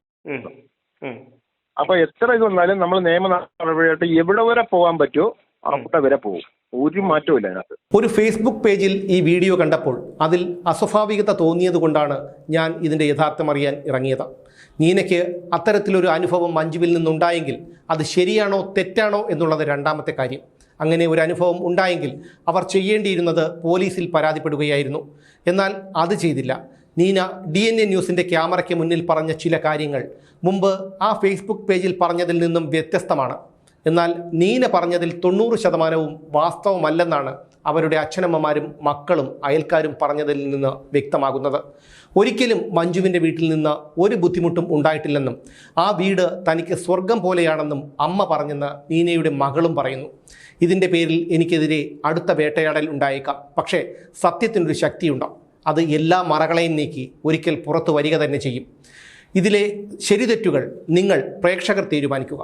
അപ്പൊ എത്ര ഇത് വന്നാലും നമ്മൾ നിയമ നടപടിയായിട്ട് എവിടെ വരെ പോകാൻ പറ്റുമോ അവിടെ വരെ പോകും. ഒരു മാറ്റവും ഇല്ല അതിനകത്ത്. ഒരു ഫേസ്ബുക്ക് പേജിൽ ഈ വീഡിയോ കണ്ടപ്പോൾ അതിൽ അസ്വാഭാവികത തോന്നിയത് കൊണ്ടാണ് ഞാൻ ഇതിൻ്റെ യഥാർത്ഥം അറിയാൻ ഇറങ്ങിയത്. നീനയ്ക്ക് അത്തരത്തിലൊരു അനുഭവം മഞ്ജുവിൽ നിന്നുണ്ടായെങ്കിൽ അത് ശരിയാണോ തെറ്റാണോ എന്നുള്ളത് രണ്ടാമത്തെ കാര്യം. അങ്ങനെ ഒരു അനുഭവം ഉണ്ടായെങ്കിൽ അവർ ചെയ്യേണ്ടിയിരുന്നത് പോലീസിൽ പരാതിപ്പെടുകയായിരുന്നു. എന്നാൽ അത് ചെയ്തില്ല. നീന DNA ന്യൂസിൻ്റെ ക്യാമറയ്ക്ക് മുന്നിൽ പറഞ്ഞ ചില കാര്യങ്ങൾ മുമ്പ് ആ ഫേസ്ബുക്ക് പേജിൽ പറഞ്ഞതിൽ നിന്നും വ്യത്യസ്തമാണ്. എന്നാൽ നീന പറഞ്ഞതിൽ 90% വാസ്തവമല്ലെന്നാണ് അവരുടെ അച്ഛനമ്മമാരും മക്കളും അയൽക്കാരും പറഞ്ഞതിൽ നിന്ന് വ്യക്തമാകുന്നത്. ഒരിക്കലും മഞ്ജുവിൻ്റെ വീട്ടിൽ നിന്ന് ഒരു ബുദ്ധിമുട്ടും ഉണ്ടായിട്ടില്ലെന്നും ആ വീട് തനിക്ക് സ്വർഗം പോലെയാണെന്നും അമ്മ പറഞ്ഞെന്ന് നീനയുടെ മകളും പറയുന്നു. ഇതിൻ്റെ പേരിൽ എനിക്കെതിരെ അടുത്ത വേട്ടയാടൽ ഉണ്ടായേക്കാം. പക്ഷേ സത്യത്തിനൊരു ശക്തിയുണ്ടാവും. അത് എല്ലാ മറകളെയും നീക്കി ഒരിക്കൽ പുറത്തു വരിക തന്നെ ചെയ്യും. ഇതിലെ ശരിതെറ്റുകൾ നിങ്ങൾ പ്രേക്ഷകർ തീരുമാനിക്കുക.